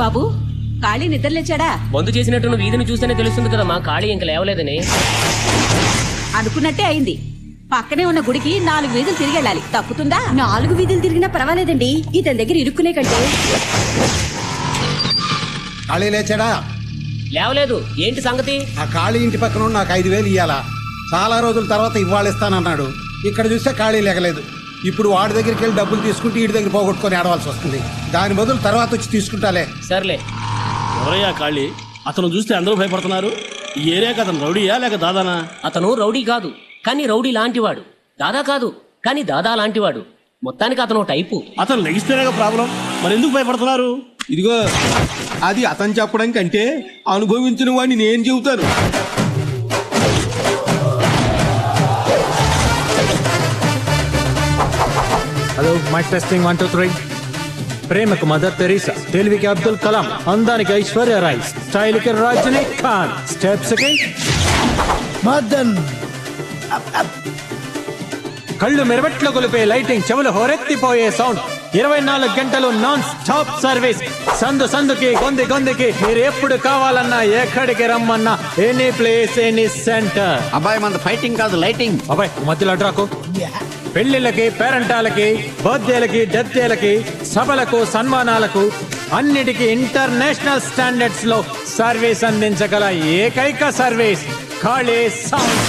బాబు ఖాళీ నిద్రలేచాడా? మందు చేసినట్టు వీధిని చూస్తేనే తెలుస్తుంది కదమ్మా ఖాళీ ఇంక లేవలేదని. అనుకున్నట్టే అయింది. పక్కనే ఉన్న గుడికి 4 వీధులు తిరిగి వెళ్ళాలి. తప్పుతుందా? 4 వీధులు తిరిగినా పర్వాలేదండి, ఇతని దగ్గర ఇరుక్కునే కంటే. ఖాళీ లేచాడా? లేవలేదు. ఏంటి సంగతి? ఆ ఖాళీ ఇంటి పక్కన నాకు 5,000 ఇయ్యాలా? చాలా రోజుల తర్వాత ఇవాళ ఇస్తానన్నాడు. ఇక్కడ చూస్తే ఖాళీ లేగలేదు. ఇప్పుడు వాడి దగ్గరికి వెళ్ళి డబ్బులు తీసుకుంటే వీడి దగ్గర పోగొట్టుకొని ఆడవలసి వస్తుంది. దాని బదులు తర్వాత వచ్చి తీసుకుంటాలే. సర్లే. ఎవరయ్యా ఖాళీ? అతను చూస్తే అందరూ భయపడుతున్నారు. ఈ ఏరియాకి అతను రౌడీయా లేక దాదానా? అతను రౌడీ కాదు, కానీ రౌడీ లాంటివాడు. దాదా కాదు, కానీ దాదా లాంటివాడు. మొత్తానికి అతను టైపు. అతను లెగిస్తేనే ప్రాబ్లం. మరి ఎందుకు భయపడుతున్నారు? ఇదిగో అది అతను చెప్పడం కంటే అనుభవించిన వాడిని నేను చెబుతాను. Hello mike testing 1 2 3. ప్రేమకు మదర్ తెరీసా, తెలివికి అబ్దుల్ కలాం, అందానికి ఐశ్వర్య రాయ్, స్టైల్ కి రజనీ ఖాన్, స్టెప్స్ కి మదన్, కళ్ళు మెరవెట్లో గొలిపే లైటింగ్, చెవులు హోరెత్తిపోయే సౌండ్, 24 గంటలు నాన్ స్టాప్ సర్వీస్. సందు సందుకి గొంది గొందికి మీరు ఎప్పుడు కావాలన్నా ఎక్కడికి రమ్మన్నా ఎనీ ప్లేస్ ఎనీ సెంటర్. అబ్బాయి మన ఫైటింగ్ కాదు లైటింగ్. అబ్బాయి మధ్యలో అడ్రాకు. పెళ్లిళ్ళకి, పేరంటాలకి, బర్త్డేలకి, డెత్డేలకి, సభలకు, సన్మానాలకు అన్నిటికీ ఇంటర్నేషనల్ స్టాండర్డ్స్ లో సర్వీస్ అందించగల ఏకైక సర్వీస్ ఖాళీ సౌండ్.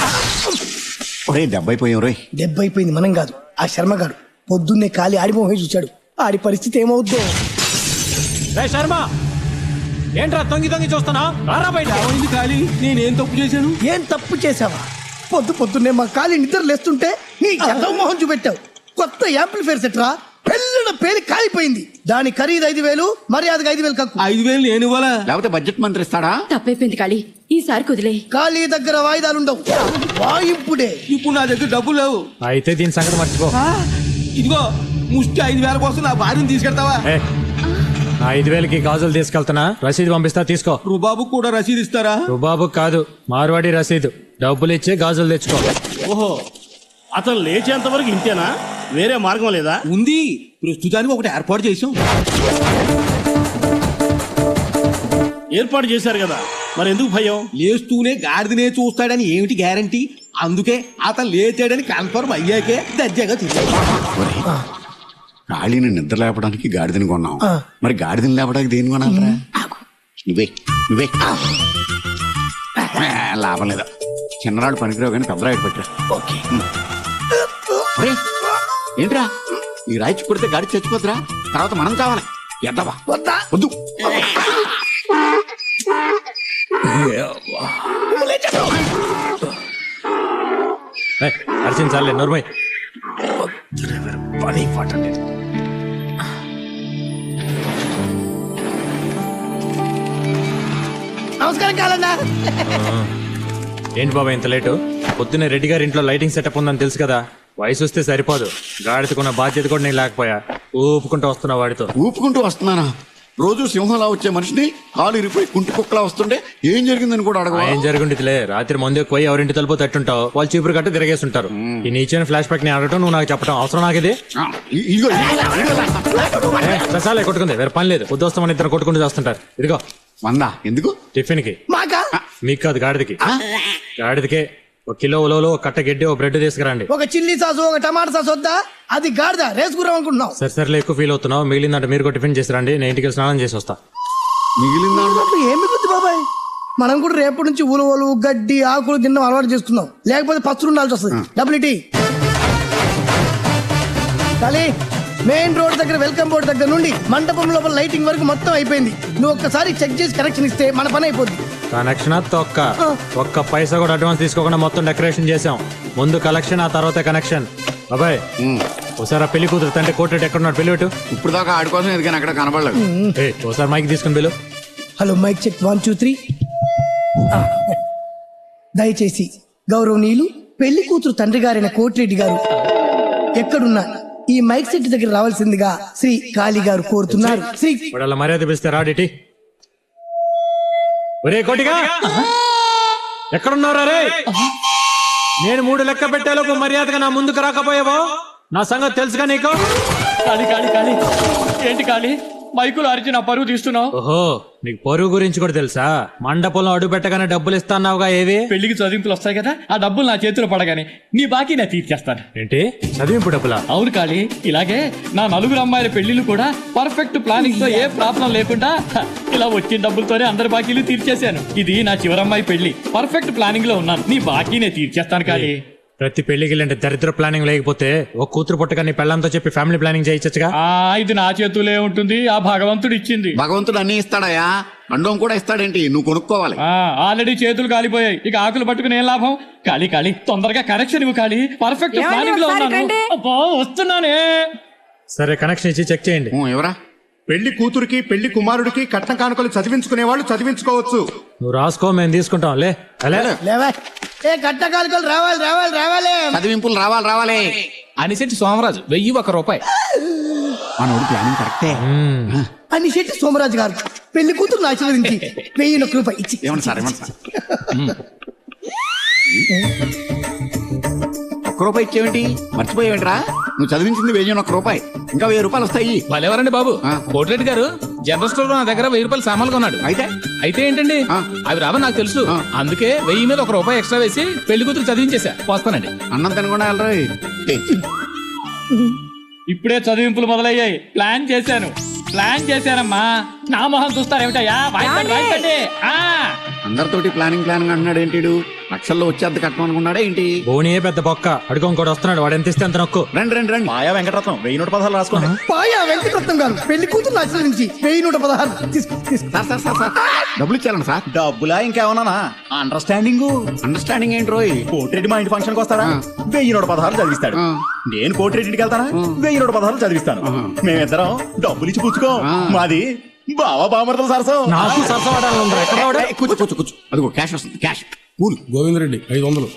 ఒరే దెబ్బైపోయాం రోయ్. దెబ్బైపోయింది మనం కాదు, ఆ శర్మగాడు పొద్దున్నే ఖాళీ ఆడిపోయి చూశాడు. ఆడి పరిస్థితి ఏమవుద్దో. శర్మ ఏంట్రా తొంగి తొంగి చూస్తున్నా? రారా బయట. ఖాళీ నేనేం తప్పు చేశాను? ఏం తప్పు చేసావా? పొద్దున్నే మా ఖాళీ నిద్ర లేస్తుంటే నీ చదవ మొహం చూపెట్టావు. కొత్త యాంప్లిఫైర్ సెట్రా, పెళ్ళిన పేరు కాలిపోయింది. దాని ఖరీదు 5,000, మర్యాదగా 5,000 కక్కు. 5,000 నేను ఇవ్వాలా? లేకపోతే బడ్జెట్ మంత్రి ఇస్తాడా? తప్పైపోయింది ఖాళీ, ఈసారి కుదిలే. ఖాళీ దగ్గర వాయిదాలుండవు, వాయింపుడే. ఇప్పుడు నా దగ్గర డబ్బులు లేవు. అయితే దీని సంగతి మర్చిపో. ఇదిగో ముష్టి 5,000 కోసం నా భార్యను తీసుకెళ్తావా? ఏ, నా 5,000కి గాజులు తీసుకెళ్తున్నా, రసీదు పంపిస్తా తీసుకో. రుబాబు కూడా రసీదు ఇస్తారా? రుబాబు కాదు, మార్వాడి రసీదు. డబ్బులు ఇచ్చి గాజులు తెచ్చుకో. ఓహో, అతను లేచేంత వరకు ఇంతేనా? వేరే మార్గం లేదా? ఉంది, ప్రస్తుతానికి ఒకటి ఏర్పాటు చేసాం. ఏర్పాటు చేశారు కదా, మరి ఎందుకు భయం? లేస్తూనే గాడిదనే చూస్తాడని ఏమిటి గ్యారంటీ? అందుకే అతను లేచాడని కన్ఫర్మ్ అయ్యాకే దర్జాగా తీసుకు. ఖాళీని నిద్ర లేపడానికి గాడిదని కొన్నాం, మరి గాడిదని లేపడానికి దేని కొనాలరా? నువ్వే నువ్వే లాభం లేదా. చిన్నరాడు పనికిరావు కానీ పెద్దరాడు పెట్టరా. ఏంట్రా ఈ రాయిచి కొడితే గాడి చచ్చిపోతురా? తర్వాత మనం కావాలి. ఎద్దవా వద్దు. అర్చన చాలే నోర్మై. పని పాట లేదు. నమస్కారం కాలన్నా. ఏంటి బాబా ఇంత లేటు? పొద్దున్నే రెడ్డి గారి ఇంట్లో లైటింగ్ సెటప్ ఉందని తెలుసు కదా. వయసు వస్తే సరిపోదు, గాడిదకున్న బాధ్యత కూడా నేను లేకపోయా. ఊపుకుంటూ వస్తున్నా వాడితో. ఊపుకుంటూ వస్తున్నానా? రోజు సింహంలా వచ్చే మనిషిని కాలు ఇరిపోయి కుంటి కుక్కలా వస్తుంటే ఏం జరిగిందని కూడా అడగ. ఏం జరుగుండిలే, రాత్రి మందు పోయి ఎవరింటి తలుపు తట్టుంటావు, వాళ్ళు చీపురు కట్టి తిరిగేస్తుంటారు. ఈ నీచైన ఫ్లాష్ బ్యాక్ ని అడగటం, నువ్వు నాకు చెప్పడం అవసరం? నాకు ఇది రసాలే కొట్టుకుంది, వేరే పని లేదు. పొద్దుస్తామని ఇద్దరు కొట్టుకుంటూ చేస్తుంటారు. ఇదిగో 100 ఎందుకు? టిఫిన్ కి. మీకు కాదు, గాడిదకి. గాడిదకే 1 కిలో ఉలవలు, 1 కట్ట గడ్డి, 1 బ్రెడ్ తీసుకురండి. ఒక చిల్లీ సాసు, ఒక టమాటా సాసు వద్దా? అది గాడిద రేసుకురాం అనుకుంటున్నావు. సరే ఎక్కువ ఫీల్ అవుతున్నావు. మిగిలిందంటే మీరు కూడా టిఫిన్ చేసి రండి, నేను ఇంటికి స్నానం చేసి వస్తా. మిగిలిందా? ఏమి బుద్ధి బాబాయ్, మనం కూడా రేపటి నుంచి ఉలవలు, గడ్డి, ఆకులు తినడం అలవాటు చేసుకుందాం. లేకపోతే పచ్చులు ఉండాల్సి వస్తుంది. డబ్బులు ఇటీ. కానీ మెయిన్ రోడ్ దగ్గర వెల్కమ్ బోర్డు దగ్గర నుండి మండపం లోపల లైటింగ్ వరకు మొత్తం అయిపోయింది. నువ్వు ఒక్కసారి చెక్ చేసి కనెక్షన్ ఇస్తే మన పని అయిపోద్ది. కనెక్షన్ ఒక్క పైసా కూడా అడ్వాన్స్ తీసుకోకుండా మొత్తం డెకరేషన్ చేసాం. ముందు కలెక్షన్, ఆ తర్వాత కనెక్షన్. బాబాయ్ ఒకసారి పెళ్లి కూతురు తండ్రి కోర్టు ఎక్కడున్నాడు? పెళ్లి పెట్టు. ఇప్పుడు దాకా ఆడి కోసం ఎదిగాను, అక్కడ కనబడలేదు. ఒకసారి మైక్ తీసుకుని పిలు. Hello mike check 1 2 3. దయచేసి గౌరవనీయులు పెళ్లి కూతురు తండ్రి గారైన కోటిరెడ్డి గారు ఎక్కడున్నా ఈ మైక్ సెట్ దగ్గర రావాల్సిందిగా శ్రీ కాళీ గారు కోరుతున్నారు. శ్రీ వాళ్ళ మర్యాద పిలిస్తే రాడిటి. ఒరే కోటిగా, ఎక్కడున్నారా రే? నేను 3 లెక్క పెట్టేలోపు మర్యాదగా నా ముందుకు రాకపోయావో నా సంగతి తెలుసుగా నీకు? కాళీ కాళీ కాళీ ఏంటి కాళీ? మైకులు అరిచి నా పరువు తీస్తున్నావు? ఓహో నీకు పొరుగు గురించి కూడా తెలుసా? మండపంలో అడుగు పెట్టగానే డబ్బులు ఇస్తాన్నావుగా, ఏవి? పెళ్లికి చదివింపులు వస్తాయి కదా, ఆ డబ్బులు నా చేతిలో పడగానే నీ బాకీ నేను తీర్చేస్తాను. ఏంటి చదివింపు డబ్బులా? అవును కాళీ, ఇలాగే నా నలుగురు అమ్మాయిల పెళ్లిళ్ళు కూడా పర్ఫెక్ట్ ప్లానింగ్ తో ఏ ప్రాబ్లం లేకుండా ఇలా వచ్చిన డబ్బులతోనే అందరి బాకీలు తీర్చేశాను. ఇది నా చివరమ్మాయి పెళ్లి, పర్ఫెక్ట్ ప్లానింగ్ లో ఉన్నాను. నీ బాకీ నేను తీర్చేస్తాను కాళీ. ప్రతి పెళ్లికి అంటే దరిద్ర ప్లానింగ్ లేకపోతే ఒక కూతురు పుట్టగా నీ పెళ్ళంతో చెప్పి ఫ్యామిలీ ప్లానింగ్ చేయొచ్చుగా. ఇది నా చేతులే ఉంటుంది, ఆ భగవంతుడు ఇచ్చింది. భగవంతుడు అన్ని ఇస్తాడయా, అండం కూడా ఇస్తాడేంటి, నువ్వు కొనుక్కోవాలి. ఆల్రెడీ చేతులు కాలిపోయాయి, ఇక ఆకులు పట్టుకుని ఏం లాభం? కాళీ కాళీ తొందరగా కనెక్షన్ ఇవ్వు కాళీ, పర్ఫెక్ట్ ప్లానింగ్ లో ఉన్నాను. అబ్బా, వస్తున్నానే. సరే కనెక్షన్ ఇచ్చి చెక్ చేయండి. ఎవరా? పెళ్లి కూతురికి పెళ్లి కుమారుడికి కట్న కానుకలు చదివించుకునే వాళ్ళు చదివించుకోవచ్చు. నువ్వు రాసుకో, మేము తీసుకుంటాం. లేవా ఏ కట్ట కాలుకలు రావాలి రావాలి రావాలి, చదివింపులు రావాలి రావాలి. అనిశెట్టి సోమరాజు 1001 రూపాయి. మనోడు ప్లానింగ్ కరెక్టే. అని శెట్టి సోమరాజు గారు పెళ్లి కూతురు ఆశీర్వదించి 1001 రూపాయి ఇచ్చి. ఏమన్నా సార్, ఏమన్నా సార్? ₹1 ఇచ్చేవేంటి? మర్చిపోయావేంట్రా? నువ్వు చదివించింది 1001 రూపాయి, ఇంకా 1000 రూపాయలు వస్తాయి. వాళ్ళెవరండి బాబు? కోటిరెడ్డి గారు జనరల్ స్టోర్ లో నా దగ్గర 1000 రూపాయలు సామాన్లు కొన్నాడు. అయితే ఏంటండి, అవి రావని నాకు తెలుసు, అందుకే 1000 మీద ₹1 ఎక్స్ట్రా వేసి పెళ్లి కూతురు చదివించేసా. పోస్తానండి. అన్నం తినకుండా వెళ్ళరా? ఇప్పుడే చదివింపులు మొదలయ్యాయి. ప్లాన్ చేశానమ్మా. నా మొహం చూస్తారేమిటయ్యా? అందరితోటి ప్లానింగ్ అంటున్నాడు ఏంటి? లక్షల్లో వచ్చేద్ది కట్టం అనుకున్నాడా ఏంటి? బోనియే పెద్ద బొక్క, అడుగుకోడు వస్తున్నాడు. వాడు ఎంత ఇస్తే అంత నొక్కు. రండి. మాయా వెంకటరత్నం 1116 రాసుకోండి. పాయా వెంకటరత్నం గారు పెళ్లి కూతురు ఆశీర్వదించి 1116 తీసుకో. సార్ డబ్బులు ఇచ్చారండి సార్. డబ్బులా ఇంకేమన్నా? అండర్స్టాండింగ్ ఏంటి రోయ్? కోటిరెడ్డి మా ఇంటి ఫంక్షన్ కి వస్తాడా? 1116 చదివిస్తాడు. నేను కోటిరెడ్డికి వెళ్తానా? 1116 చదివిస్తాను. మేమిద్దరం డబ్బులు ఇచ్చి పుచ్చుకో. మాది బావా బామర్తల సరసం. నాకు సరసం ఆడాలి. ఎక్కడ కూర్చో. అదిగో క్యాష్ వస్తుంది, క్యాష్. గోవిందరెడ్డి 500.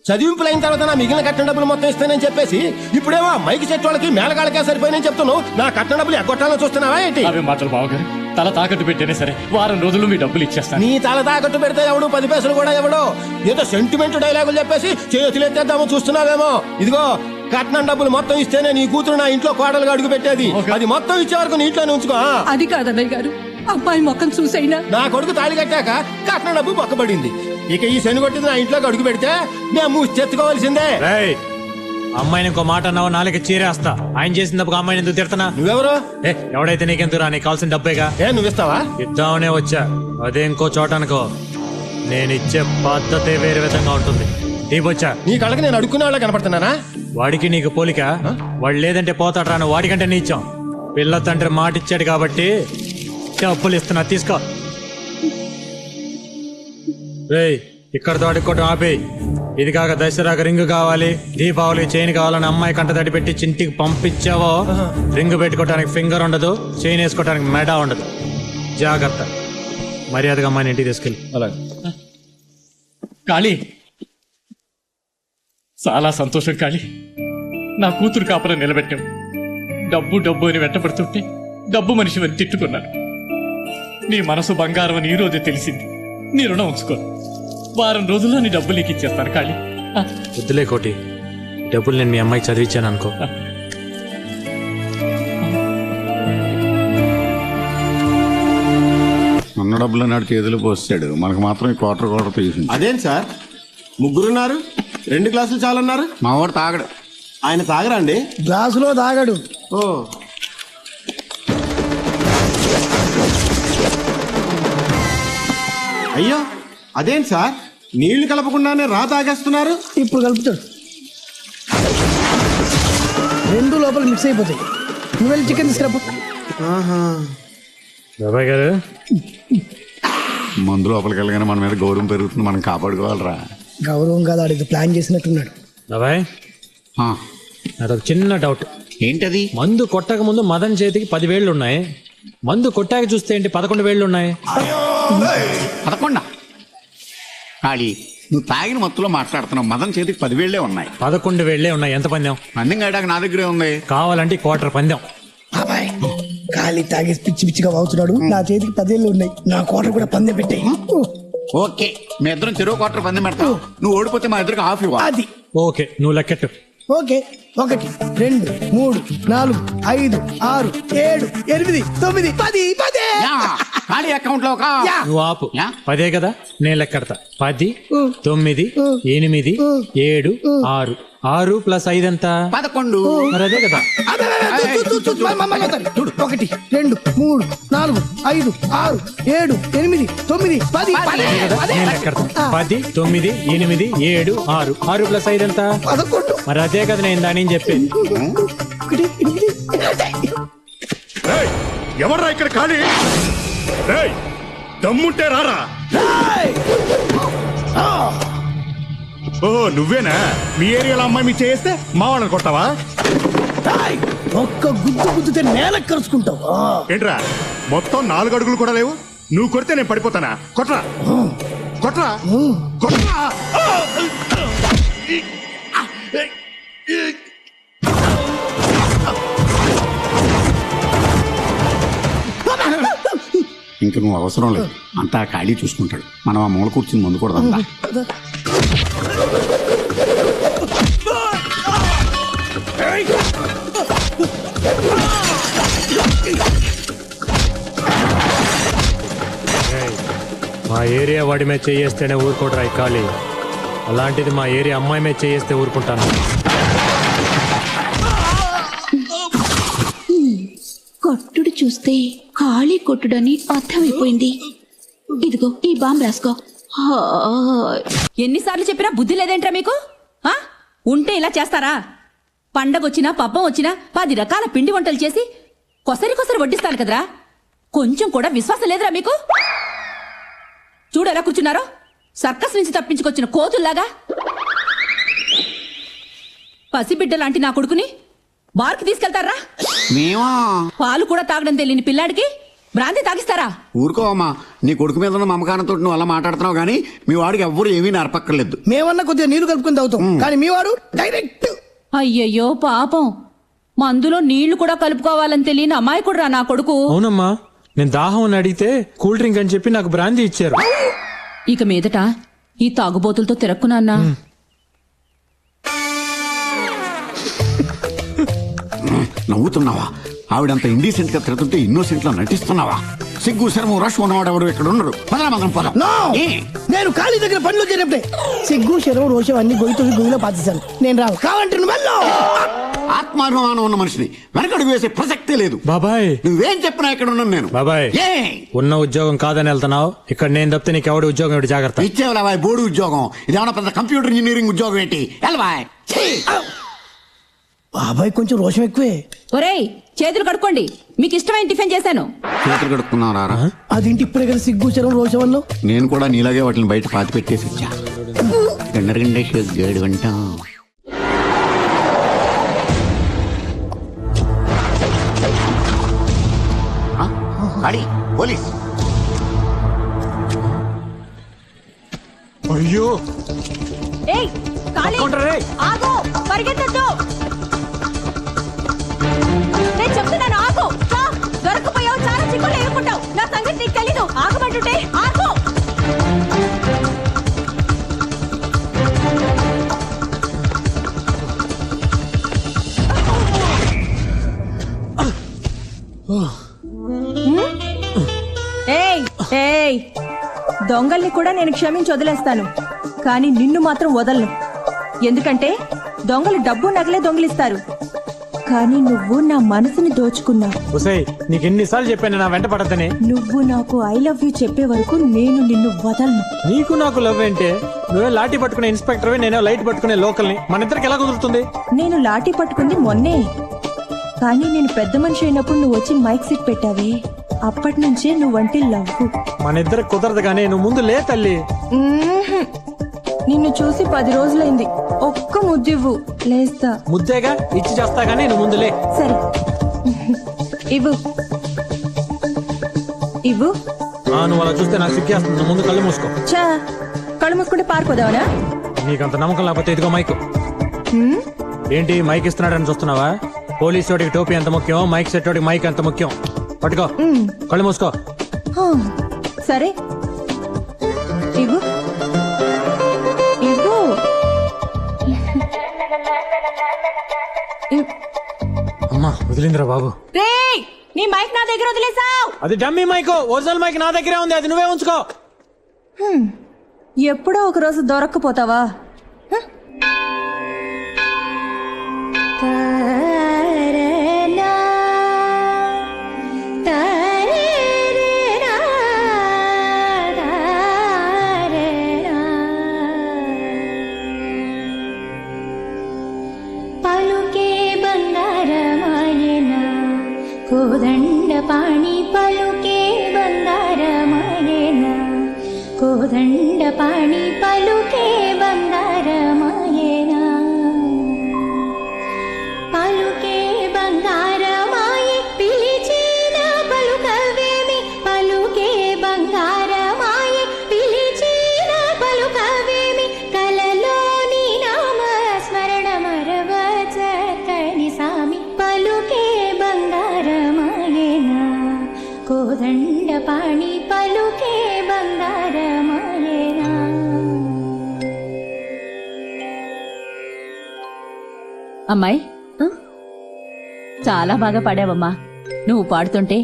చదివింపులైన తర్వాత నా మిగిలిన కట్టిన డబ్బులు మొత్తం ఇస్తానని చెప్పేసి ఇప్పుడేమో మైకి సెట్ వాళ్ళకి మేళగాళ్ళకే సరిపోయినని చెప్తున్నావు. నా కట్టిన డబ్బులు ఎగ్గొట్టాలని చూస్తున్నావా ఏంటి? అవి మాటలు బావగారు, తల తాకట్టు పెట్టేనే సరే వారం రోజులు మీ డబ్బులు ఇచ్చేస్తాను. నీ తల తాకట్టు పెడితే ఎవడు 10 పైసలు కూడా ఎవడో ఏదో సెంటిమెంట్ డైలాగులు చెప్పేసి చేతులు ఎత్తేద్దామో చూస్తున్నావేమో. ఇదిగో కట్నం డబ్బులు మొత్తం ఇస్తేనే నీ కూతురు నా ఇంట్లో కోడలుగా అడుగు పెట్టేది. అది మొత్తం ఇచ్చే వరకు నీ ఇంట్లోనే ఉంచుకో. అది కాదన్నయ్య గారు, అబ్బాయి మొక్కం చూసైనా నా కొడుకు తాళి కట్టాక కట్నం డబ్బు పక్కబడింది. ఇక ఈ శని కొట్టింది నా ఇంట్లోకి అడుగు పెడితే మేము చెత్తుకోవాల్సిందే. అమ్మాయిని ఇంకో మాట అన్నావు, నాలుగు చీరేస్తా. ఆయన చేసినప్పుడు అమ్మాయిని ఎందుకు తిడతానా? నువ్వెవరు? ఎవడైతే నీకెందుకు రా, నీకు కావాల్సిన డబ్బేగా. నువ్విస్తావా? ఇద్దామనే వచ్చా, అదే ఇంకో చోట అనుకో. నేను ఇచ్చే పద్ధతే వేరే విధంగా ఉంటుంది. వచ్చా నీ కళ్ళకి నేను అడుక్కునే వాళ్ళ కనపడుతున్నానా? వాడికి నీకు పోలిక. వాడు లేదంటే పోతాడు రాను, వాడికంటే నీచాం. పిల్ల తండ్రి మాట ఇచ్చాడు కాబట్టి డబ్బులు ఇస్తున్నా, తీసుకో. రేయ్, ఇక్కడతో అడుక్కోవటం ఆపే. ఇది కాక దసరాకు రింగు కావాలి, దీపావళి చైన్ కావాలని అమ్మాయి కంట తడి పెట్టి చింటికి పంపించావో రింగు పెట్టుకోవడానికి ఫింగర్ ఉండదు, చైన్ వేసుకోవడానికి మెడ ఉండదు. జాగ్రత్త. మర్యాదగా అమ్మాయిని ఇంటికి తీసుకెళ్ళి. అలాగే. కాళీ, చాలా సంతోషం కాళీ. నా కూతురు కాపురం నిలబెట్టావు. డబ్బు అని వెంటబడుతుంటే డబ్బు మనిషి అని తిట్టుకున్నాను. నీ మనసు బంగారం అని ఈ రోజే తెలిసింది. నీ రుణం ఉంచుకో. వారం రోజుల్లో నీ డబ్బులు నీకు ఇచ్చేస్తాను కాళీ. వద్దులే కోటి, డబ్బులు నేను మీ అమ్మాయికి చదివించాను అనుకో. ఉన్న డబ్బులు నాడు చేతులు పోస్తాడు, మనకు మాత్రం క్వార్టర్ తీసింది. అదేంటి సార్, ముగ్గురున్నారు, 2 గ్లాసులు చాలన్నారు. మా వాడు తాగడు. ఆయన తాగరా అండి? గ్లాసులో తాగడు. ఓ, అయ్యో అదేంటి సార్, నీళ్లు కలపకుండానే రా తాగేస్తున్నారు. ఇప్పుడు కలుపుతాడు, 2 లోపల మిక్స్ అయిపోతాయి. నువ్వు వెళ్ళి చికెన్ తీసుకురాపో. బాబాయ్ గారు, మందు లోపలికి వెళ్ళగానే మన మీద గౌరవం పెరుగుతుంది, మనం కాపాడుకోవాలరా. గౌరవం కాదు, ఆడికి ప్లాన్ చేసినట్టున్నాడు. బాబాయ్, నాదొక చిన్న డౌట్. ఏంటది? మందు కొట్టక ముందు మదన్ చేతికి 10 వేళ్ళు ఉన్నాయి, మందు కొట్టాక చూస్తే ఏంటి 11 వేళ్ళు ఉన్నాయి? 11? ఖాళీ, నువ్వు తాగిన మత్తులో మాట్లాడుతున్నావు. మదన్ చేతికి 10 వేళ్లే ఉన్నాయి. 11 వేళ్లే ఉన్నాయి. ఎంత పందెం? పందెం కాయడానికి నా దగ్గరే ఉంది. కావాలంటే క్వార్టర్ పందెం. బాబాయ్, ఖాళీ తాగేసి పిచ్చిగా వాగుతున్నాడు. నా చేతికి 10 వేళ్ళు ఉన్నాయి, నా కోట కూడా పందెం పెట్టాయి. ఓకే, మీ ఇద్దరం చెరువు క్వార్టర్ పందెం పెడతావు. నువ్వు ఓడిపోతే మా ఇద్దరికి హాఫ్ ఇవ్వాలి. అది ఓకే నువ్వు లెక్కెట్టు. ఓకే 1 2 3 4 5 6 7 8 9 10 10 యా, ఖాళీ అకౌంట్ లో ఒక నువ్వు ఆపు. యా. 10 కదా, నేను లెక్కెడతా. 10 9 8 7 6 6 ప్లస్ 5 ఎంత? 11. మరి అదే కదా. చూడు 1 2 3 4 5 6 7 8 9 10 అదే కదా, నేను లెక్కెడతా. 10 9 8 7 6 6 ప్లస్ 5 ఎంత? 11. మరి అదే కదా నేను దాని చెప్పేది. ఎవర్రా ఇక్కడ ఖాళీ? రేయ్, దమ్ముంటే రారా. ఓహో నువ్వేనా? మీ ఏరియాలో అమ్మాయి మీ చేస్తే మా వాళ్ళని కొట్టావా? ఒక్క గుద్దుతే నేల కరుచుకుంటావు. ఏంట్రా మొత్తం 4 అడుగులు కూడా లేవు? నువ్వు కొడితే నేను పడిపోతానా? కొట్రా కొట్రా కొట్రా. ఇంక నువ్వు అవసరం లేదు, అంతా ఖాళీ చూసుకుంటాడు. మనం ఆ మూల కూర్చుని ముందు కూడా అంతా. మా ఏరియా వాడి మీద చేయేస్తేనే ఊరుకోడరా ఈ ఖాళీ. అలాంటిది మా ఏరియా అమ్మాయి మీద చేయేస్తే ఊరుకుంటాను. కొట్టుడు చూస్తే ఖాళీ కొట్టుడని అర్థమైపోయింది. ఇదిగో ఈ బాంబు రాసుకో. ఎన్నిసార్లు చెప్పినా బుద్ధి లేదేంట్రా మీకు? ఉంటే ఇలా చేస్తారా? పండగొచ్చినా పబ్బం వచ్చినా 10 రకాల పిండి వంటలు చేసి కొసరి వడ్డిస్తాను కదరా. కొంచెం కూడా విశ్వాసం లేదురా మీకు? చూడు ఎలా కూర్చున్నారో, సర్కస్ నుంచి తప్పించుకొచ్చిన కోతుల్లాగా. పసిబిడ్డ లాంటి నా కొడుకుని బార్కి తీసుకెళ్తారా? మేమా? పాలు కూడా తాగడం తెలియని పిల్లాడికి బ్రాంతి తాగిస్తారా? ఊరుకోవమ్మా, నీ కొడుకు మీద ఉన్న మమకారంతో నువ్వు అలా మాట్లాడుతున్నావు కానీ మీ వాడికి ఎవ్వరు ఏమీ నరపక్కర్లేదు. మేమన్నా కొద్దిగా నీళ్లు కలుపుకొని తాగుతాం, కానీ మీ వాడు డైరెక్ట్. అయ్యయ్యో పాపం, మందులో నీళ్లు కూడా కలుపుకోవాలని తెలియని అమాయకుడురా నా కొడుకు. అవునమ్మా, నేను దాహం అని అడిగితే కూల్ డ్రింక్ అని చెప్పి నాకు బ్రాందీ ఇచ్చారు. ఇక మీదట ఈ తాగుబోతులతో తిరక్కునా. నవ్వుతున్నావా? ఆవిడంత ఇండీసెంట్ గా తిరుగుతుంటే ఇన్నోసెంట్ లా నటిస్తున్నావా? సిగ్గు శరము రష్ ఉన్నవాడు ఎవరు ఇక్కడ ఉండడు. మనం పదం. నేను ఖాళీ దగ్గర పనిలో చేరినప్పుడే సిగ్గు శరం రోషం అన్ని గొయ్యి గొయ్యిలో పాతిస్తాను. నేను రావు కావంటే ఆత్మాభిమానం ఉన్న మనిషిని వెనకడుగు వేసే ప్రసక్తే లేదు. బాబాయ్ నువ్వేం చెప్పినా ఇక్కడ ఉన్నాను నేను. బాబాయ్ ఉన్న ఉద్యోగం కాదని వెళ్తున్నావు. ఇక్కడ నేను తప్పితే నీకు ఎవడి ఉద్యోగం ఏంటి? జాగ్రత్త. ఇచ్చేవాళ్ళ బోర్డు ఉద్యోగం ఇదేమన్నా పెద్ద కంప్యూటర్ ఇంజనీరింగ్ ఉద్యోగం ఏంటి? వెళ్ళబాయ్. బాబాయ్ కొంచెం రోషం ఎక్కువే. ఒరేయ్ చేతులు కడుక్కోండి, మీకు ఇష్టమైన టిఫిన్ చేశాను. చేతులు కడుక్కున్నారా? అదేంటి ఇప్పుడే కదా సిగ్గు శరం రోషం అన్నావు? నేను కూడా నీలాగే వాటిని బయట పాతి పెట్టేసి వచ్చా. గండేడు వంట. పోలీస్. అయ్యో ఏయ్ కాళీ, ఆగు, పరిగెత్తొద్దు. నేను చెప్తున్నాను ఆగు. దొరకపోయావు, చాలా చిక్కులు ఎదుర్కొంటావు. నా సంగతి నీకు తెలీదు. ఆగమంటుంటే ఆగు. ఏయ్ దొంగల్ని కూడా నేను క్షమించి వదిలేస్తాను, కానీ నిన్ను మాత్రం వదలను. ఎందుకంటే దొంగలు డబ్బు నగలే దొంగిలిస్తారు, కానీ నువ్వు నా మనసుని దోచుకున్నావు. నీకు ఎన్నిసార్లు చెప్పాను నా వెంట పడద్దని? నువ్వు నాకు ఐ లవ్ యూ చెప్పే వరకు నేను నిన్ను వదలను. నీకు నాకు లవ్ ఏంటే? నువ్వే లాఠీ పట్టుకునే ఇన్స్పెక్టర్, నేనే లైట్ పట్టుకునే లోకల్ని. మన ఇద్దరికి ఎలా కుదురుతుంది? నేను లాఠీ పట్టుకుంది మొన్నే, కానీ నేను పెద్ద మనిషి అయినప్పుడు నువ్వు వచ్చి మైక్ సెట్ పెట్టావే, అప్పటి నుంచే నువ్వంటే లవ్. మన ఇద్దరికి కుదరదు కానీ నువ్వు ముందు లే తల్లి. నిన్ను చూసి 10 రోజులైంది. ఒక్క ముద్దివ్వు, లేస్తా. ముద్దేగా ఇచ్చి చేస్తా గానీ నువ్వు ముందులే. సరే ఇవ్వు ఇవ్వు. నువ్వు అలా చూస్తే నాకు సిగ్గేస్తుంది. నువ్వు ముందు కళ్ళు మూసుకో. చా, కళ్ళు మూసుకుంటే పారిపోదావనా? నీకంత నమ్మకం లేకపోతే ఇదిగో మైక్. ఏంటి మైక్ ఇస్తున్నాడని చూస్తున్నావా? పోలీసు వాడికి టోపీ ఎంత ముఖ్యం, మైక్ సెట్ వాడికి మైక్ ఎంత ముఖ్యం. పట్టుకో, కళ్ళు మూసుకో. సరే ఇవ్వు ఇవ్వు. అమ్మా వదిలిందిరా బాబు. రేయ్ నీ మైక్ నా దగ్గర వదిలేసావు. అది డమ్మీ మైక్, ఒరిజినల్ మైక్ నా దగ్గరే ఉంది, అది నువ్వే ఉంచుకో. ఎప్పుడో ఒక రోజు దొరక్కపోతావా? కోదండ పాణి పలుకే బంగారమాయన, కోదండ పాణి పలుకే బంగారమాయన, పలుకే బంగారమాయే పిలిచిన పలుకవేమి, పలుకే బంగారమాయే పిలిచిన పలుకవేమి, కలలోని నామ స్మరణ మరవచక్కని సామి, పలుకే బంగారమాయన, కోదండ పాణి పలుకే బంగారమాయన. అమ్మాయి చాలా బాగా పాడావమ్మా. నువ్వు పాడుతుంటే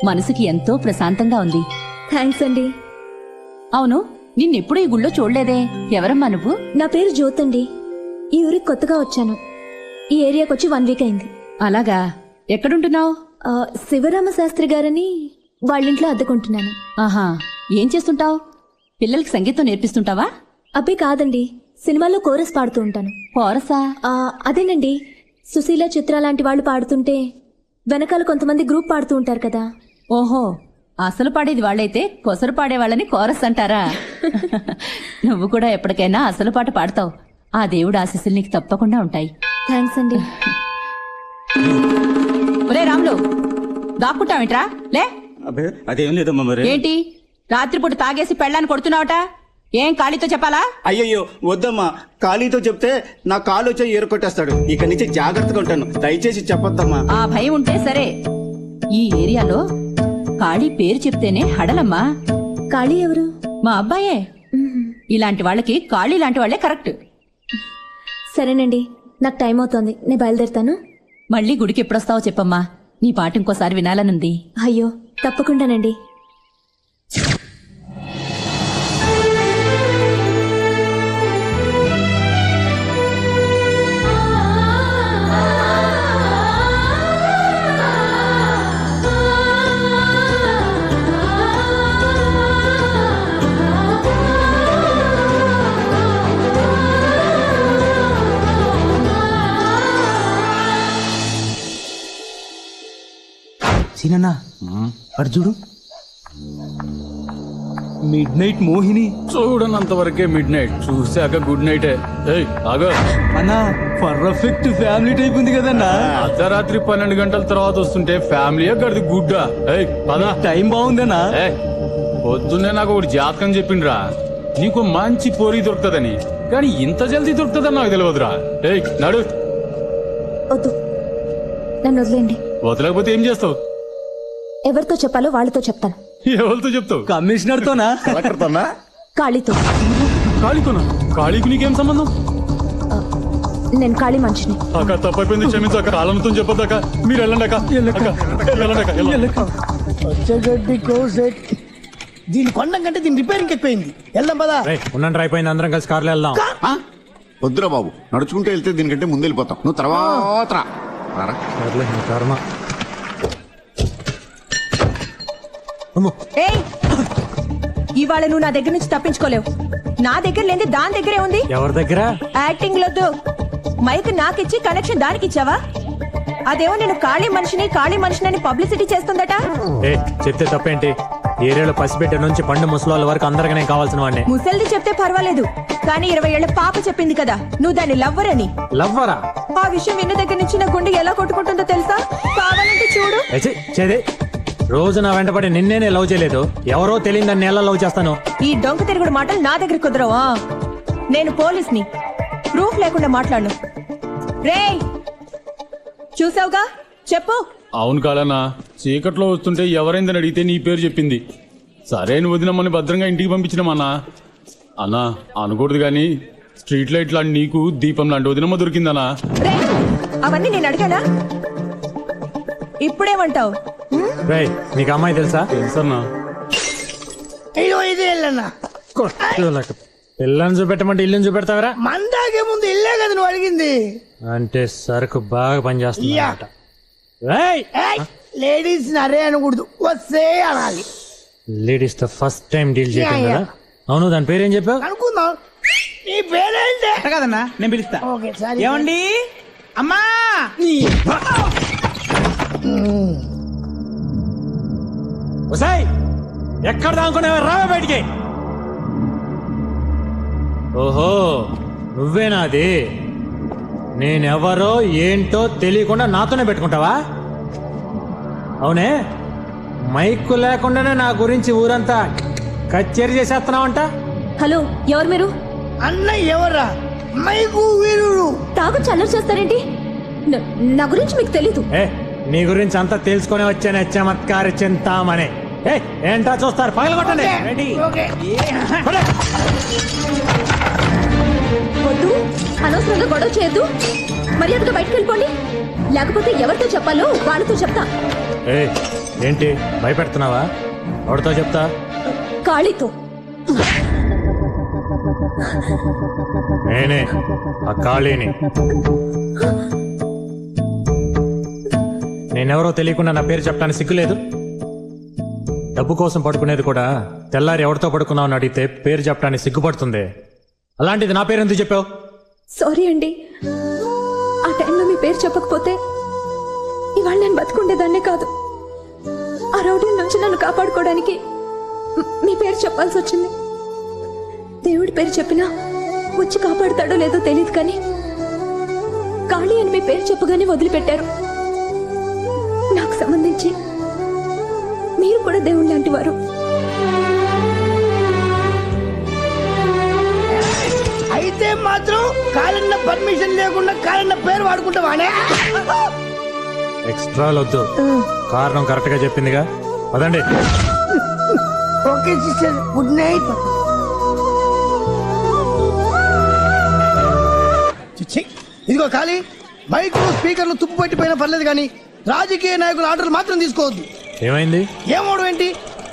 మనసుకి ఎంతో ప్రశాంతంగా ఉంది. థ్యాంక్స్ అండి. అవును, నిన్నెప్పుడు ఈ గుళ్ళో చూడలేదే. ఎవరమ్మా నువ్వు? నా పేరు జ్యోతండి. ఈ ఊరికి కొత్తగా వచ్చాను. ఈ ఏరియాకి వచ్చి 1 వీక్ అయింది. అలాగా, ఎక్కడుంటున్నావు? శివరామ శాస్త్రి గారని వాళ్ళింట్లో అద్దెకుంటున్నాను. ఆహా, ఏం చేస్తుంటావు? పిల్లలకి సంగీతం నేర్పిస్తుంటావా? అబ్బే కాదండి, సినిమాల్లో కోరస్ పాడుతూ ఉంటాను. కోరసా? అదేనండి, సుశీల, చిత్ర లాంటి వాళ్ళు పాడుతుంటే వెనకాల కొంతమంది గ్రూప్ పాడుతూ ఉంటారు కదా. ఓహో, అసలు పాడేది వాళ్ళైతే కొసరు పాడేవాళ్ళని కోరస్ అంటారా? నువ్వు కూడా ఎప్పటికైనా అసలు పాట పాడతావు. ఆ దేవుడు ఆశీస్సులు నీకు తప్పకుండా ఉంటాయి. థ్యాంక్స్ అండి. ఒరే రాములు, దాక్కుంటావేంట్రా? లే. అబ్బే అదేం లేదమ్మా. మరి ఏంటి రాత్రిపూట తాగేసి పెళ్ళాన్ని కొడుతున్నావట? ఏం ఖాళీతో చెప్పాలా? అయ్యయ్యో వద్దమ్మా, ఖాళీతో చెప్తే నా కాలు వచ్చి ఏరుకొట్టేస్తాడు. ఇక నుంచి జాగ్రత్తగా ఉంటాను, దయచేసి చెప్పొద్దమ్మా. ఆ భయం ఉంటే సరే. ఈ ఏరియాలో ఖాళీ పేరు చెప్తేనే హడలమ్మా. ఖాళీ ఎవరు? మా అబ్బాయే. ఇలాంటి వాళ్ళకి ఖాళీ లాంటి వాళ్ళే కరెక్ట్. సరేనండి, నాకు టైం అవుతోంది, నేను బయలుదేరుతాను. మళ్ళీ గుడికి ఎప్పుడొస్తావో చెప్పమ్మా. నీ పాట ఇంకోసారి వినాలనుంది. అయ్యో తప్పకుండానండి. సీనన్నా అర్జుడు మిడ్ నైట్ మోహిని చూడనంత వరకే మిడ్ నైట్, చూసాక గుడ్ నైట్. అన్నా పర్ఫెక్ట్ ఫ్యామిలీ టైప్ ఉంది కదన్నా. అర్ధరాత్రి 12 గంటల తర్వాత వస్తుంటే ఫ్యామిలీయే గడిది గుడ్డా. టైం బాగుందన్నా. పొద్దున్నే నాకు ఒకటి జాతకం చెప్పిండ్రా, నీకు మంచి పోరి దొరుకుతుందని. కానీ ఇంత జల్దీ దొరుకుతుందని నాకు తెలియదురా. నడు. వద్దు, నన్ను వదిలేండి. వదలకపోతే ఏం చేస్తావు? ఎవరితో చెప్పాలో వాళ్ళతో చెప్తాను. ఎవరితో చెప్తావు? కమిషనర్ తోనా? కలెక్టర్తోనా? ఖాళీతో. ఖాళీతోనా? ఖాళీకి నీకేం సంబంధం? నేను ఖాళీ మనిషిని. అక్క తప్పైపోయింది, క్షమించాక. కాలంతో చెప్పొద్దాక. మీరు వెళ్ళండి అక్క. పచ్చగడ్డి కోసెట్. దీని కొండం కంటే దీని రిపేరింగ్ ఎక్కువైంది. వెళ్దాం పదా. ఉండండి, అయిపోయింది, అందరం కలిసి కార్లో వెళ్దాం. వద్దురా బాబు, నడుచుకుంటూ వెళ్తే దీనికంటే ముందు వెళ్ళిపోతాం. నువ్వు తర్వాత రా. కర్మ. ఏయ్, ఇవాళ నువ్వు నా దగ్గర నుంచి తప్పించుకోలేవు. నా దగ్గర లేని దాని దగ్గరే ఉంది. ఎవరి దగ్గర? యాక్టింగ్ లొద్దు. మైక్ నాకిచ్చి కనెక్షన్ దానికి ఇచ్చావా? అదేమో నేను ఖాళీ మనిషిని పబ్లిసిటీ చేస్తుందట. చెప్తే తప్పేంటి? ఏరియాలో పసిబిడ్డ నుంచి పండు ముసలాళ్ళ వరకు అందరికీ నేను కావాల్సిన వాడిని. ముసల్ది చెప్తే పర్వాలేదు, కానీ 20 ఏళ్ల పాప చెప్పింది కదా నువ్వు దాన్ని లవ్వర్ అని. లవ్వరా? ఆ విషయం విన్న దగ్గర నుంచి నా గుండె ఎలా కొట్టుకుంటుందో తెలుసా? కావాలంటే చూడు. రోజు నా వెంటపడి నిన్నే లవ్ చేయలేదు, ఎవరో తెలియదు నన్ను ఎలా లవ్ చేస్తాను. ఈ డొంక తిరుగుడు మాటలు నా దగ్గర కుదరవా? నేను పోలీస్ని, ప్రూఫ్ లేకుండా మాట్లాడను. రేయ్, చూసావుగా, చెప్పు. అవును కాదన్నా, చీకట్లో వస్తుంటే ఎవరైందని అడిగితే నీ పేరు చెప్పింది. సరే నువ్వు వదినమ్మని భద్రంగా ఇంటికి పంపించినామన్నా. అన్నా అనకూడదు గాని స్ట్రీట్ లైట్ లాంటి నీకు దీపం లాంటి వదినమ్మ దొరికిందన్నా. అవన్నీ నేను అడిగానా? ఇప్పుడేమంటావు? రేయ్, నీకు అమ్మాయి తెలుసా? తెలుసన్నా. అయ్యో ఇదే వెళ్ళన్నా పిల్లని చూపెట్టమంటే ఇల్లుని చూపెడతావరా? మందాకే ముందు ఇల్లే కదా నువ్వు అడిగింది. అంటే సరుకు బాగా పనిచేస్తుంది యా. అన్నమాట. రేయ్, లేడీస్ అరే అనకూడదు, వస్తే అనాలి. లేడీస్ తో ఫస్ట్ టైం డీల్ చేయటం యా, కదా. అవును, దాని పేరేం చెప్పావు? అనుకుందాం. నీ పేరేంటే కదన్నా నేను పిలుస్తా. ఓకే సరే. ఏమండి అమ్మా? ఒసేయ్, ఎక్కడ దానుకునేవా? రావే బయటికి. ఓహో, నువ్వేనా అది? నేనెవరో ఏంటో తెలియకుండా నాతోనే పెట్టుకుంటావా? అవునే, మైకు లేకుండానే నా గురించి ఊరంతా కచేరీ చేసేస్తున్నావంట. హలో, ఎవరు మీరు? అన్న ఎవరా? మైకు వీరుడు. తాగు చల్లరు చేస్తారేంటి? నా గురించి మీకు తెలీదు. ఏ, నీ గురించి అంతా తెలుసుకొని వచ్చానే చమత్కారి చింతామనే. ఏ, ఏంటా చూస్తారు? పగలగొట్టండి. రెడీ? ఓకే. పడే. వద్దు, అనవసరంగా గొడవ చేయొద్దు. మర్యాదగా బయటకు వెళ్ళిపోండి, లేకపోతే ఎవరితో చెప్పాలో వాళ్ళతో చెప్తా. ఏ, ఏంటి భయపెడుతున్నావా? ఎవరితో చెప్తా? కాళీతో. నేనే ఆ ఖాళీని. నేనెవరో తెలియకుండా నా పేరు చెప్పడానికి సిగ్గులేదు? డబ్బు కోసం పడుకునేది కూడా తెల్లారి ఎవరితో పడుకున్నావు అని అడిగితే పేరు చెప్పడానికి సిగ్గుపడుతుంది. అలాంటిది నా పేరు ఎందుకు చెప్పావు? సారీ అండి, ఆ టైంలో మీ పేరు చెప్పకపోతే ఇవాళ నేను బతుకుండేదాన్నే కాదు. ఆ రౌడీ నుంచి నన్ను కాపాడుకోవడానికి మీ పేరు చెప్పాల్సి వచ్చింది. దేవుడి పేరు చెప్పినా వచ్చి కాపాడుతాడో లేదో తెలియదు, కానీ కాళీ అని మీ పేరు చెప్పగానే వదిలిపెట్టారు. నాకు సంబంధించి మీరు కూడా దేవుడు లాంటి వారు. అయితే మాత్రం కాలన్న పర్మిషన్ లేకుండా కాలన్న పేరు వాడుకుంటావానే? ఎక్స్ట్రా వద్దు, కారణం కరెక్ట్ గా చెప్పిందిగా. పదండి. Okay sister, good night. ఇదిగో ఖాళీ, మైకు స్పీకర్లు తుప్పు పట్టిపోయినా పర్లేదు, కానీ రాజకీయ నాయకుల ఆర్డర్లు మాత్రం తీసుకోవద్దు. ఏమైంది? ఏమోడు ఏంటి?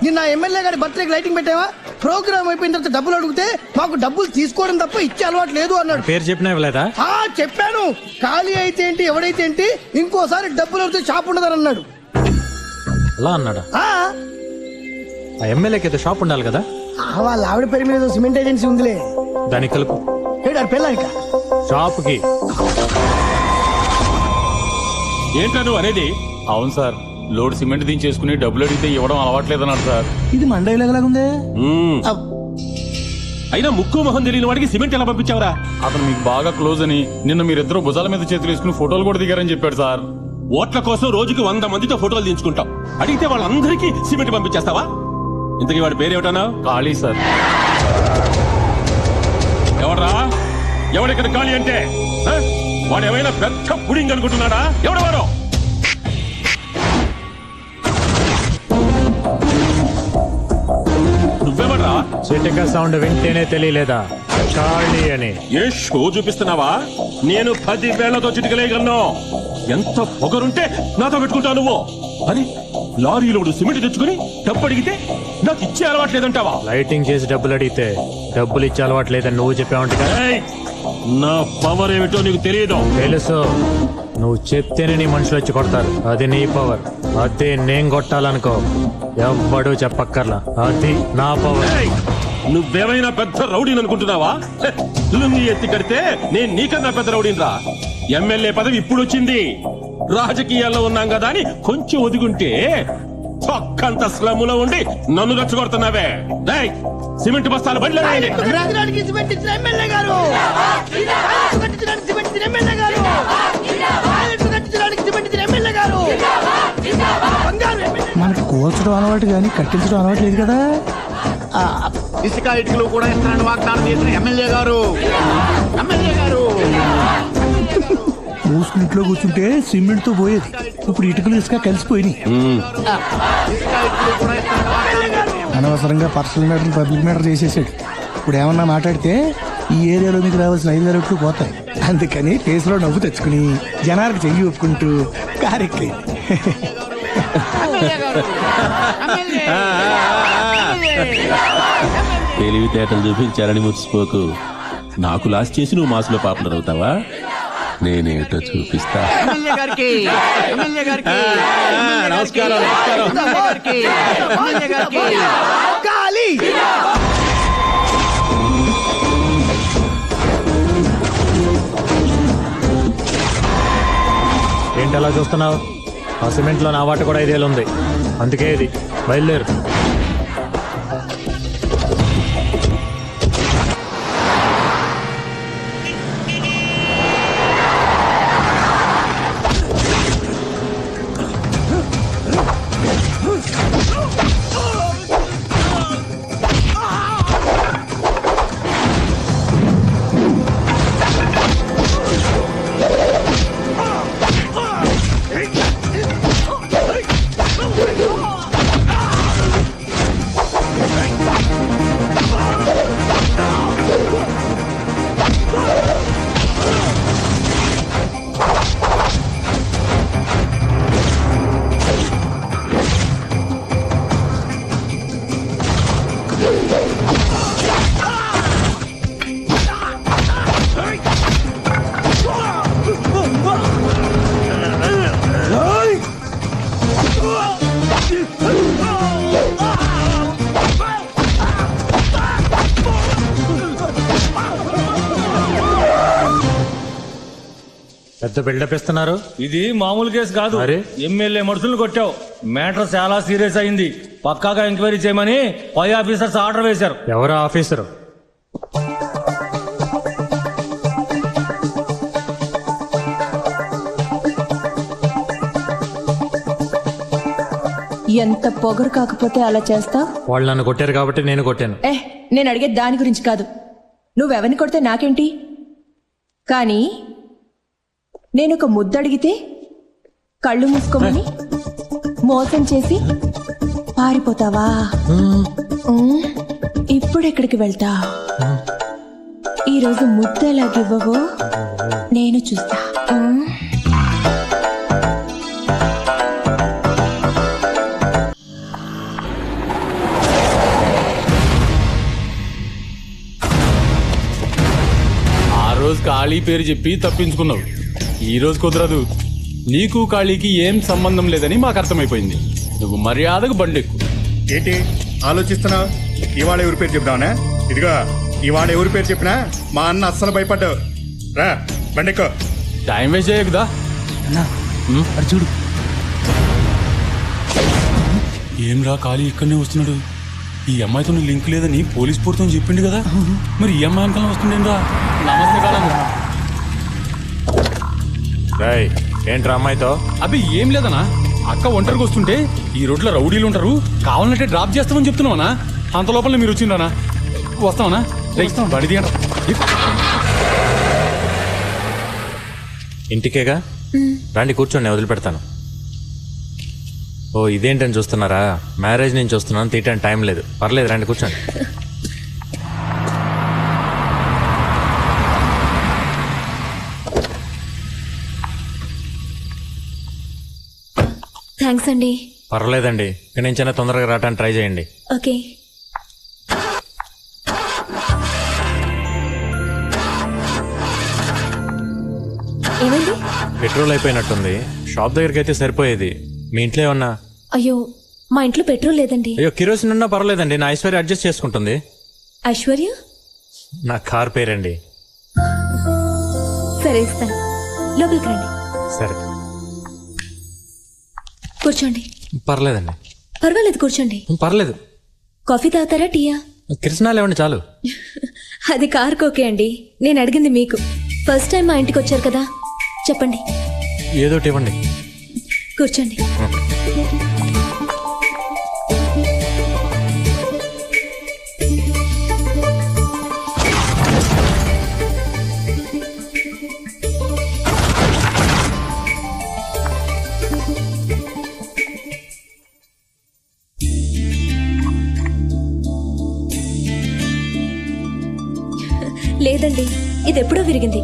నిన్న ఎమ్మెల్యే గారి బర్త్డేకి లైటింగ్ పెట్టావా? ప్రోగ్రామ్ అయిపోయిన తర్వాత డబ్బులు అడిగితే మాకు డబ్బులు తీసుకోవడం తప్ప ఇచ్చే అలవాటు లేదు అన్నాడు. పేరు చెప్పినా ఇవ్వలేదా? చెప్పాను. ఖాళీ అయితే ఏంటి, ఎవడైతే ఏంటి, ఇంకోసారి డబ్బులు అడిగితే షాప్ ఉండదని అన్నాడు. అలా అన్నాడా? ఆ ఎమ్మెల్యేకి ఏదో షాప్ ఉండాలి కదా. వాళ్ళ ఆవిడ పేరు మీద సిమెంట్ ఏజెన్సీ ఉందిలే. దానికి కలుపు. ఏడాడు పెళ్ళానిక షాప్ కి. ఏంటా నువ్వు అనేది? అవును సార్, లోడ్ సిమెంట్ దించేసుకుని డబ్బులు అడిగితే ఇవ్వడం అలవాట్లేదన్నాడు సార్. ఇది మండలాగుందే. అయినా ముక్కు మొహం తెలియని వాడికి సిమెంట్ ఎలా పంపించావురా? అతను మీకు బాగా క్లోజ్ అని నిన్న మీరిద్దరు భుజాల మీద చేతులు వేసుకుని ఫోటోలు కూడా దిగారని చెప్పాడు సార్. ఓట్ల కోసం రోజుకి 100 మందితో ఫోటోలు దించుకుంటాం. అడిగితే వాళ్ళందరికీ సిమెంట్ పంపించేస్తావా? ఇంతకీ వాడి పేరేమిటన్నా? ఖాళీ సార్. ఎవడ్రా? ఎవడిక్కడ ఖాళీ అంటే? వాడు ఏమైనా పెద్ద పుడింగ్ అనుకుంటున్నాడా? ఎవడెవరో? నువ్వెవడ్రా? చిటిక సౌండ్ వింటేనే తెలియలేదా ఖాళీ అని? ఏ షో చూపిస్తున్నావా? నేను 10 వేళ్లతో చిటికలేయగలను. ఎంత పొగరుంటే నాతో పెట్టుకుంటావు నువ్వు? అని లారీలోడు సిమెంట్ తెచ్చుకుని డబ్బు అడిగితే నాకు ఇచ్చే అలవాట్లేదంటావా? లైటింగ్ చేసి డబ్బులు అడిగితే డబ్బులు ఇచ్చే అలవాట్లేదని నువ్వు చెప్పావంట. నా పవర్ ఏమిటో నీకు తెలియదు. తెలుసు, నువ్వు చెప్తేనే నీ మనుషులు వచ్చి కొడతారు. అది నీ పవర్. అదే నేను కొట్టాలనుకో ఎవ్వడూ చెప్పక్కర్లా. అది నా పవర్. నువ్వేమైనా పెద్ద రౌడీని అనుకుంటున్నావా? లుంగి ఎత్తి కడితే నేను నీకన్నా పెద్ద రౌడీని. ఎమ్మెల్యే పదవి ఇప్పుడు వచ్చింది. రాజకీయాల్లో ఉన్నాం కదా అని కొంచెం ఒదిగుంటే పక్కంత స్లమ్ములో ఉండి నన్ను రెచ్చగొడుతున్నావే. సిమెంట్ బస్తాలు బండ్లు సిమెంట్ ఇచ్చిన ఎమ్మెల్యే గారు, సిమెంట్ ఇచ్చిన ఎమ్మెల్యే గారు, సిమెంట్ ఇచ్చిన ఎమ్మెల్యే గారు. మనకి కూల్చడం అలవాటు కానీ కట్టించడం అలవాటు లేదు కదా. ఇసుక ఇటుకలు కూడా ఇస్తానని వాగ్దానం చేసిన ఎమ్మెల్యే గారు. మూసుకుని ఇంట్లో కూర్చుంటే సిమెంట్ తో పోయేది. ఇప్పుడు ఇటుకలు ఇసుక కలిసిపోయినాయి. అనవసరంగా పర్సనల్ మ్యాటర్ పబ్లిక్ మ్యాటర్ చేసేసాడు. ఇప్పుడు ఏమన్నా మాట్లాడితే ఈ ఏరియాలో మీకు రావాల్సిన 5,000 రూపాయలు పోతాయి. అందుకని ఫేస్లో నవ్వు తెచ్చుకుని జనాలకు చెయ్యి ఒప్పుకుంటూ కారెక్కి తెలివితేటలు చూపించాలని మురిసిపోకు. నాకు లాస్ట్ చేసి నువ్వు మాసులో పాపులర్ అవుతావా? నేనేటో చూపిస్తా. నమస్కారం. కాళీ ఏంటలా చూస్తున్నావు? ఆ సిమెంట్లో నా వాట కూడా 5,000 ఉంది. అందుకే ఇది బయలుదేరు. పెద్ద బిల్డప్ ఇస్తున్నారు. ఇది మామూలు కేసు కాదు. ఎమ్మెల్యే మనుషులను కొట్టావు. మ్యాటర్ చాలా సీరియస్ అయింది. పక్కాగా ఎంక్వైరీ చేయమని పై ఆఫీసర్స్ ఆర్డర్ వేశారు. ఎవరు ఆఫీసరు? ఎంత పొగరు కాకపోతే అలా చేస్తా? వాళ్ళు నన్ను కొట్టారు కాబట్టి నేను కొట్టాను. నేను అడిగేది దాని గురించి కాదు. నువ్వెవరిని కొడితే నాకేంటి? కానీ నేను ఒక ముద్దడిగితే కళ్ళు మూసుకోమని మోసం చేసి పారిపోతావా? ఇప్పుడెక్కడికి వెళ్తా? ఈరోజు ముద్ద ఎలాగివ్వవో నేను చూస్తా. ఆ రోజు ఖాళీ పేరు చెప్పి తప్పించుకున్నావు. ఈ రోజు కుదరదు. నీకు ఖాళీకి ఏం సంబంధం లేదని మాకు అర్థమైపోయింది. నువ్వు మర్యాదకు బండెక్కు. ఏంటి ఆలోచిస్తున్నావు? ఇవాళ ఎవరి పేరు చెప్దావునా? ఇదిగా ఇవాళ ఎవరి పేరు చెప్పినా మా అన్న అస్సలు భయపడ్డావు. రా బండెక్కో. Time waste చేయకుదా. చూడు ఏం రా ఖాళీ ఇక్కడనే వస్తున్నాడు. ఈ అమ్మాయితో లింక్ లేదని పోలీస్ పూర్తం చెప్పిండు కదా. మరి ఈ అమ్మాయి అంకలం వస్తుండేంరా. నమస్తే కాలం. ఏంట్రా అమ్మాయితో? అబ్బి ఏం లేదనా. అక్క ఒంటరికి వస్తుంటే ఈ రోడ్లో రౌడీలు ఉంటారు, కావాలంటే డ్రాప్ చేస్తామని చెప్తున్నావనా. అంత లోపల మీరు వచ్చిండ్రానా? వస్తామనా? బడి తీయండి. ఇంటికేగా రండి, కూర్చోండి, వదిలిపెడతాను. ఓ ఇదేంటని చూస్తున్నారా? మ్యారేజ్ నుంచి వస్తున్నాను, తీయటానికి టైం లేదు. పర్లేదు రండి, కూర్చోండి. థ్యాంక్స్ అండి. పర్లేదండి, ఇక్కడి నుంచైనా తొందరగా రావడానికి ట్రై చేయండి. ఓకే. ఏమైంది? పెట్రోల్ అయిపోయినట్టుంది. షాప్ దగ్గరికి అయితే సరిపోయేది. మీ ఇంట్లో ఏమన్నా? అయ్యో మా ఇంట్లో పెట్రోల్ లేదండి. అయ్యో కిరోసిన్ ఉన్నా పర్లేదండి, నా ఐశ్వర్య అడ్జస్ట్ చేసుకుంటుంది. ఐశ్వర్య? నా కార్ పేరండి. సరే ఇస్తాను, లోపలికి రండి. సరే కూర్చోండి. పర్లేదండి. పర్వాలేదు, కూర్చోండి. పర్లేదు. కాఫీ తాగుతారా, టీయా? కిరసనాలు ఇవ్వండి చాలు. అది కార్కి ఓకే అండి. నేను అడిగింది మీకు. ఫస్ట్ టైం మా ఇంటికి వచ్చారు కదా, చెప్పండి. ఏదోటి ఇవ్వండి. కూర్చోండి. లేదండి, ఇది ఎప్పుడో విరిగింది.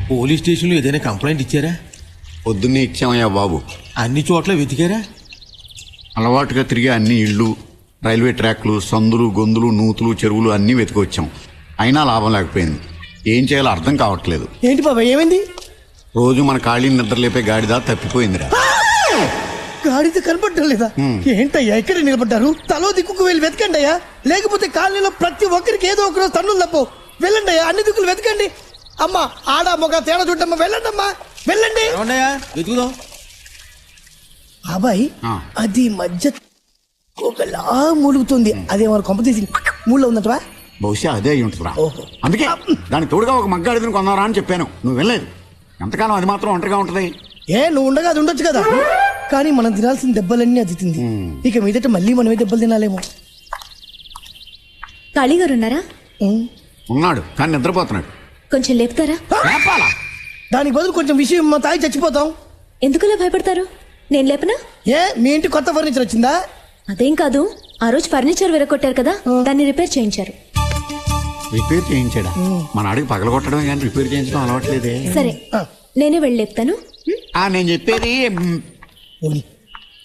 పోలీస్ స్టేషన్లో ఏదైనా కంప్లైంట్ ఇచ్చారా? పొద్దున్నే ఇచ్చామయ్యా బాబు. అన్ని చోట్ల వెతికారా? అలవాటుగా తిరిగే అన్ని ఇళ్ళు, రైల్వే ట్రాక్లు, సందులు, గొంతులు, నూతులు, చెరువులు అన్నీ వెతికొచ్చాం. అయినా లాభం లేకపోయింది. ఏం చేయాలో అర్థం కావట్లేదు. ఏంటి బాబాయ్ ఏమైంది? రోజు మన ఖాళీ నిద్రలేపే గాడిద తప్పిపోయిందిరా. గాడిద కనపడటం లేదా? ఏంటయ్యా ఇక్కడ నిలబడ్డారు? తలో దిక్కుకు వెళ్ళి వెతకండి అయ్యా, లేకపోతే కాలనీలో ప్రతి ఒక్కరికి ఏదో ఒకరోజు తన్నులు తప్పు. వెళ్ళండి అయ్యా, అన్ని దిక్కులు వెతకండి. అమ్మా ఆడ మొగ తేడా చూడమ్మా, వెళ్ళండి అమ్మా వెళ్ళండి. వెతుకుదాం. బాబాయ్ అది మధ్య ఒకలా మూలుగుతుంది, అదేమో కొంప తీసి మూడులో ఉందంటవా? బహుశా అదే అయి ఉంటుందిరా. అందుకే దానికి తోడుగా ఒక మగ్గాడిదని కొన్నారా అని చెప్పాను. నువ్వు వెళ్ళలేదు. ఎంతకాలం అది మాత్రం ఒంటరిగా ఉంటది? ఏ నువ్వు ఉండగా అది ఉండొచ్చు కదా. కానీ మనం తినాల్సిన దెబ్బలన్నీ అది తింది. ఇక మీదట మళ్ళీ మనమే దెబ్బలు తినాలేమో. కాళీగారు ఉన్నారా? ఉన్నాడు, కానీ నిద్రపోతున్నాడు. కొంచెం లేపుతారా? దానికి బదులు కొంచెం విషయం మా తాగి చచ్చిపోతాం. ఎందుకలా భయపడతారు? నేను లేపనా? ఏ మీ ఇంటి కొత్త ఫర్నిచర్ వచ్చిందా? అదేం కాదు, ఆ రోజు ఫర్నిచర్ విరగొట్టారు కదా, దాన్ని రిపేర్ చేయించారు. రిపేర్ చేయించాడా? మన అడిగి పగలగొట్టడమే కానీ రిపేర్ చేయించడం అలవాట్లేదే. సరే నేనే వెళ్ళి లేపుతాను. నేను చెప్పేది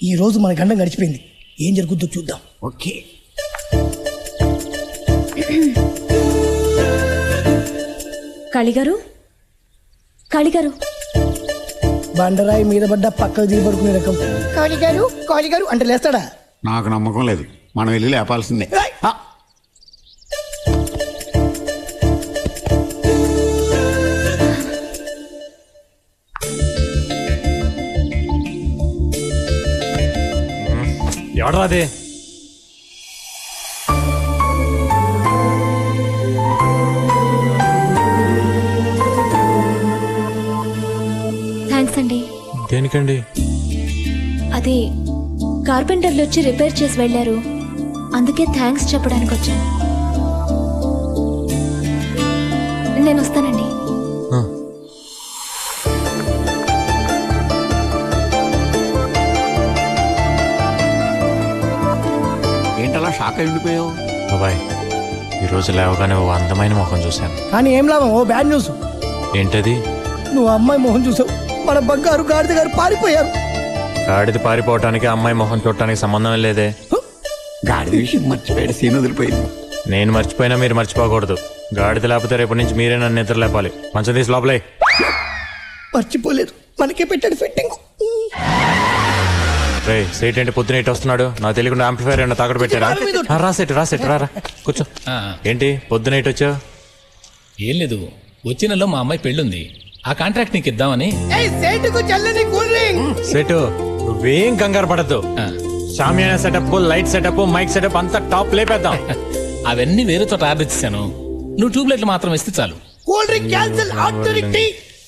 ఈ రోజు మన గండం గడిచిపోయింది, ఏం జరుగుతుందో చూద్దాం. ఓకే. కాళీగారు, కాళీగారు. బండరాయి మీద పడ్డ పక్కకు దిగి పడుకునే రకం. కాళీగారు కాళీగారు అంటే లేస్తాడా? నాకు నమ్మకం లేదు, మనం వెళ్ళి లేపాల్సిందే. ఎవడరా అదే? థ్యాంక్స్ అండి. దేనికండి? అది కార్పెంటర్లు వచ్చి రిపేర్ చేసి వెళ్ళారు, అందుకే థ్యాంక్స్ చెప్పడానికి వచ్చాను. నేను వస్తానండి. ఏంటలా షాక్ అయి ఉండిపోయావు? బాబాయ్, ఈరోజు లేవగానే ఓ అందమైన మొహం చూశాను. కానీ ఏం లాభం? ఓ బ్యాడ్ న్యూస్. ఏంటది? నువ్వు అమ్మాయి మొహం చూసావు, మన బంగారు గాడిద గారు పారిపోయారు. గాడిద పారిపోవటానికి అమ్మాయి మొహం చూడటానికి సంబంధం లేదే. గాడిద విషయం మర్చిపోయాడు, సీన్ వదిలిపోయింది. నేను మర్చిపోయినా మీరు మర్చిపోకూడదు. గాడిద లేకపోతే రేపటి నుంచి మీరే నన్ను నిద్ర లేపాలి. మంచం తీసి లోపలే. మర్చిపోలేదు, మనకే పెట్టాడు ఫిట్టింగ్. రే సీట్ ఏంటి పొద్దున ఇటు వస్తున్నాడు? నాకు తెలియకుండా ఆంప్లిఫైర్ ఏమన్నా తాకట్టు పెట్టారా? రాసేట్ రా కూర్చో. ఏంటి పొద్దున ఇటు వచ్చావు? ఏం లేదు, వచ్చే నెలలో మా అమ్మాయి పెళ్ళుంది, ఆ కాంట్రాక్ట్ నీకు ఇద్దామని. సెటు నువ్వేం కంగారు పడద్దు. షామియానా setup, light setup, mic setup అంతా టాప్ లేపేద్దాం. అవన్నీ వేరే చోట ఆర్డర్ ఇచ్చాను, నువ్వు ట్యూబ్ లైట్లు మాత్రం ఇస్తే చాలు.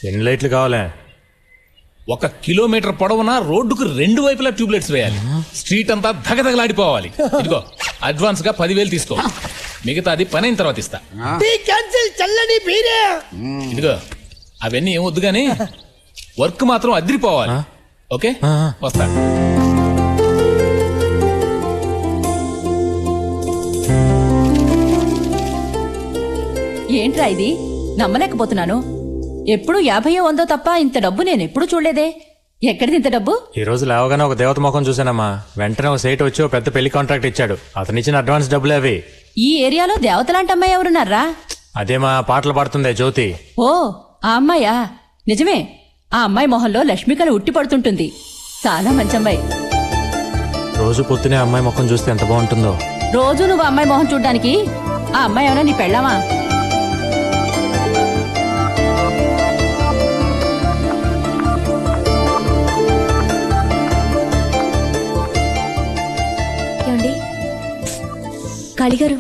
ఎన్ని లైట్లు కావాలే? 1 కిలోమీటర్ పొడవున రోడ్డుకు 2 వైపులా ట్యూబ్ లైట్స్ వేయాలి. స్ట్రీట్ అంతా ధగధగలాడిపోవాలి. ఇదిగో అడ్వాన్స్ గా 10,000 తీసుకో, మిగతాది పని అయిన తర్వాత ఇస్తా. ఇదిగో అవన్నీ ఏం వద్దు గానీ వర్క్ మాత్రం అదిరిపోవాలి. ఓకే, వస్తా. ఏంట్రా ఇది? నమ్మలేకపోతున్నాను. ఎప్పుడు 50 100 తప్ప ఇంత డబ్బు నేను ఎప్పుడు చూడలేదే. ఎక్కడిది ఇంత డబ్బు? ఈ రోజు లేవగానే ఒక దేవత ముఖం చూసానమ్మా. వెంటనే ఒక సైట్ వచ్చి ఒక పెద్ద పెళ్లి కాంట్రాక్ట్ ఇచ్చాడు. అతను ఇచ్చిన అడ్వాన్స్ డబ్బులే అవి. ఈ ఏరియాలో దేవతలాంటి అమ్మాయి ఎవరున్నారా? అదేమా పాటలు పాడుతుందే జ్యోతి. ఓ ఆ అమ్మాయా? నిజమే, ఆ అమ్మాయి మొహంలో లక్ష్మికలు ఉట్టి పడుతుంటుంది. చాలా మంచి అమ్మాయి. రోజు పొద్దునే అమ్మాయి ముఖం చూస్తే ఎంత బాగుంటుందో. రోజు నువ్వు అమ్మాయి మొహం చూడ్డానికి ఆ అమ్మాయి ఏమైనా నీ పెళ్ళామా? ఏమండి కాళీగారు?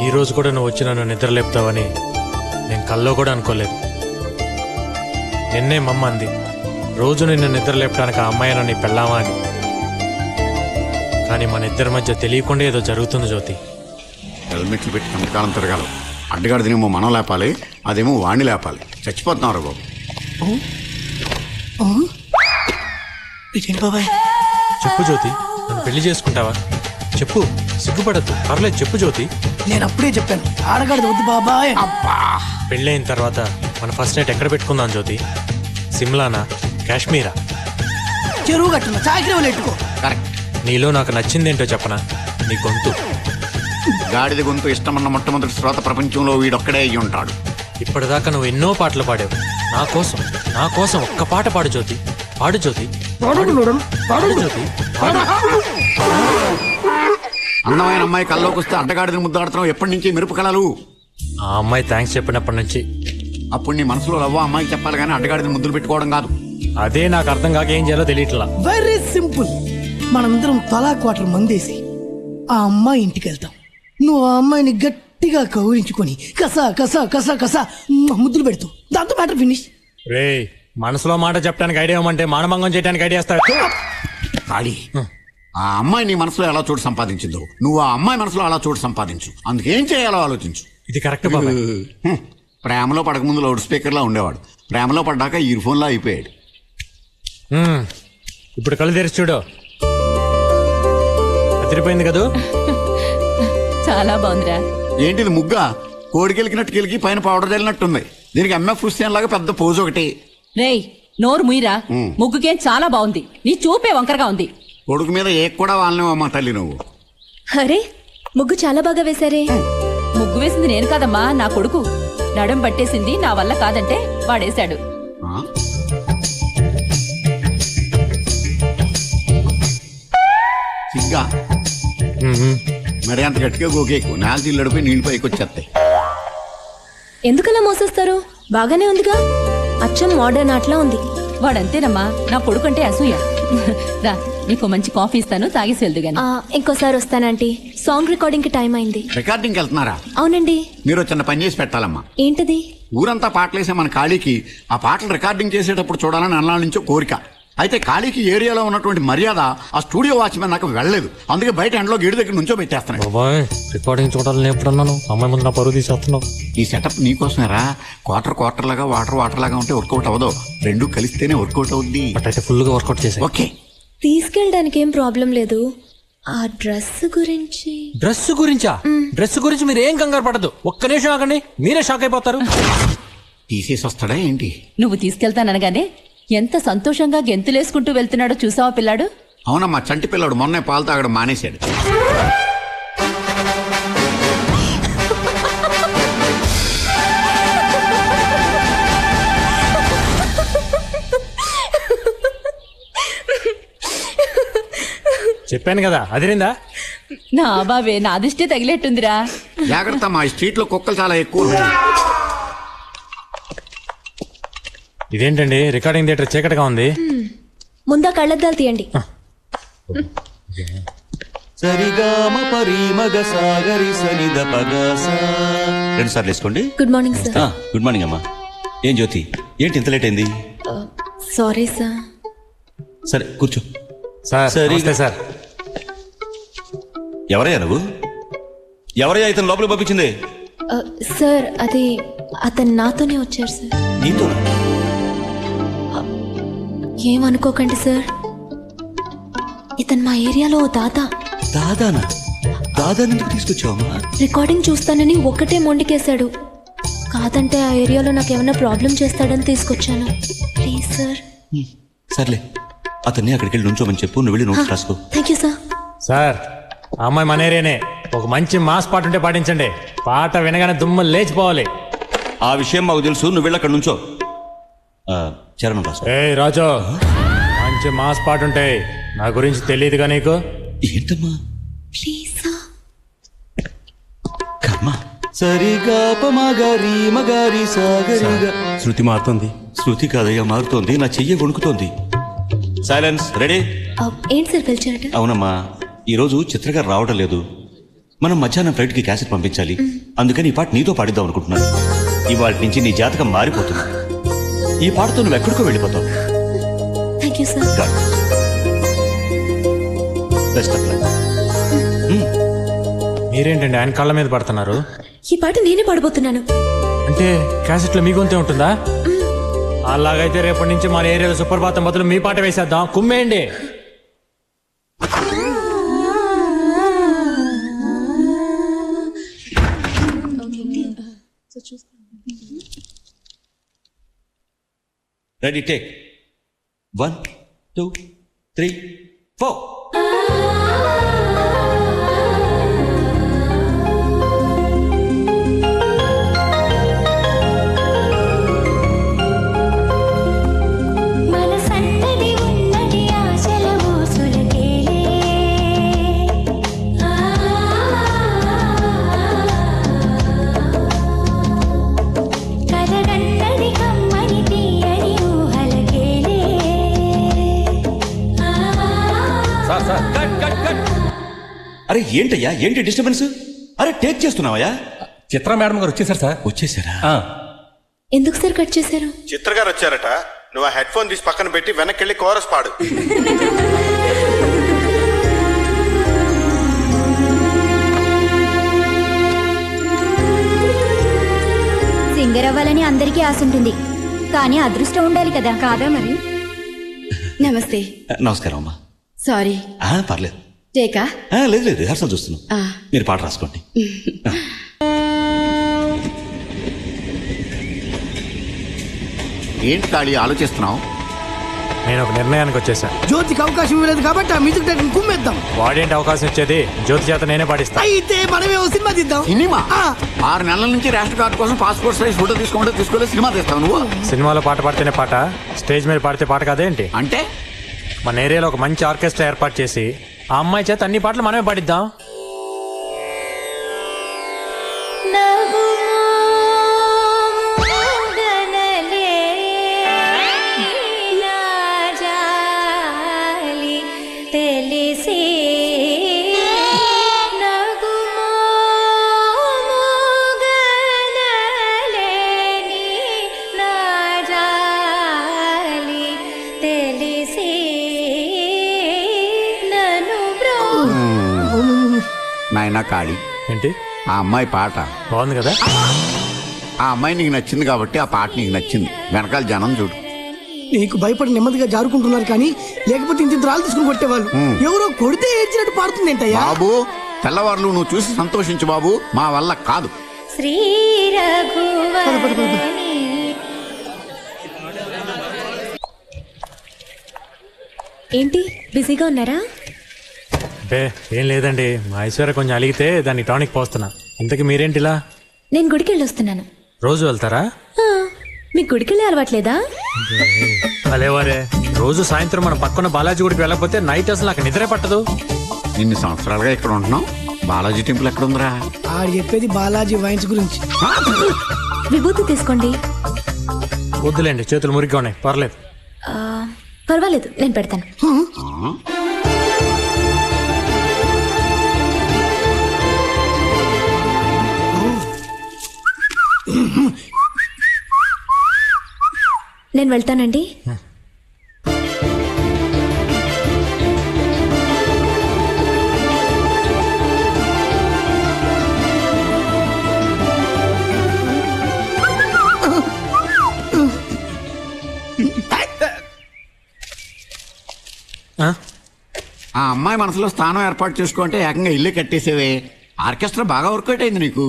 ఈ రోజు కూడా నువ్వు వచ్చి నన్ను నిద్ర లేపుతావని నేను కల్లో కూడా అనుకోలేదు. నిన్నే మమ్మ అంది, రోజు నిన్ను నిద్ర లేపడానికి ఆ అమ్మాయి నన్ను పెళ్ళామా అని. కానీ మన ఇద్దరి మధ్య తెలియకుండా ఏదో జరుగుతుంది జ్యోతి. హెల్మెట్లు పెట్టి కంతకాలం తిరగాలి. అడ్డగాడిదేమో మనం లేపాలి, అదేమో వాణ్ణి లేపాలి. చచ్చిపోతున్నావు రా బాబు. బాబాయ్ చెప్పు జ్యోతి, నన్ను పెళ్లి చేసుకుంటావా? చెప్పు, సిగ్గుపడద్దు, పర్లేదు చెప్పు జ్యోతి. నేను అప్పుడే చెప్పాను ఆడగాడిది వద్దు బాబాయ్. పెళ్ళైన తర్వాత మన ఫస్ట్ నైట్ ఎక్కడ పెట్టుకుందాం జ్యోతి? సిమ్లానా, కాశ్మీరా? చెరువు కట్టున్నా చాకరీ ఎట్టుకో. కరెక్ట్. నీలో నాకు నచ్చిందేంటో చెప్పనా? నీ గొంతు. గాడిద గొంతు ఇష్టమన్న మొట్టమొదటి శ్రోత ప్రపంచంలో వీడొక్కడే అయ్యి ఉంటాడు. ఇప్పటిదాకా నువ్వు ఎన్నో పాటలు పాడావు. నా కోసం ఒక్క పాట పాడు జ్యోతి. పాడు జ్యోతి, పాడు జ్యోతి. అందమైన అమ్మాయి కల్లోకి వస్తే అడ్డగాడిదని ముద్దాడుతున్నావు. ఎప్పటి నుంచి మెరుపు కళలు? ఆ అమ్మాయి థ్యాంక్స్ చెప్పినప్పటి నుంచి. అప్పుడు నీ మనసులో లవ్వ అమ్మాయికి చెప్పాలి కానీ అడ్డగాడిని ముద్దులు పెట్టుకోవడం కాదు. అదే నాకు అర్థం కాక ఏం చేయాలో తెలియట్లా. Very simple. మనందరం తలా క్వార్టర్ మందేసి ఆ అమ్మాయి ఇంటికి వెళ్తాం. నువ్వు ఆ అమ్మాయిని గట్టిగా కౌరించుకొని కసా కసా కసా కసా ముద్దులు పెడతావు. దాంతో మ్యాటర్ ఫినిష్. రే, మనసులో మాట చెప్పడానికి ఐడియా ఇవ్వమంటే మానభంగం చేయడానికి ఐడియా ఇస్తాడు. ఖాళీ. ఆ అమ్మాయి నీ మనసులో ఎలా చోటు సంపాదించిందో నువ్వు ఆ అమ్మాయి మనసులో అలా చోటు సంపాదించు. అందుకేం చేయాలో ఆలోచించు. ఇది కరెక్ట్ బాబాయ్. ప్రేమలో పడకముందు లౌడ్ స్పీకర్లా ఉండేవాడు, ప్రేమలో పడ్డాక ఇయర్ ఫోన్లా అయిపోయాడు. ఇప్పుడు కళ్ళు తెరిచి చూడు. అదిరిపోయింది కదూ? చాలా బాగుందిరా. ఏంటిది ముగ్గా? కోడికెలికినట్టు కెలికి పైన పౌడర్ చల్లినట్టుంది. దీనికి ఎంఎఫ్ హుస్సేన్ లాగా పెద్ద పోజు ఒకటి. రేయ్, నోరు ముయిరా. ముగ్గుకేం చాలా బాగుంది, నీ చూపే వంకరగా ఉంది. కొడుకు మీద ఏ కూడా వాళ్ళనేవమ్మా తల్లి నువ్వు. అరే, ముగ్గు చాలా బాగా వేశారే. ముగ్గు వేసింది నేను కాదమ్మా, నా కొడుకు. నడుం పట్టేసింది నా వల్ల కాదంటే వాడేశాడు. సిగ్గా మరి అంత గట్టిగా గోకేకు. నేల చిల్లడిపోయి నీళ్ళు పైకి వచ్చేస్తాయి. ఎందుకలా మోసేస్తారు? బాగానే ఉందిగా, అచ్చం మోడర్న్ ఆటలా ఉంది. వాడంతేనమ్మా, నా కొడుకంటే అసూయ. రా, నీకు మంచి కాఫీ ఇస్తాను, తాగేసి వెళ్దు గాని. ఇంకోసారి వస్తానంటీ. సాంగ్ రికార్డింగ్ కి టైం అయింది. రికార్డింగ్ వెళ్తున్నారా? అవునండి. మీరు చిన్న పని చేసి పెట్టాలమ్మా. ఏంటది? ఊరంతా పాటలేసే మన ఖాళీకి ఆ పాటలు రికార్డింగ్ చేసేటప్పుడు చూడాలని అన్నాళ్ళ నుంచో కోరిక. అయితే ఖాళీకి ఏరియాలో ఉన్నటువంటి మర్యాద ఆ స్టూడియో వాచ్మెన్ నాకు వెళ్ళలేదు. అందుకే బయట ఎండలో గేటు దగ్గర నుంచో పెట్టేస్తున్నాను. రికార్డింగ్ చూడాలని ఎప్పుడన్నాను? అమ్మాయి ముందు నా పరువు తీసేస్తున్నావు. ఈ సెటప్ నీకోసమేరా. క్వార్టర్ లాగా వాటర్ లాగా ఉంటే వర్కౌట్ అవ్వదు. రెండు కలిస్తేనే వర్కౌట్ అవుద్ది. అయితే ఫుల్ గా వర్కౌట్ చేసే. ఓకే, తీసుకెళ్ళడానికి ఏం ప్రాబ్లం లేదు. ఆ డ్రెస్ గురించి. డ్రెస్ గురించా? డ్రెస్ గురించి మీరు ఏం కంగారు పడదు. ఒక్క నిమిషం ఆగండి, మీరే షాక్ అయిపోతారు. తీసేసి వస్తాడా ఏంటి? నువ్వు తీసుకెళ్తాననగానే ఎంత సంతోషంగా గెంతులేసుకుంటూ వెళ్తున్నాడో చూసావా పిల్లాడు? అవునమ్మా, చంటి పిల్లాడు మొన్నే పాలు తాగడం మానేశాడు. చెప్పాను కదా, అదిరిందా? నా బావే, నా దృష్టి తగిలేట్టుందిరా. జాగ్రత్త, మా స్ట్రీట్ లో కుక్కలు చాలా ఎక్కువ. ఇదేంటండి, రికార్డింగ్ థియేటర్ చీకటిగా ఉంది. ముందా కళ్ళద్దాలు తీయండి. సరిగామ పరిమగ సాగరి సనిద పగస. రెండు సార్లు వేసుకోండి. Good morning sir. Good morning అమ్మా. ఏం జ్యోతి, ఏంటి ఇంత లేట్ అయింది? Sorry sir. సరే కూర్చో. సార్, ఎవరయ్యా నువ్వు? ఎవరయ్యా ఇతను లోపలికి పంపించింది? సార్, అది అతను నాతోనే వచ్చారు సార్. నీతో? ఏమనుకోకండి సార్, ఇతను మా ఏరియాలో దాదా. దాదానా? దాదాని ఎందుకు తీసుకొచ్చావమ్మా? రికార్డింగ్ చూస్తానని ఒక్కటే మొండికేశాడు. కాదంటే ఆ ఏరియాలో నాకు ఏమైనా ప్రాబ్లం చేస్తాడని తీసుకొచ్చాను. Please sir. సర్లే, అతన్ని అక్కడికి వెళ్ళి నుంచోమని చెప్పు. నువ్వు వెళ్ళి నోట్స్ రాసుకో. Thank you sir. సార్, ఆ అమ్మాయి మన ఏరియానే. ఒక మంచి మాస్ పాట ఉంటే పాటించండి. పాట వినగానే దుమ్ము లేచిపోవాలి. ఆ విషయం మాకు తెలుసు. నువ్వు వెళ్ళి అక్కడ నుంచో. చరణం రాసుకో. ఏ రాజు, మంచి మాస్ పాట ఉంటాయి. నా గురించి తెలియదుగా నీకు? ఏంటమ్మా? Please sir. కర్మ. సరిగా మగరి మగరి సాగరిగా. శృతి మారుతుంది. శృతి కాదయ్యా, మారుతోంది. నా చెయ్యి వణుకుతోంది. సైలెన్స్. రెడీ? ఏంటి సార్ పిలిచారట? అవునమ్మా, ఈరోజు చిత్రగారు రావడం లేదు. మనం మధ్యాహ్నం ఫ్లైట్ కి క్యాసెట్ పంపించాలి. అందుకని ఈ పాట నీతో పాడిద్దాం అనుకుంటున్నాను. ఇవాళ నుంచి నీ జాతకం మారిపోతుంది. ఈ పాటతో నువ్వు ఎక్కడికో వెళ్ళిపోతావు. Thank you sir. Best of luck. మీరేంటండి ఆయన కళ్ళ మీద పడుతున్నారు? ఈ పాట నేనే పాడబోతున్నాను. అంటే క్యాసెట్లో మీ గొంతే ఉంటుందా? అలాగైతే రేపటి నుంచి మన ఏరియాలో సుప్రభాతం బదులు మీ పాట వేసేద్దాం. కుమ్మేయండి. Ready take 1 2 3 4. అరే ఏంటయ్యా, ఏంటి డిస్టర్బెన్స్? అరే టేక్ చేస్తున్నావయ్యా? చిత్ర మేడం గారు వచ్చేసారు సార్. వచ్చేసారా? ఎందుకు సార్ కట్ చేశారు? చిత్ర గారు వచ్చారట. నువ్వు ఆ హెడ్ ఫోన్ తీసి పక్కన పెట్టి వెనక్కి వెళ్ళి కోరస్ పాడు. సింగర్ అవ్వాలని అందరికీ ఆశ ఉంటుంది, కానీ అదృష్టం ఉండాలి కదా. కాదా మరి? నమస్తే. నమస్కారం అమ్మా. సారీ. పర్లేదు. టేకా? లేదు లేదు, రిహార్సల్ చూస్తున్నాం. మీరు పాట రాసుకోండి. ఏంటి కాళీ ఆలోచిస్తున్నావు? నేను ఒక నిర్ణయానికి వచ్చేసా. జ్యోతికి అవకాశం ఇవ్వలేదు కాబట్టి ఆ మ్యూజిక్ డైరెక్టర్ కుమ్మేద్దాం. వాడేంటి అవకాశం ఇచ్చేది? జ్యోతి చేత నేనే పాటిస్తా. అయితే మనమే ఓ సినిమా తీద్దాం. సినిమా? 6 నెలల నుంచి రేషన్ కార్డు కోసం పాస్పోర్ట్ సైజ్ ఫోటో తీసుకోమంటే తీసుకోలేదు, సినిమా తీస్తావు నువ్వు? సినిమాలో పాట పాడితేనే పాట, స్టేజ్ మీద పాడితే పాట కాదేంటి? అంటే మన ఏరియాలో ఒక మంచి ఆర్కెస్ట్రా ఏర్పాటు చేసి ఆ అమ్మాయి చేత అన్ని పాటలు మనమే పాడిద్దాం. నాయనా కాళీ, ఏంటి ఆ అమ్మాయి పాట బాగుంది కదా? ఆ అమ్మాయి నీకు నచ్చింది కాబట్టి ఆ పాట నీకు నచ్చింది. వెనకాల జనం చూడు. నీకు భయపడి నెమ్మదిగా జారుకుంటున్నారు కానీ లేకపోతే ఇంత రాళ్ళు తీసుకుని కొట్టేవాళ్ళు. ఎవరో కొడితే ఏడ్చినట్టు పాడుతుంది ఏంటయ్యా? బాబు తెల్లవారులు నువ్వు చూసి సంతోషించు బాబు, మా వల్ల కాదు. శ్రీ ఏంటి బిజీగా ఉన్నారా? బే ఏం లేదండి, మా ఐశ్వర్య కొంచెం అలిగితే దాన్ని టానిక్ పోస్తున్నా. ఇంతకీ మీరేంటిలా? నేను గుడికి వెళ్ళొస్తున్నాను. రోజు వెళ్తారా? మీకు గుడికి వెళ్ళే అలవాట్లేదా? అలేవారే, రోజు సాయంత్రం మన పక్కన బాలాజీ గుడికి వెళ్ళకపోతే నైట్ అసలు నాకు నిద్రే పట్టదు. ఇన్ని సంవత్సరాలుగా ఇక్కడ ఉంటున్నాం, బాలాజీ టెంపుల్ ఎక్కడ ఉందిరా? ఆడు చెప్పేది బాలాజీ వైన్స్ గురించి. విభూతి తీసుకోండి. వద్దులేండి, చేతులు మురిగ్గా ఉన్నాయి, పర్లేదు. పర్వాలేదు, నేను పెడతాను. నేను వెళ్తానండి. ఆ అమ్మాయి మనసులో స్థానం ఏర్పాటు చేసుకుంటే ఏకంగా ఇల్లు కట్టేసేవే. ఆర్కెస్ట్రా బాగా వర్కౌట్ అయింది నీకు.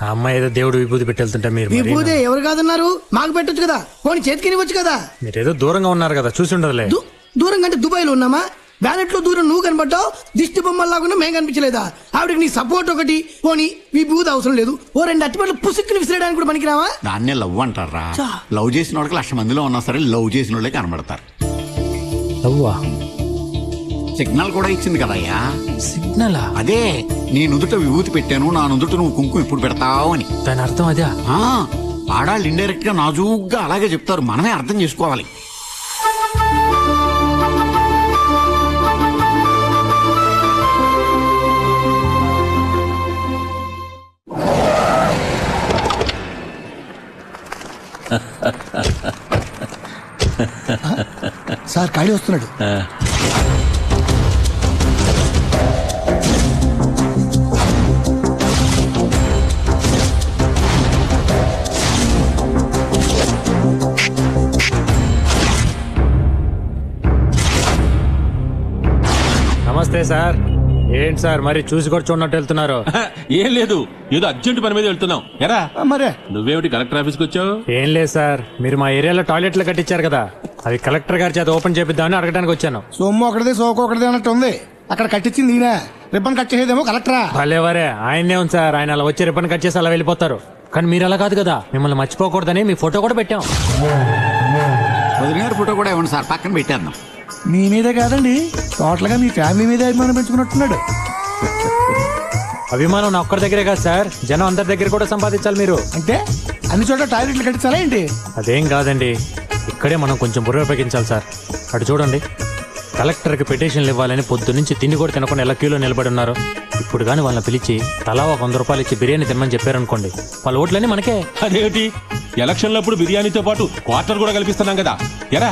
ఆ అమ్మాయి ఏదో దేవుడు విభూతి పెట్టెళ్తుంటే మీరు విభూతి ఎవరు కాదన్నారు? మాకు పెట్టొచ్చు కదా, పోనీ చేతికి ఇవ్వచ్చు కదా. మీరేదో దూరంగా ఉన్నారు కదా, చూసి ఉండదులే. దూరం కంటే దుబాయ్ లో ఉన్నామా? బ్యానెట్ లో దూరం నువ్వు కనబడ్డావు, దిష్టి బొమ్మల్లాగా మేము కనిపించలేదా? ఆవిడకి నీ సపోర్ట్ ఒకటి, పోనీ విభూతి అవసరం లేదు, ఓ 2 అట్టిపట్లు పుసుక్కుని విసిరేయడానికి కూడా పనికిరావా? దాన్నే లవ్ అంటారా? లవ్ చేసిన వాళ్ళకి 1,00,000 మందిలో ఉన్నా సరే లవ్ చేసిన వాళ్ళే కనబడతారు. సిగ్నల్ కూడా ఇచ్చింది కదయ్యా. సిగ్నల్? అదే, నీ నుదుట విభూతి పెట్టాను, నా నుదుట నువ్వు కుంకుమ ఇప్పుడు పెడతావు అని. దాని అర్థం అదే. ఆడాళ్ళు ఇండైరెక్ట్ గా నాజూగ్గా అలాగే చెప్తారు, మనమే అర్థం చేసుకోవాలి. సార్ కాళీ వస్తున్నాడు. సార్. ఏంటి సార్ మరి చూసి కూడా చూడనట్టు వెళ్తున్నారు? ఏం లేదు, ఏదో అర్జెంట్ పని మీద వెళ్తున్నాం. ఎరా మరే నువ్వేమిటి కలెక్టర్ ఆఫీస్కి వచ్చావు? ఏం లేదు సార్, మీరు మా ఏరియాలో టాయిలెట్లు కట్టించారు కదా, అవి కలెక్టర్ గారి చేత ఓపెన్ చేపిద్దామని అడగడానికి వచ్చాను. సొమ్ము ఒకటిది సోకు ఒకటిది అన్నట్టు ఉంది. అక్కడ కట్టించింది ఈయన, రిబ్బన్ కట్ చేసేదేమో కలెక్టరా. భలేవరే, ఆయన్నే ఉంది సార్. ఆయన అలా వచ్చి రిబ్బన్ కట్ చేసి అలా వెళ్ళిపోతారు. కానీ మీరు అలా కాదు కదా, మిమ్మల్ని మర్చిపోకూడదని మీ ఫోటో కూడా పెట్టాం. వదిన గారి ఫోటో కూడా ఇవ్వండి సార్, పక్కన పెట్టేద్దాం. మీ మీదే కాదండి, టోటల్ గా మీ ఫ్యామిలీ మీదే అభిమానం పెంచుకున్నట్టున్నాడు. అభిమానం నా ఒక్కరి దగ్గరే కాదు సార్, జనం అందరి దగ్గర కూడా సంపాదించాలి మీరు. అంటే అన్ని చోట్ల టాయిలెట్లు కట్టించాలా ఏంటి? అదేం కాదండి, ఇక్కడే మనం కొంచెం బుర్ర ఉపయోగించాలి సార్. అటు చూడండి, కలెక్టర్కి పిటిషన్లు ఇవ్వాలని పొద్దు నుంచి తిండి కూడా తినకుండా ఎలా క్యూలో నిలబడి ఉన్నారు. ఇప్పుడు కానీ వాళ్ళని పిలిచి తలా ఒక 100 రూపాయలు ఇచ్చి బిర్యానీ తినమని చెప్పారనుకోండి, వాళ్ళ ఓట్లన్నీ మనకే. అదేమిటి, ఎలక్షన్లప్పుడు బిర్యానీతో పాటు క్వార్టర్ కూడా కల్పిస్తున్నాం కదా. ఎరా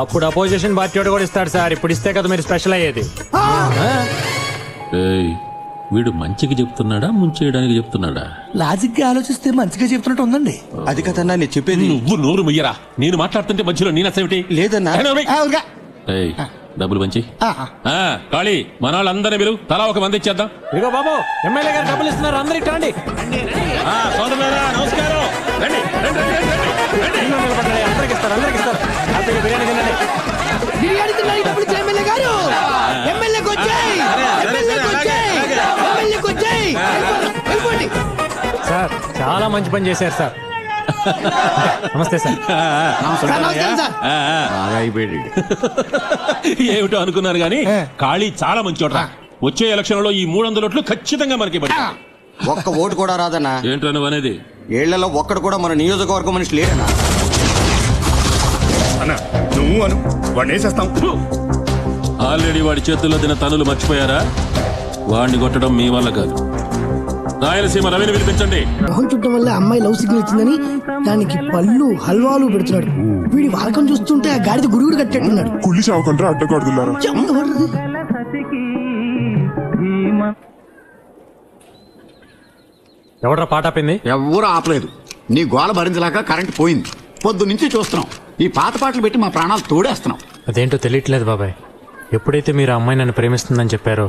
అప్పుడు అపోజిషన్ పార్టీ వాడు కూడా ఇస్తాడు సార్, ఇప్పుడు ఇస్తే కదా మీరు స్పెషల్ అయ్యేది. వీడు మంచికి చెప్తున్నాడా ముంచేయడానికి చెప్తున్నాడా? లాజిక్ గా ఆలోచిస్తే మంచిగా చెప్తున్నట్టు ఉందండి. అది కదన్నా నేను చెప్పేది. నువ్వు నోరు ముయ్యరా, నేను మాట్లాడుతుంటే మధ్యలో నేను అసలు లేదన్నా. డబ్బులు పంచి కాళీ మన వాళ్ళందరినీ పిలువు, తలా ఒక మంది ఇచ్చేద్దాం. ఇదిగో బాబు, ఎమ్మెల్యే గారు డబ్బులు ఇస్తున్నారు, అందరూ ఇట్టండి. నమస్కారం. అందరికి ఇస్తారు, అందరికి ఇస్తారు. బిర్యానీ తినండి. బిర్యానీ తిన్నాడు డబ్బులు ఇచ్చిన ఎమ్మెల్యే గారు. ఎమ్మెల్యేకి వచ్చాయి, ఎమ్మెల్యేకి వచ్చాయి, ఎమ్మెల్యేకి వచ్చాయి. వెళ్ళిపోండి సార్, చాలా మంచి పని చేశారు సార్. నమస్తే సార్. నమస్కారం సార్. ఏమిటో అనుకున్నారు గానీ కాళీ చాలా మంచి చోట. వచ్చే ఎలక్షన్ లో ఈ 300 ఓట్లు ఖచ్చితంగా మనకి పడి. ఒక్క ఓటు కూడా రాదన్నా. ఏంటో నువ్వు అనేది? ఏళ్లలో ఒక్కడు కూడా మన నియోజకవర్గం మనిషి లేడన్నా. అన్న నువ్వు అను, వాడిని వేసేస్తాం. ఆల్రెడీ వాడి చేతుల్లో తిన తనులు మర్చిపోయారా? వాడిని కొట్టడం మీ వల్ల కాదు. రాయలసీమ రవిని వినిపించండి. మొహం చుట్టం వల్ల అమ్మాయి లవ్ సిగ్నల్ ఇచ్చిందని దానికి పళ్ళు హల్వాలు పెడుతున్నాడు. వీడి వారకం చూస్తుంటే ఆ గాడిద గురుగుడు కట్టేట్టున్నాడు. కుళ్ళి చావకుండా అడ్డగాడుతున్నారు. ఎవడ్రా పాట ఆపింది? ఎవరు ఆపలేదు. నీ గోల భరించలేక కరెంట్ పోయింది. పొద్దు నుంచి చూస్తున్నాం. ఈ పాత పాటలు పెట్టి మా ప్రాణాలు తోడేస్తున్నాం. అదేంటో తెలియట్లేదు బాబాయ్. ఎప్పుడైతే మీరు ఆ అమ్మాయి నన్ను ప్రేమిస్తుందని చెప్పారో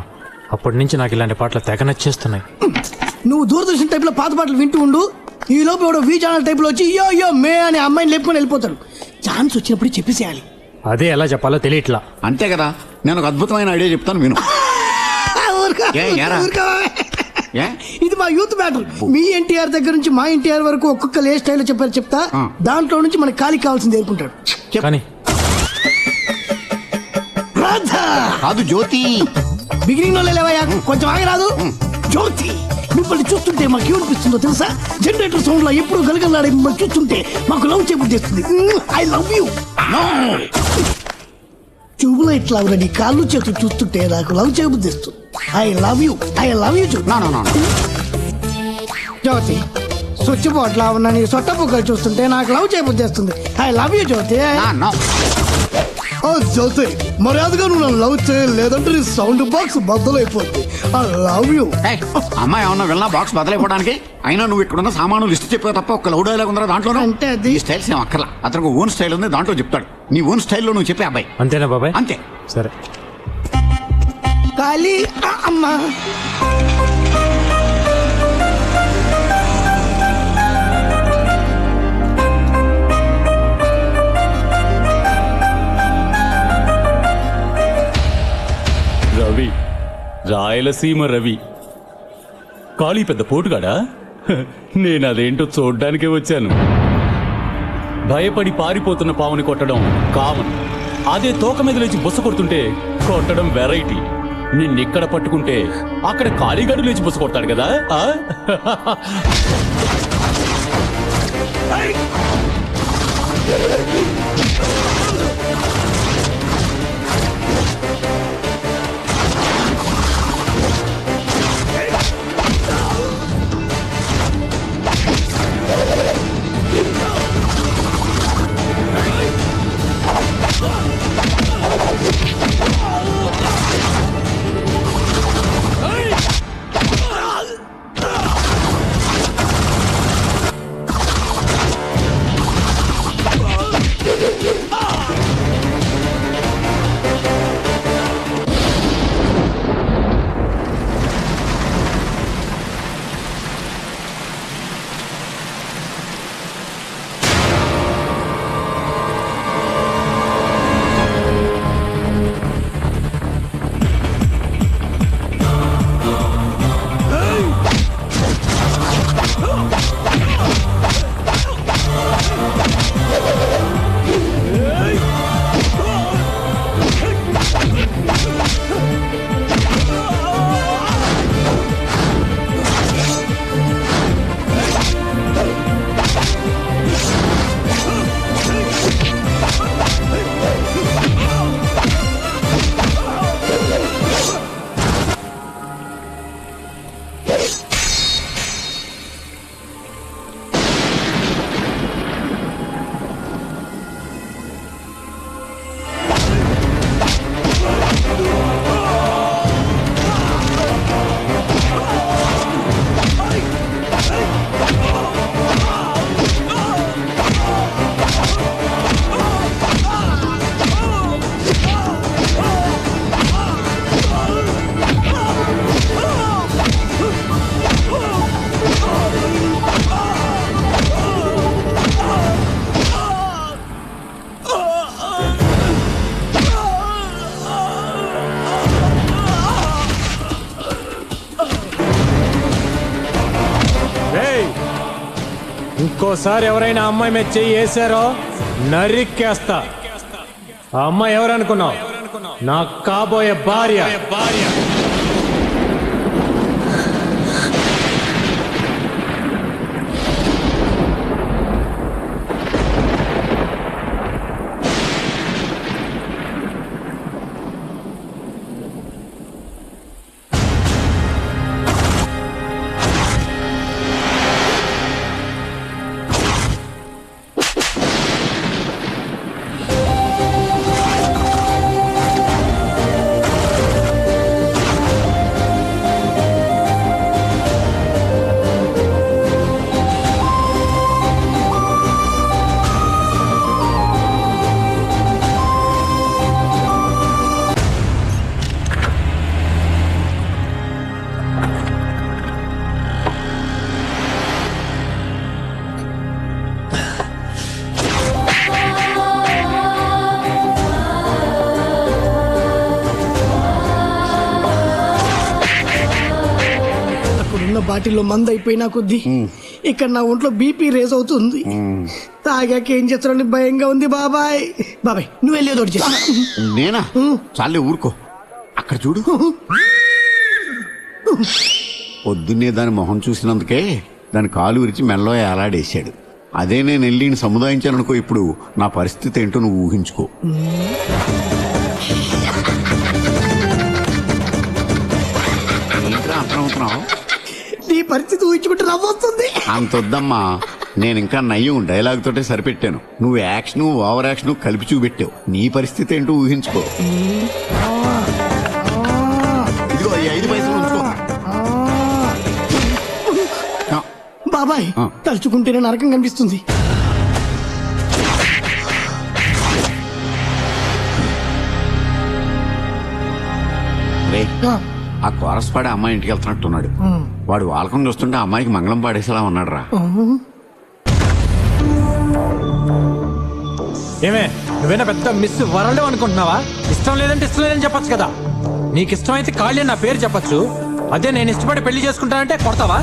అప్పటి నుంచి నాకు ఇలాంటి పాటలు తెగ నచ్చేస్తున్నాయి. నువ్వు దూరదర్శన్ టైప్ లో పాత పాటలు వింటూ ఉండు. ఈ లోపు ఎవడో వి ఛానల్ టైప్ లో వచ్చి యో యో మే అని అమ్మాయిని లేపుకొని వెళ్ళిపోతాడు. ఛాన్స్ వచ్చినప్పుడు చెప్పేసేయాలి. అదే ఎలా చెప్పాలో తెలియట్లా. అంతే కదా, నేను ఒక అద్భుతమైన ఐడియా చెప్తాను విను. ఇది మా యూత్ మ్యాటర్. మీ ఎన్టీఆర్ దగ్గర నుంచి మా ఎన్టీఆర్ వరకు ఒక్కొక్కరు ఏ స్టైల్లో చెప్పారు చెప్తా. దాంట్లో నుంచి మనకి ఖాళీ కావాల్సింది ఏర్కుంటాడు. కానీ కాదు జ్యోతి, బిగినింగ్ లో లేవయ్యా, కొంచెం ఆగరాదు. జ్యోతి, మిమ్మల్ని చూస్తుంటే మాకు ఏమనిపిస్తుందో తెలుసా? జనరేటర్ సౌండ్ లో ఎప్పుడు గలగలాడే మిమ్మల్ని చూస్తుంటే మాకు లవ్ చేస్తుంది. I love you. ట్యూబ్లైట్ లాగా నీ కాళ్ళు చేతులు చూస్తుంటే నాకు లవ్ చేయబుద్ధిస్తుంది. I love you, I love you. Jyoti, switch board లా ఉన్న నీ సొట్ట బుగ్గలు చూస్తుంటే నాకు లవ్ చేయబుద్ధిస్తుంది. I love you Jyoti. Jyoti, మర్యాదగా నువ్వు నన్ను లవ్ చేయలేదంటే నీ సౌండ్ బాక్స్ బద్దలైపోతుంది. I love you. అమ్మాయి ఏమన్నా వెళ్ళినా బాక్స్ బదలైపోవడానికి? అయినా నువ్వు ఇక్కడున్న సామాను లిస్ట్ చెప్పే తప్ప ఒక్క లౌడ్ డైలాగ్ ఉందా దాంట్లో? అంటే ఈ స్టైల్స్ ఏం అక్కర్లా. అతనికి ఓన్ స్టైల్ ఉంది, దాంట్లో చెప్తాడు. నీ ఓన్ స్టైల్లో నువ్వు చెప్పే అబ్బాయి. అంతేనా బాబాయ్? అంతే. సరే. ఖాళీ అమ్మా. రవి, రాయలసీమ రవి. కాళీ పెద్ద పోటుగాడా? నేను అదేంటో చూడ్డానికే వచ్చాను. భయపడి పారిపోతున్న పావుని కొట్టడం కామన్. అదే తోక మీద లేచి బుస కొడుతుంటే కొట్టడం వెరైటీ. నిన్నెక్కడ పట్టుకుంటే అక్కడ కాళీగాడు లేచి బుస కొడతాడు కదా. ఇంకోసారి ఎవరైనా అమ్మాయి మీద చెయ్యి వేసారో నరికేస్తా. ఆ అమ్మాయి ఎవరనుకున్నావు? నా కాబోయే భార్య. బాటిల్లో మందు అయిపోయినా కొద్ది ఇక్కడ నా ఒంట్లో బీపీ రేస్ అవుతుంది. తాగాక ఏం చేస్తారని భయంగా ఉంది. బాబాయ్ నువ్వు వెళ్ళేదోటి చేస్తా. నేనా? చాలే ఊరుకో. అక్కడ చూడు. పొద్దున్నే దాని మొహం చూసినందుకే దాని కాలు విరిచి మెల్లో ఏలాడేశాడు. అదే నేను వెళ్ళి సముదాయించాననుకో, ఇప్పుడు నా పరిస్థితి ఏంటో నువ్వు ఊహించుకో. ఏంట్రా అర్థమవుతున్నావు? నీ పరిస్థితి ఊహించుకుంటే నవ్వొస్తుంది. అంతొద్దమ్మా, నేను ఇంకా నయ్యం డైలాగ్ తోటే సరిపెట్టాను. నువ్వు యాక్షన్ ఓవర్ యాక్షన్ కలిపి చూపెట్టావు. నీ పరిస్థితి ఏంటో ఊహించుకో. ఇదిగో ఈ 5 పైసలు ఉంచుకో. బాబాయ్ తలుచుకుంటేనే నరకం కనిపిస్తుంది. ఆ కోరస్ పాడే అమ్మాయి ఇంటికి వెళ్తున్నట్టున్నాడు. వాడు వాలకం చూస్తుంటే అమ్మాయికి మంగళం పాడేసేలా ఉన్నాడు రా. ఏమే, నువ్వేనా పెద్ద మిస్ వరల్డ్ అనుకుంటున్నావా? ఇష్టం లేదంటే ఇష్టం లేదని చెప్పొచ్చు కదా. నీకు ఇష్టమైతే కాళ్ళే నా పేరు చెప్పొచ్చు. అదే నేను ఇష్టపడి పెళ్లి చేసుకుంటానంటే కొడతావా?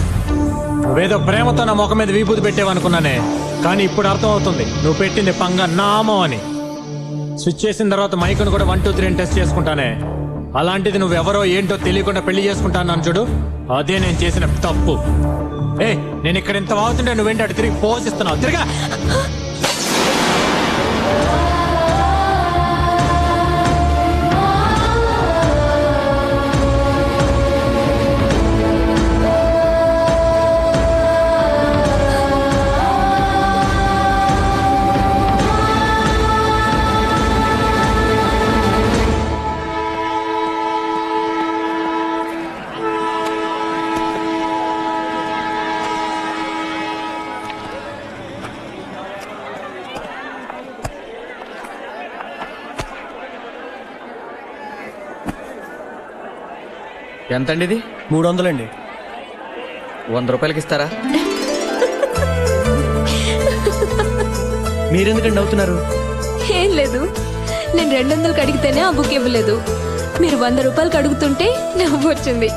నువ్వేదో ప్రేమతో నా ముఖం మీద విభూతి పెట్టేవనుకున్నానే, కానీ ఇప్పుడు అర్థం అవుతుంది నువ్వు పెట్టింది పంగ నామం అని. స్విచ్ చేసిన తర్వాత మైకును కూడా 1 2 3 టెస్ట్ చేసుకుంటానే. అలాంటిది నువ్వెవరో ఏంటో తెలియకుండా పెళ్లి చేసుకుంటాను చూడు, అదే నేను చేసిన తప్పు. నేను ఇక్కడ ఇంత వాగుతుంటే నువ్వేంటి అటు తిరిగి పోషిస్తున్నావు? తిరిగా. ఎంతండి ఇది? 300 అండి. 100 రూపాయలకి ఇస్తారా? మీరెందుకండి అవుతున్నారు? ఏం లేదు, నేను 200కి అడిగితేనే ఆ బుక్ ఇవ్వలేదు. మీరు 100 రూపాయలకి అడుగుతుంటే నవ్వు వచ్చింది.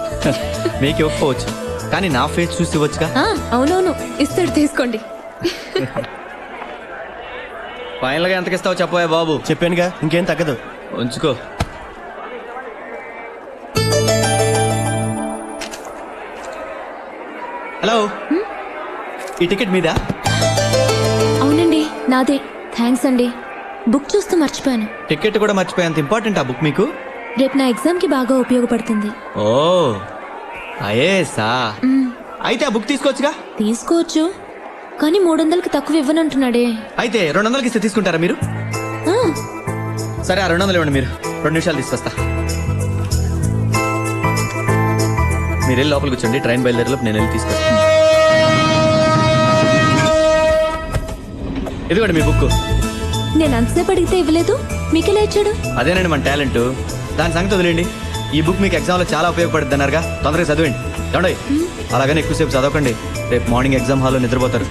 మీకు ఇవ్వకపోవచ్చు, కానీ నా ఫేస్ చూసి ఇవ్వచ్చుగా. అవునవును, ఇస్తాడు, తీసుకోండి. ఫైనల్ గా ఎంతకి ఇస్తావు చెప్పవా బాబు? చెప్పానుగా, ఇంకేం తగ్గదు. ఉంచుకో. హలో, ఈ టికెట్ మీదా? అవునండి, నాదే. థ్యాంక్స్ అండి. బుక్ చూస్తూ మర్చిపోయాను. టికెట్ కూడా మర్చిపోయేంత ఇంపార్టెంట్ ఆ బుక్ మీకు? రేపు నా ఎగ్జామ్ కి బాగా ఉపయోగపడుతుంది. ఓ అయేసా, అయితే ఆ బుక్ తీసుకోవచ్చుగా. తీసుకోవచ్చు, కానీ 300కి తక్కువ ఇవ్వనంటున్నాడే. అయితే 200కి ఇస్తే తీసుకుంటారా మీరు? సరే, ఆ 200 ఇవ్వండి. మీరు 2 నిమిషాలు తీసుకొస్తా. మీరు వెళ్ళి లోపలికి కూర్చోండి, ట్రైన్ బయలుదేరేలోపు నేను వెళ్ళి తీసుకొస్తాను. ఇదిగోండి మీ బుక్. నేను అంతసేపు అడిగితే ఇవ్వలేదు, మీకెలా ఇచ్చాడు? అదేనండి మన టాలెంట్. దాని సంగతి వదిలేండి. ఈ బుక్ మీకు ఎగ్జామ్ లో చాలా ఉపయోగపడుతుంది అన్నారుగా, తొందరగా చదివండి. ఏమండి, అలాగని ఎక్కువసేపు చదవకండి, రేపు మార్నింగ్ ఎగ్జామ్ హాల్లో నిద్రపోతారు.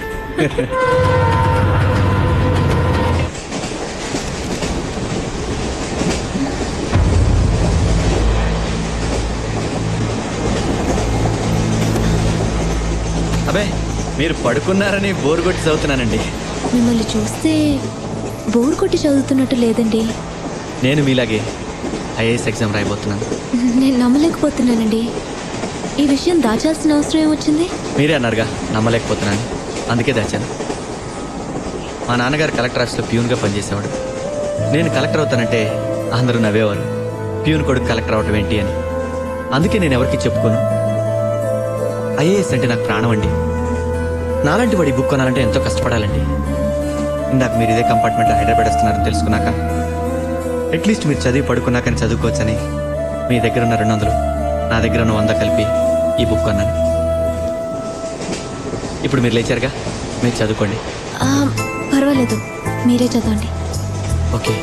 అబే మీరు పడుకున్నారని బోర్ కొట్టి చదువుతున్నానండి. మిమ్మల్ని చూస్తే బోర్ కొట్టి చదువుతున్నట్టు లేదండి. నేను మీలాగే ఐఏఎస్ ఎగ్జామ్ రాయబోతున్నాను. నేను నమ్మలేకపోతున్నానండి. ఈ విషయం దాచాల్సిన అవసరం ఏమొచ్చింది? మీరే అన్నారుగా నమ్మలేకపోతున్నాను, అందుకే దాచాను. మా నాన్నగారు కలెక్టర్ ఆఫీస్లో ప్యూన్గా పనిచేసేవాడు. నేను కలెక్టర్ అవుతానంటే అందరూ నవ్వేవారు, ప్యూన్ కొడుకు కలెక్టర్ అవటం ఏంటి అని. అందుకే నేను ఎవరికి చెప్పుకోను. ఐఏఎస్ అంటే నాకు ప్రాణం అండి. నాలాంటి వాడి బుక్ కొనాలంటే ఎంతో కష్టపడాలండి. ఇందాక మీరు ఇదే కంపార్ట్మెంట్లో హైదరాబాద్ వస్తున్నారని తెలుసుకున్నాక అట్లీస్ట్ మీరు చదివి పడుకున్నాకని చదువుకోవచ్చని మీ దగ్గర ఉన్న 200 నా దగ్గర ఉన్న 100 కలిపి ఈ బుక్ కొన్నాను. ఇప్పుడు మీరు లేచారుగా, మీరు చదువుకోండి. పర్వాలేదు, మీరే చదవండి. ఓకే.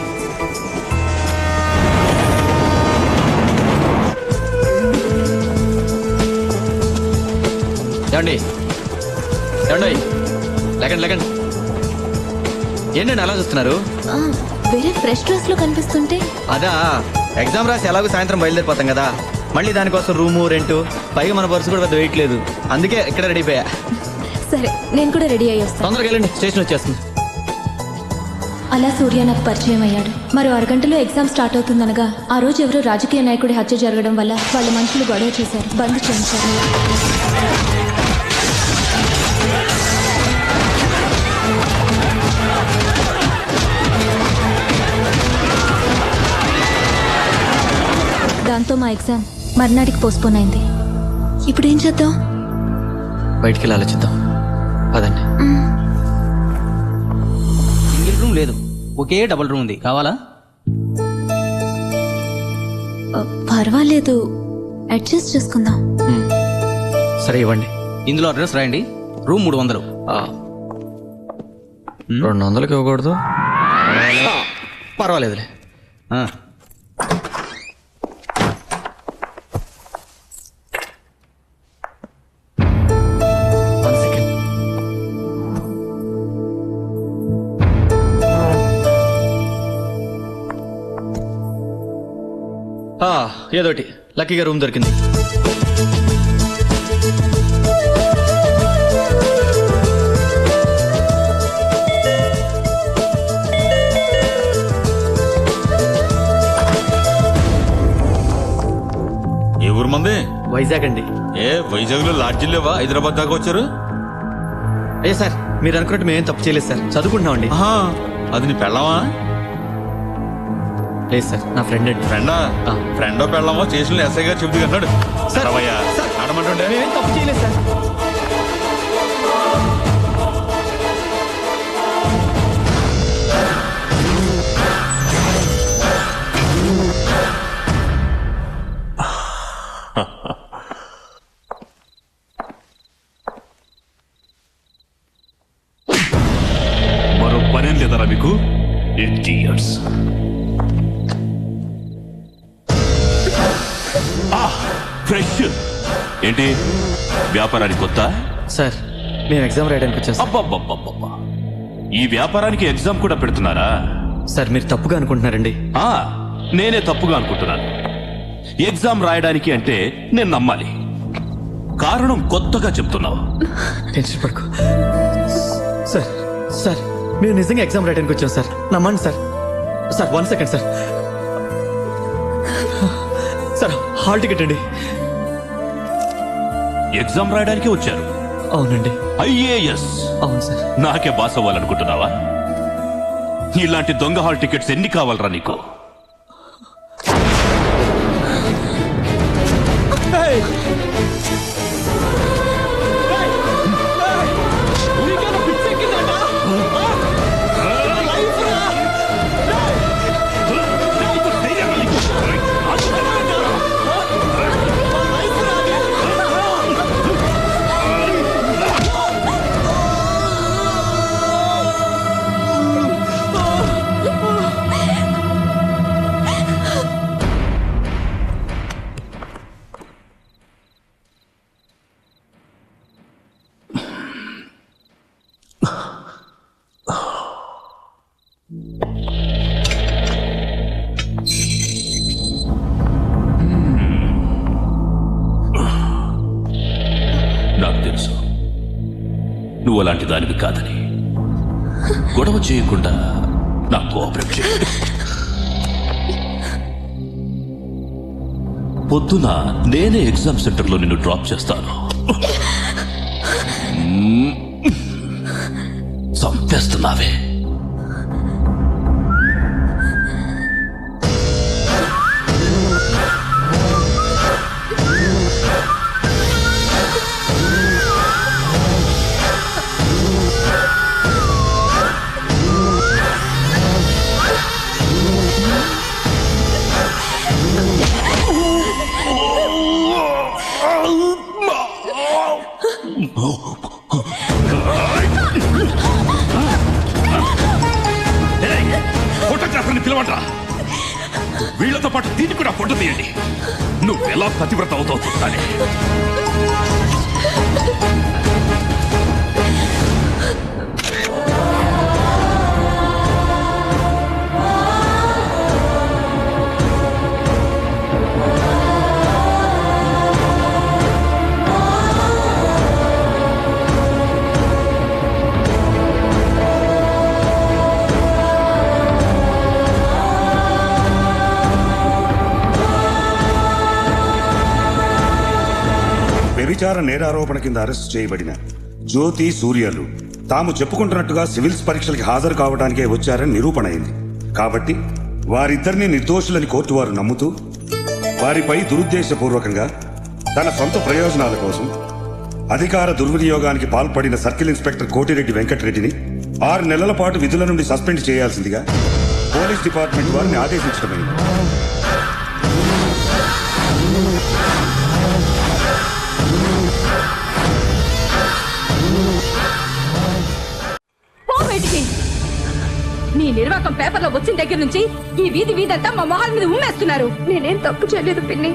ఏమండి ఏమండి, లేకండి లేకండి. ఏంటండి అలా చూస్తున్నారు? వేరే ఫ్రెష్ డ్రెస్ లో కనిపిస్తుంటే అదా, ఎగ్జామ్ రాసి ఎలాగో సాయంత్రం బయలుదేరిపోతాం కదా, మళ్ళీ దానికోసం రూము రెంటు, పైగా మన పర్సు కూడా పెద్ద వెయిట్ లేదు, అందుకే ఇక్కడ రెడీ అయిపోయా. సరే, నేను కూడా రెడీ అయ్యి వస్తాను. తొందరగా వెళ్ళండి, స్టేషన్ వచ్చేస్తుంది. అలా సూర్య నాకు పరిచయం అయ్యాడు. మరో అరగంటలో ఎగ్జామ్ స్టార్ట్ అవుతుందనగా ఆ రోజు ఎవరో రాజకీయ నాయకుడి హత్య జరగడం వల్ల వాళ్ళ మనుషులు గొడవ చేశారు, బంద్ చేయించారు. దాంతో మా ఎగ్జామ్ మర్నాటికి పోస్ట్పోన్ అయింది. ఇప్పుడు ఏం చేద్దాం? బయటికి వెళ్ళి ఆలోచిద్దాం, పదండి. సింగిల్ రూమ్ లేదు, ఒకే డబుల్ రూమ్ ఉంది, కావాలా? పర్వాలేదు, అడ్జస్ట్ చేసుకుందాం. సరే ఇవ్వండి. ఇందులో అడ్రస్ రాయండి. రూమ్ 300. 200కి ఇవ్వకూడదు? పర్వాలేదులే. ఏదోటి లక్కీగా రూమ్ దొరికింది. ఏ ఊరు మంది? వైజాగ్ అండి. వైజాగ్ లో లాడ్జిలు లేవా? హైదరాబాద్ దాకా వచ్చారు? అయ్యా సార్, మీరు అనుకున్నట్టు మేమేం తప్పు చేయలేదు సార్, చదువుకుంటున్నామండి. అది నీ పెళ్ళామా? లేదు సార్, నా ఫ్రెండ్ అండి. ఫ్రెండా? ఫ్రెండో పెళ్ళామో చేసిన ఎస్ఐ గారు చెబుతూ అన్నాడు. ఆడమంటుండే తప్పు చేయలేదు సార్. మరో పనేం లేదరా మీకు? ఇడియట్స్. ఫ్రెష్ ఏంటి వ్యాపారానికి కొత్త? సార్, మేము ఎగ్జామ్ రాయడానికి వచ్చాం. అబ్బబ్బబ్బబ్బబ్బా, ఈ వ్యాపారానికి ఎగ్జామ్ కూడా పెడుతున్నారా? సార్, మీరు తప్పుగా అనుకుంటున్నారండి. నేనే తప్పుగా అనుకుంటున్నాను. ఎగ్జామ్ రాయడానికి అంటే నేను నమ్మాలి. కారణం కొత్తగా చెప్తున్నావు. టెన్షన్ పడుకో సార్. సార్, మేము నిజంగా ఎగ్జామ్ రాయడానికి వచ్చాం సార్, నమ్మండి sir. Sir 1 second sir. Sir, hall ticket అండి. ఎగ్జామ్ రాయడానికి వచ్చారు? అవునండి. ఐఏఎస్? అవును సార్. నాకే బాస్ అవ్వాలనుకుంటున్నావా? ఇలాంటి దొంగ హాల్ టికెట్స్ ఎన్ని కావాలరా నీకు? నువ్వు అలాంటి దానివి కాదని. గొడవ చేయకుండా నాకు కోఆపరేట్ చేయి. పొద్దున నేనే ఎగ్జామ్ సెంటర్లో నిన్ను డ్రాప్ చేస్తాను. చంపేస్తున్నావే. ఫోటోగ్రాఫర్ని పిలవండి. వీళ్లతో పాటు దీన్ని కూడా ఫోటో తీయండి. నువ్వెలా పతివ్రత అవుతావు చూస్తానే. వ్యభిచార నేరారోపణ కింద అరెస్ట్ చేయబడిన జ్యోతి సూర్యలు తాము చెప్పుకుంటున్నట్టుగా సివిల్స్ పరీక్షలకి హాజరు కావడానికే వచ్చారని నిరూపణ అయింది. కాబట్టి వారిద్దరిని నిర్దోషులని కోర్టు వారు నమ్ముతూ వారిపై దురుద్దేశపూర్వకంగా తన సొంత ప్రయోజనాల కోసం అధికార దుర్వినియోగానికి పాల్పడిన సర్కిల్ ఇన్స్పెక్టర్ కోటిరెడ్డి వెంకటరెడ్డిని 6 నెలల పాటు విధుల నుండి సస్పెండ్ చేయాల్సిందిగా పోలీస్ డిపార్ట్మెంట్ వారిని ఆదేశించడమైంది. నీ నిర్వాకం పేపర్లో వచ్చిన దగ్గర నుంచి ఈ వీధి వీధంతా మా మొహాల మీద ఉమ్మేస్తున్నారు. నేనేం తప్పు చేయలేదు పిన్ని.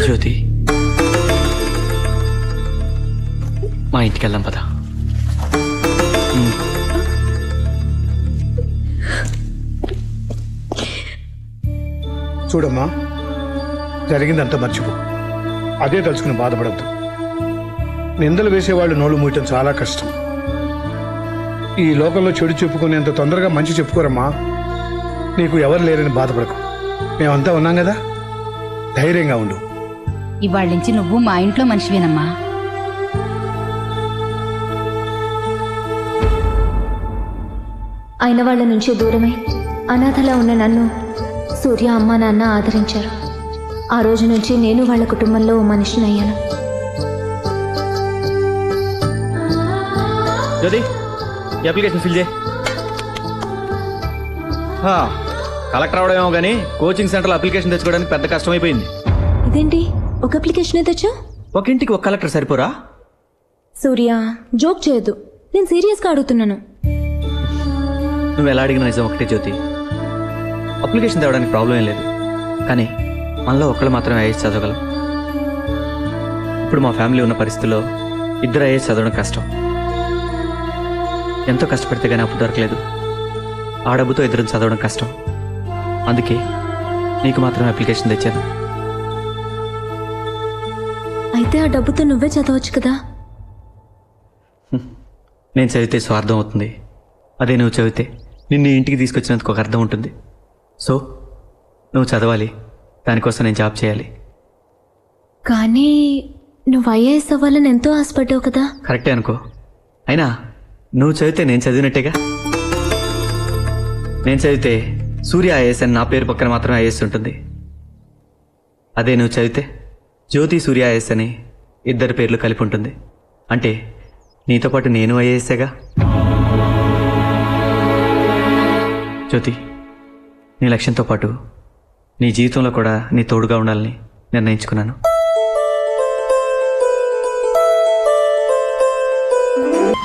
జ్యోతి, మా ఇంటికి వెళ్దాం పద. చూడమ్మా, జరిగిందంతా మర్చిపో. అదే తలుచుకుని బాధపడద్దు. నిందలు వేసేవాళ్ళు నోళ్ళు మూయటం చాలా కష్టం. ఈ లోకంలో చెడు చెప్పుకునేంత తొందరగా మంచి చెప్పుకోరమ్మా. నీకు ఎవరు లేరని బాధపడకు. మేమంతా ఉన్నాం కదా, ధైర్యంగా ఉండు. ఇవాళ నుంచి నువ్వు మా ఇంట్లో మనిషివేనమ్మా. అయిన వాళ్ళ నుంచి దూరమై అనాథలా ఉన్న నన్ను సూర్య అమ్మ నాన్న ఆదరించారు. ఆ రోజు నుంచి నేను వాళ్ళ కుటుంబంలో మనిషిని అయ్యాను. జ్యోతి, ఈ అప్లికేషన్ ఫిల్ చేయి. కలెక్టర్ అవడమేమో కానీ కోచింగ్ సెంటర్లో అప్లికేషన్ తెచ్చుకోవడానికి పెద్ద కష్టమైపోయింది. ఇదేంటి ఒక అప్లికేషన్ తెచ్చా? ఒక ఇంటికి ఒక కలెక్టర్ సరిపోరా? సూర్య, జోక్ చేయొద్దు. నేను సీరియస్గా అడుగుతున్నాను. నువ్వు ఎలా అడిగిన నిజం ఒకటే జ్యోతి. అప్లికేషన్ తేవడానికి ప్రాబ్లం ఏం లేదు, కానీ మనలో ఒకళ్ళు మాత్రమే ఐఏఎస్ చదవగలం. ఇప్పుడు మా ఫ్యామిలీ ఉన్న పరిస్థితుల్లో 2 ఐఏఎస్ చదవడం కష్టం. ఎంతో కష్టపడితే కానీ అప్పు దొరకలేదు. ఆ డబ్బుతో 2 చదవడం కష్టం. అందుకే నీకు మాత్రమే అప్లికేషన్ తెచ్చాను. అయితే ఆ డబ్బుతో నువ్వే చదవచ్చు కదా. నేను చదివితే స్వార్థం అవుతుంది. అదే నువ్వు చదివితే నిన్ను ఇంటికి తీసుకొచ్చినందుకు ఒక అర్థం ఉంటుంది. సో నువ్వు చదవాలి, దానికోసం నేను జాబ్ చేయాలి. కానీ నువ్వు ఐఏఎస్ అవ్వాలని ఎంతో ఆశపడ్డావు కదా. కరెక్టే అనుకో. అయినా నువ్వు చదివితే నేను చదివినట్టేగా. నేను చదివితే సూర్య ఐఏఎస్ అని నా పేరు పక్కన మాత్రమే ఐఏఎస్ ఉంటుంది. అదే నువ్వు చదివితే జ్యోతి సూర్య ఐఏఎస్ అని 2 పేర్లు కలిపి ఉంటుంది. అంటే నీతో పాటు నేను ఐఏఎస్సేగా. జ్యోతి, నీ లక్ష్యంతో పాటు నీ జీవితంలో కూడా నీ తోడుగా ఉండాలని నిర్ణయించుకున్నాను.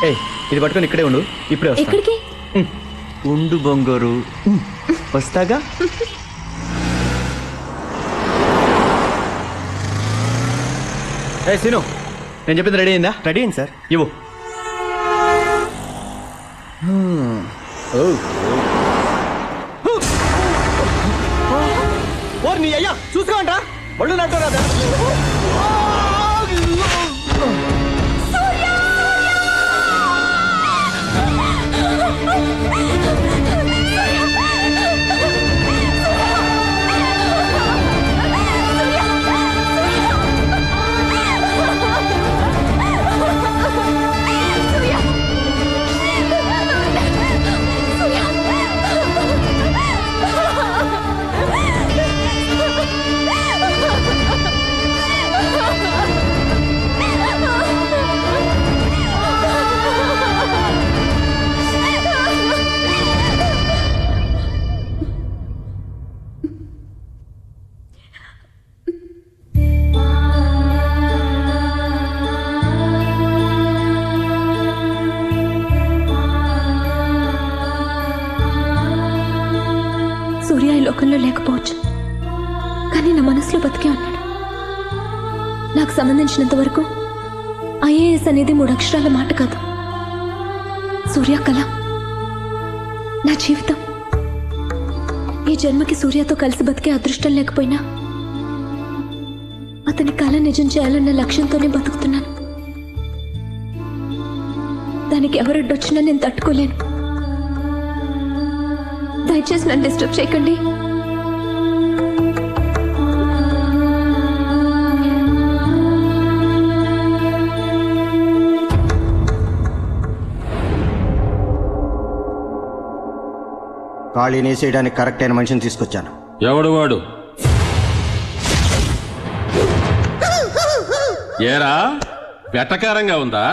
ఏయ్, ఇది పట్టుకొని ఇక్కడే ఉండు. ఇప్పుడే వస్తా. ఎక్కడికి? ఉండు బొంగోరు, వస్తాగా. ఏ సీను, నేను చెప్పింది రెడీ అయిందా? రెడీ అయింది సార్. ఇవ్వు. ఓ నీ అయ్యా చూసుకోండి ఒళ్ళు నట్టు రాదా? సూర్య ఈ లోకంలో లేకపోవచ్చు, కానీ నా మనసులో బతికే ఉన్నాడు. నాకు సంబంధించినంత వరకు ఐఏఎస్ అనేది 3 అక్షరాల మాట కాదు. సూర్య కళ నా జీవితం. ఈ జన్మకి సూర్యతో కలిసి బతికే అదృష్టం లేకపోయినా అతని కళ నిజం చేయాలన్న లక్ష్యంతోనే బతుకుతున్నాను. దానికి ఎవరడ్డొచ్చినా నేను తట్టుకోలేను. దయచేసి నన్ను డిస్టర్బ్ చేయకండి. ఖాళీని వేసేయడానికి కరెక్ట్ అయిన మనిషిని తీసుకొచ్చాను. ఎవడు వాడు? ఏరా వెటకారంగా ఉందా?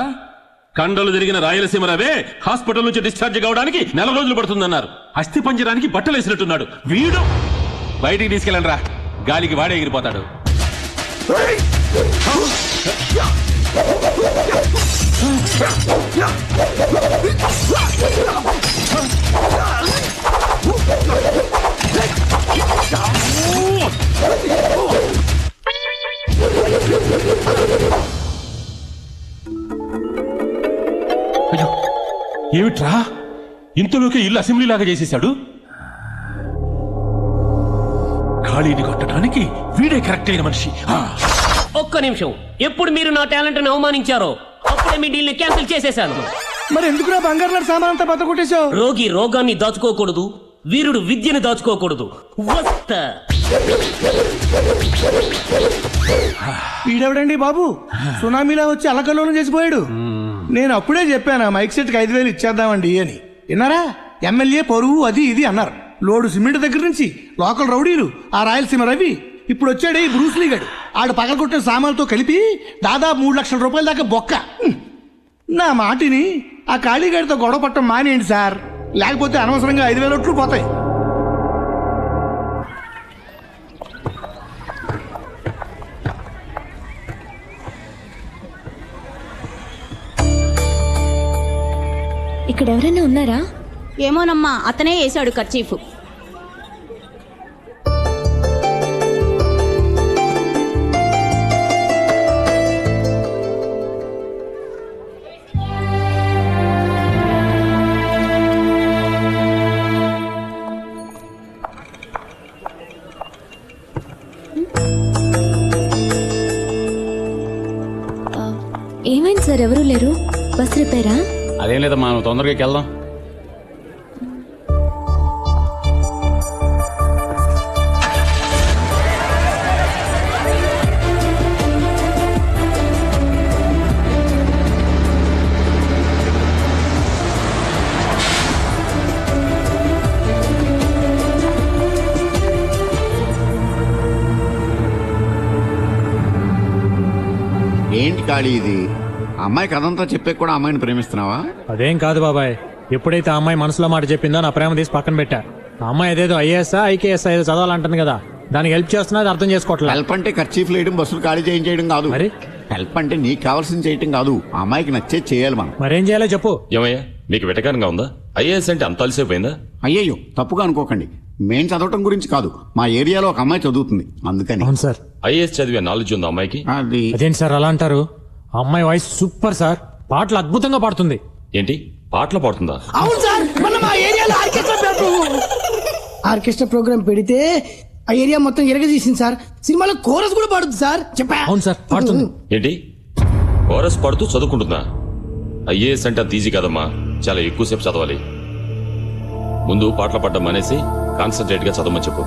కండలు తిరిగిన రాయలసీమ రవే హాస్పిటల్ నుంచి డిశ్చార్జ్ కావడానికి 4 రోజులు పడుతుందన్నారు. అస్థి పంజరానికి బట్టలు వేసినట్టున్నాడు వీడు. బయటికి తీసుకెళ్ళండి రా, గాలికి వాడే ఎగిరిపోతాడు. అయ్యో ఏమిట్రా, ఇంతలోకి ఇల్లు అసెంబ్లీ లాగా చేసేశాడు. ఖాళీని కొట్టడానికి వీడే కరెక్ట్ అయిన మనిషి. ఒక్క నిమిషం, ఎప్పుడు మీరు నా టాలెంట్ ని అవమానించారో అప్పుడే మీ డీల్ ని క్యాన్సిల్ చేసేశాను. మరి ఎందుకురా బంగారు సామాన్ అంతా బద్ద కొట్టేశావు? రోగి రోగాన్ని దాచుకోకూడదు, వీరుడు విద్యను దాచుకోకూడదు. వస్తా. వీడెవడండి బాబు, సునామీలా వచ్చి అలకల్లోనం చేసిపోయాడు. నేను అప్పుడే చెప్పాను మైక్ సెట్ కి 5,000 ఇచ్చేద్దామండి అని. విన్నారా? ఎమ్మెల్యే పరువు అది ఇది అన్నారు. లోడు సిమెంట్ దగ్గర నుంచి లోకల్ రౌడీలు, ఆ రాయలసీమ రవి, ఇప్పుడు వచ్చాడు ఈ బ్రూస్లీ గడు. ఆడు పగలగొట్టిన సామాన్లతో కలిపి దాదాపు 3 లక్షల రూపాయల దాకా బొక్క. నా మాటిని ఆ ఖాళీగాడితో గొడవ పట్టం మానేయండి సార్, లేకపోతే అనవసరంగా 5,000 ఒట్లు పోతాయి. ఇక్కడ ఎవరైనా ఉన్నారా? ఏమోనమ్మా, అతనే వేశాడు కర్చీఫ్. ఏమైంది సార్, ఎవరూ లేరు? బస్ రిపేరా? అదేం లేదమ్మా, నువ్వు తొందరగా వెళ్దాం. ఏంటి ఖాళీ ఇది? అమ్మాయి కథంతా చెప్పే కూడా అమ్మాయిని ప్రేమిస్తున్నావా? అదేం కాదు బాబాయ్, ఎప్పుడైతే ఆ అమ్మాయి మనసులో మాట చెప్పిందో నా ప్రేమ తీసి పక్కన పెట్టా. ఆ అమ్మాయి ఏదేదో ఐఏఎస్ఆ ఐకేఎస్ ఏదో చదవాలంటుంది కదా, దానికి హెల్ప్ చేస్తున్నది అర్థం చేసుకోవట్లేదు. హెల్ప్ అంటే ఖర్చీఫ్ లేయడం, బస్సులు ఖాళీ చేయించేయడం కాదు. మరి హెల్ప్ అంటే నీకు కావాల్సింది చేయటం కాదు, ఆ అమ్మాయికి నచ్చే చేయాలి మనం. మరేం చేయాలో చెప్పు. ఏమయ్యా మీకు వెటకారంగా ఉందా? ఐఏఎస్ అంటే అంత అలసిపోయిందా? అయ్యయ్యో తప్పుగా అనుకోకండి, మేం చదవటం గురించి కాదు, మా ఏరియాలో ఒక అమ్మాయి చదువుతుంది అందుకని. అవును సార్. ఐఏఎస్ చదివే నాలెడ్జ్ ఉందా అమ్మాయికి? అది అదేంటి సార్ అలా అంటారు? అమ్మాయి వాయిస్ సూపర్ సార్, పాటలు అద్భుతంగా పాడుతుంది. ఏంటి పాటలు పాడుతుందా? అవును సార్, మొన్న మా ఏరియాలో ఆర్కెస్ట్రా ప్రోగ్రామ్ పెడితే ఆ ఏరియా మొత్తం ఎరగదీసింది సార్. సినిమాలో కోరస్ కూడా పాడుతుంది సార్. చెప్పా. అవును సార్, పాడుతుంది. ఏంటి కోరస్ పాడుతూ చదువుకుంటుందా? ఐఏఎస్ అంటే అంత ఈజీ కాదమ్మా, చాలా ఎక్కువసేపు చదవాలి. ముందు పాటలు పాడడం మానేసి కాన్సన్ట్రేట్ గా చదవమని చెప్పు.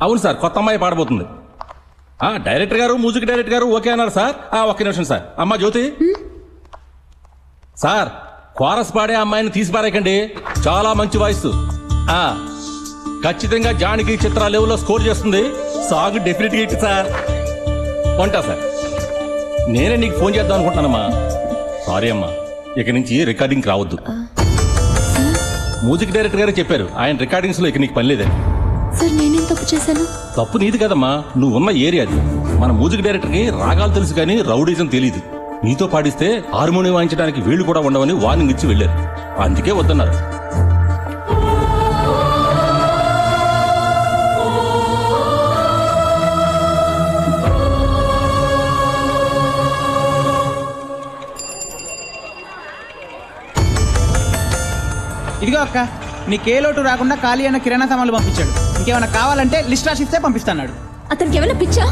అవును సార్, కొత్త అమ్మాయి పాడబోతుంది. డైరెక్టర్ గారు, మ్యూజిక్ డైరెక్టర్ గారు ఓకే అన్నారు సార్. ఒక్క నిమిషం సార్. అమ్మా జ్యోతి సార్, కోరస్ పాడే అమ్మాయిని తీసి పారేకండి, చాలా మంచి వాయిస్. ఖచ్చితంగా జానకి చిత్ర లెవెల్లో స్కోర్ చేస్తుంది. సాంగ్ డెఫినెట్ గా ఇట్ సార్. ఉంటా సార్, నేనే నీకు ఫోన్ చేద్దాం అనుకుంటున్నానమ్మా. సారీ అమ్మా, ఇక నుంచి రికార్డింగ్ రావద్దు. మ్యూజిక్ డైరెక్టర్ గారే చెప్పారు, ఆయన రికార్డింగ్స్ లో ఇక నీకు పని లేదని. సార్ నేనేం తప్పు చేశాను? తప్పు నీది కదమ్మా, నువ్వు ఉన్న ఏరియా అది. మన మ్యూజిక్ డైరెక్టర్ కి రాగాలు తెలుసు కానీ రౌడీజం తెలియదు. నీతో పాడిస్తే హార్మోనియం వాయించడానికి వీళ్లు కూడా ఉండవని వార్నింగ్ ఇచ్చి వెళ్లారు. అందుకే వద్దన్నారు. ఇదిగో అక్క, నీకే లోటు రాకుండా ఖాళీ అయిన కిరాణా సామాన్లు పంపించాడు. ఇంకేమైనా కావాలంటే లిస్ట్ రాసిస్తే పంపిస్తాడు. అతనికి ఏమైనా పిచ్చా?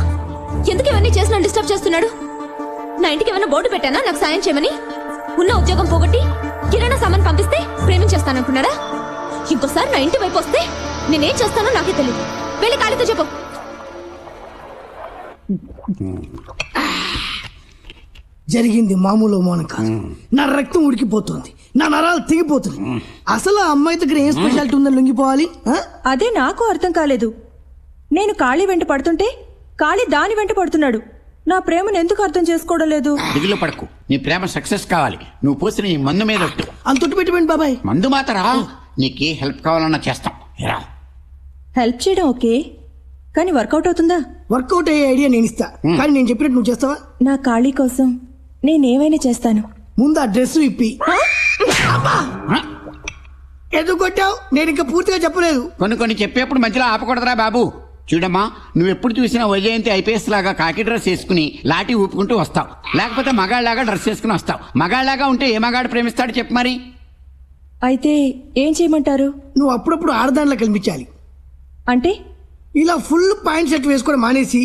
ఎందుకు ఇవన్నీ చేసి నన్ను డిస్టర్బ్ చేస్తున్నాడు? నా ఇంటికి ఏమైనా బోర్డు పెట్టానా నాకు సాయం చేయమని? ఉన్న ఉద్యోగం పోగొట్టి కిరాణా సామాన్ పంపిస్తే ప్రేమించేస్తాననుకున్నాడా? ఇంకోసారి నా ఇంటి వైపు వస్తే నేనేం చేస్తానో నాకే తెలియదు. వెళ్ళి ఖాళీతో చెప్పు. జరిగింది మామూలు మౌనం కాదు. నా రక్తం ఉడికిపోతుంది, నా నరాలు తెగిపోతుంది. అసలు ఆ అమ్మాయి దగ్గర ఏం స్పెషాలిటీ ఉందని లొంగిపోవాలి? అదే నాకు అర్థం కాలేదు. నేను కాళీ వెంట పడుతుంటే కాళీ దాని వెంట పడుతున్నాడు. నా ప్రేమను ఎందుకు అర్థం చేసుకోవడం లేదు? దిగులు పడకు, నీ ప్రేమ సక్సెస్ కావాలి. నువ్వు పోసిన ఈ మందు మీద ఒట్టు. అంతొట్టు పెట్టుకోండి బాబాయ్. మందు మాత్రం నీకే హెల్ప్ కావాలన్నా చేస్తాం. హెల్ప్ చేయడం ఓకే, కానీ వర్కౌట్ అవుతుందా? వర్కౌట్ అయ్యే ఐడియా నేను ఇస్తా, కానీ నేను చెప్పినట్టు నువ్వు చేస్తావా? నా కాళీ కోసం నేనేమైనా చేస్తాను. ముందు ఆ డ్రెస్ ఇప్పి. ఎందుకు కొట్టావు? నేను ఇంకా పూర్తిగా చెప్పలేదు. కొన్ని చెప్పేప్పుడు మధ్యలో ఆపకూడదురా బాబు. చూడమ్మా, నువ్వు ఎప్పుడు చూసినా వైజయంతి ఐపీఎస్ లాగా కాకి డ్రెస్ వేసుకుని లాఠీ ఊపుకుంటూ వస్తావు, లేకపోతే మగాళ్ళలాగా డ్రెస్ వేసుకుని వస్తావు. మగాళ్ళలాగా ఉంటే ఏ మగాడు ప్రేమిస్తాడు చెప్పు మరి. అయితే ఏం చేయమంటారు? నువ్వు అప్పుడప్పుడు ఆడదానిలో కనిపించాలి. అంటే ఇలా ఫుల్ పాయింట్ షర్ట్ వేసుకోవడం మానేసి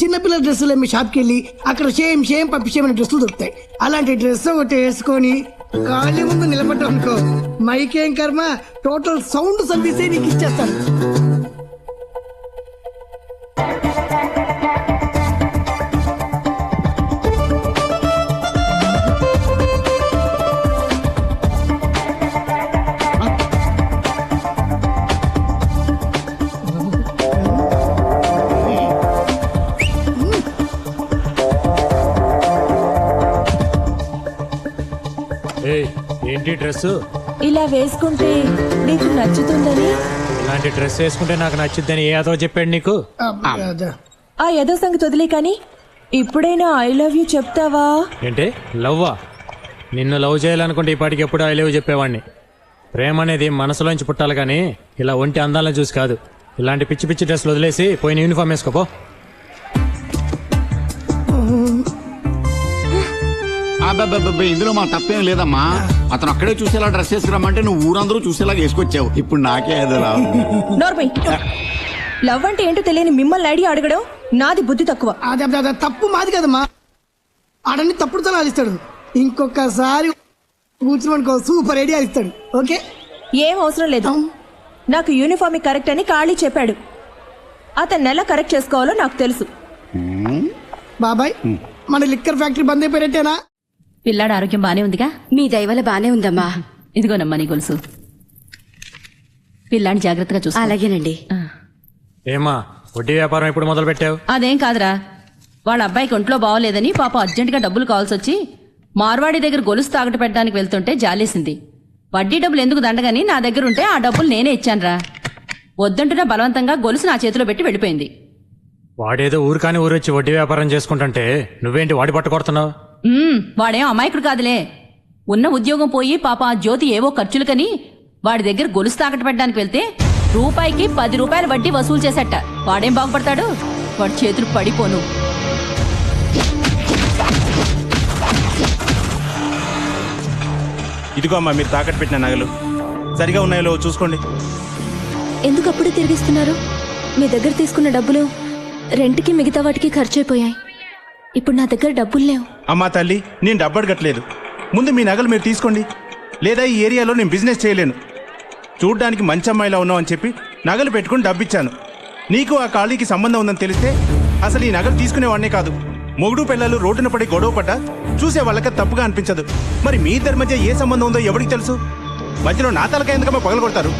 చిన్నపిల్లల డ్రెస్సులు అమ్మి షాప్కి వెళ్ళి అక్కడ షేమ్ పంపించేమని డ్రెస్సులు దొరుకుతాయి. అలాంటి డ్రెస్ ఒకటి వేసుకొని ఖాళీ ముందు నిలబడ్డావు అనుకో, మైకేం కర్మ, టోటల్ సౌండ్ సర్వీసే నీకు ఇచ్చేస్తాను. ఏంటి డ్రెస్ ఇలా వేసుకుంటే నీకు నచ్చుతుందని? ఇలాంటి డ్రెస్ వేసుకుంటే నాకు నచ్చుద్దని ఏ అదో చెప్పాడు నీకు? ఆ ఏదో సంగతి వదిలే, కానీ ఇప్పుడైనా ఐ లవ్ యూ చెప్తావా? ఏంటి లవ్వా? నిన్ను లవ్ చేయాలనుకుంటే ఈ పాటికి ఎప్పుడు ఐ లవ్ చెప్పేవాడిని. ప్రేమ అనేది మనసులోంచి పుట్టాలి కానీ ఇలా ఒంటి అందాలను చూసి కాదు. ఇలాంటి పిచ్చి పిచ్చి డ్రెస్లు వదిలేసి పోయిన యూనిఫామ్ వేసుకోపో. ఇందులో మా తప్పేం లేదమ్మా. అతను అక్కడే చూసేలా డ్రెస్ వేసుకురమ్మంటే నువ్వు ఊరందరూ చూసేలా వేసుకొచ్చావు. ఇప్పుడు నాకే అదేలా. నోర్మై, లవ్ అంటే ఏంటో తెలియని మిమ్మల్ని ఐడియా అడగడం నాది బుద్ధి తక్కువ. తప్పు మాది కదమ్మా, ఆడని తప్పుడు తలా ఇస్తాడు. ఇంకొకసారి కూర్చుని సూపర్ ఐడియా ఇస్తాడు. ఓకే, ఏం అవసరం లేదు. నాకు యూనిఫామ్ కరెక్ట్ అని ఖాళీ చెప్పాడు. అతన్ని ఎలా కరెక్ట్ చేసుకోవాలో నాకు తెలుసు. బాబాయ్, మన లిక్కర్ ఫ్యాక్టరీ బంద్ అయిపోయినట్టేనా? పిల్లాడు ఆరోగ్యం బానే ఉందిగా? మీ దయవల్ల బానే ఉందమ్మా. ఇదిగోనమ్మా నీ గొలుసు. పిల్లాన్ని జాగ్రత్తగా చూసుకో. అలాగేనండి. ఏమా వడ్డీ వ్యాపారం ఎప్పుడు మొదలు పెట్టావు? అదేం కాదురా, వాళ్ళ అబ్బాయికి ఒంట్లో బాగోలేదని పాప అర్జెంటుగా డబ్బులు కావాల్సి వచ్చి మార్వాడి దగ్గర గొలుసు తాకట్టు పెట్టడానికి వెళ్తుంటే జాలేసింది. వడ్డీ డబ్బులు ఎందుకు దండగని నా దగ్గర ఉంటే ఆ డబ్బులు నేనే ఇచ్చానురా. వద్దంటున్నా బలవంతంగా గొలుసు నా చేతిలో పెట్టి వెళ్ళిపోయింది. వాడేదో ఊరికాని ఊరొచ్చి వడ్డీ వ్యాపారం చేసుకుంటుంటే నువ్వేంటి వాడి పట్టుకొడుతున్నావు? వాడేం అమాయకుడు కాదులే. ఉన్న ఉద్యోగం పోయి పాప ఆ జ్యోతి ఏవో ఖర్చులకని వాడి దగ్గర గొలుసు తాకట్టు పెట్టడానికి వెళ్తే రూపాయికి 10 రూపాయల వడ్డీ వసూలు చేసేట. వాడేం బాగుపడతాడు? వాడి చేతులు పడిపోను. ఇదిగో అమ్మా మీరు తాకట్టు పెట్టిన నగలు సరిగా ఉన్నాయో చూసుకోండి. ఎందుకు అప్పుడే తిరిగిస్తున్నారు? మీ దగ్గర తీసుకున్న డబ్బులు రెంట్కి మిగతా వాటికి ఖర్చు అయిపోయాయి. ఇప్పుడు నా దగ్గర డబ్బులు లేవు. అమ్మా తల్లి, నేను డబ్బు అడగట్లేదు. ముందు మీ నగలు మీరు తీసుకోండి, లేదా ఈ ఏరియాలో నేను బిజినెస్ చేయలేను. చూడ్డానికి మంచి అమ్మాయిలా ఉన్నావు అని చెప్పి నగలు పెట్టుకుని డబ్బిచ్చాను. నీకు ఆ ఖాళీకి సంబంధం ఉందని తెలిస్తే అసలు ఈ నగలు తీసుకునేవాడినే కాదు. మొగుడు పిల్లలు రోడ్డున పడి గొడవ పడ్డా చూసే వాళ్ళకి తప్పుగా అనిపించదు. మరి మీ ఇద్దరి మధ్య ఏ సంబంధం ఉందో ఎవరికి తెలుసు? మధ్యలో నా తలకాయ ఎందుకమ్మా పగలు కొడతారు?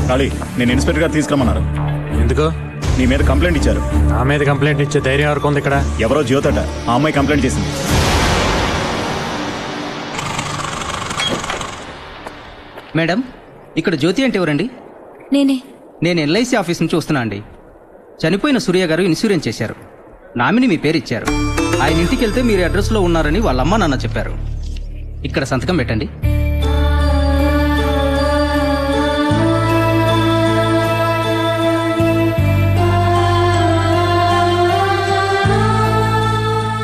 ఖాళీ, నేను ఇన్స్పెక్టర్ గారు తీసుకురమ్మన్నారు. ఎందుకు? నీ మీద కంప్లైంట్ ఇచ్చారు. నా మీద కంప్లైంట్ ఇచ్చే ధైర్యం ఎవరికి ఉంది ఇక్కడ? ఎవరో జ్యోతట ఆ అమ్మాయి కంప్లైంట్ చేసింది. మేడం, ఇక్కడ జ్యోతి అంటే ఎవరండి? నేనే. నేను ఎల్ఐసి ఆఫీస్ నుంచి వస్తున్నా అండి. చనిపోయిన సూర్య గారు ఇన్సూరెన్స్ చేశారు. నామిని మీ పేరు ఇచ్చారు. ఆయన ఇంటికి వెళ్తే మీరు అడ్రస్లో ఉన్నారని వాళ్ళ అమ్మ నాన్న చెప్పారు. ఇక్కడ సంతకం పెట్టండి.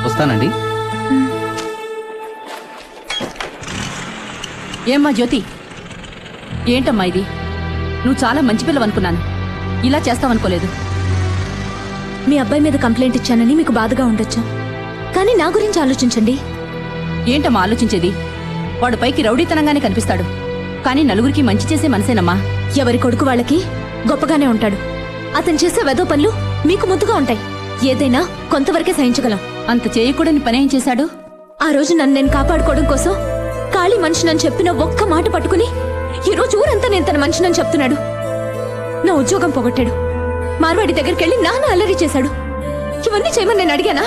వస్తానండి. ఏమ్మా జ్యోతి, ఏంటమ్మా ఇది? నువ్వు చాలా మంచి పిల్లవనుకున్నాను, ఇలా చేస్తావనుకోలేదు. మీ అబ్బాయి మీద కంప్లైంట్ ఇచ్చానని మీకు బాధగా ఉండొచ్చు, కానీ నా గురించి ఆలోచించండి. ఏంటమ్మా ఆలోచించేది? వాడు పైకి రౌడీతనంగానే కనిపిస్తాడు, కానీ నలుగురికి మంచి చేసే మనసేనమ్మా. ఎవరి కొడుకు వాళ్ళకి గొప్పగానే ఉంటాడు. అతను చేసే వెధవ పనులు మీకు ముద్దుగా ఉంటాయి. ఏదైనా కొంతవరకే సహించగలం. అంత చేయకూడని పనేం చేశాడు? ఆ రోజు నన్ను నేను కాపాడుకోవడం కోసం ఖాళీ మనిషినని చెప్పిన ఒక్క మాట పట్టుకుని ఈ రోజు ఊరంతా నేను తన మనిషినని చెప్తున్నాడు. నా ఉద్యోగం పోగొట్టాడు. మార్వాడి దగ్గరికి వెళ్ళి నాన్న అల్లరి చేశాడు. ఇవన్నీ చేయమని నేను అడిగానా?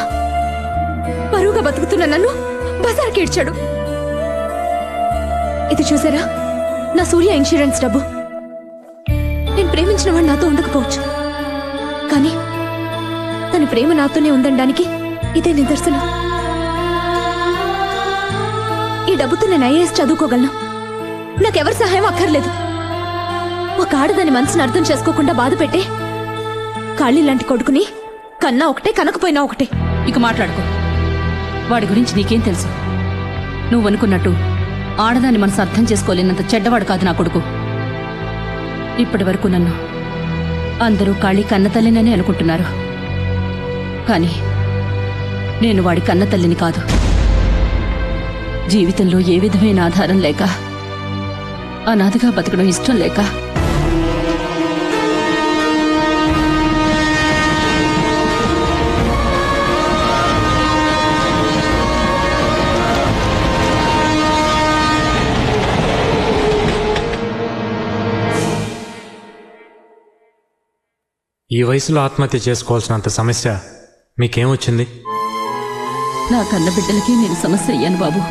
పరువుగా బతుకుతున్న నన్ను బజార్కి ఇడ్చాడు. ఇది చూసారా, నా సూర్య ఇన్సూరెన్స్ డబ్బు. నేను ప్రేమించిన వాడు నాతో ఉండకపోవచ్చు, కానీ తన ప్రేమ నాతోనే ఉందనడానికి ఇదే నిదర్శనం. ఈ డబ్బుతో నేను ఐఏఎస్ చదువుకోగలను. నాకెవరి సహాయం అక్కర్లేదు. ఒక ఆడదాని మనసుని అర్థం చేసుకోకుండా బాధ పెట్టే ఖాళీ లాంటి కొడుకుని కన్నా ఒకటే, కనకపోయినా ఒకటే. ఇక మాట్లాడుకో. వాడి గురించి నీకేం తెలుసు? నువ్వు అనుకున్నట్టు ఆడదాని మనసు అర్థం చేసుకోలేనంత చెడ్డవాడు కాదు నా కొడుకు. ఇప్పటి వరకు నన్ను అందరూ ఖాళీ కన్నతల్లినని అనుకుంటున్నారు, కానీ నేను వాడి కన్నతల్లిని కాదు. జీవితంలో ఏ విధమైన ఆధారం లేక, అనాథగా బతకడం ఇష్టం లేక ఈ వయసులో ఆత్మహత్య చేసుకోవాల్సినంత సమస్య మీకేమొచ్చింది? నా కన్న బిడ్డలకి నేను సమస్య అయ్యాను బాబు.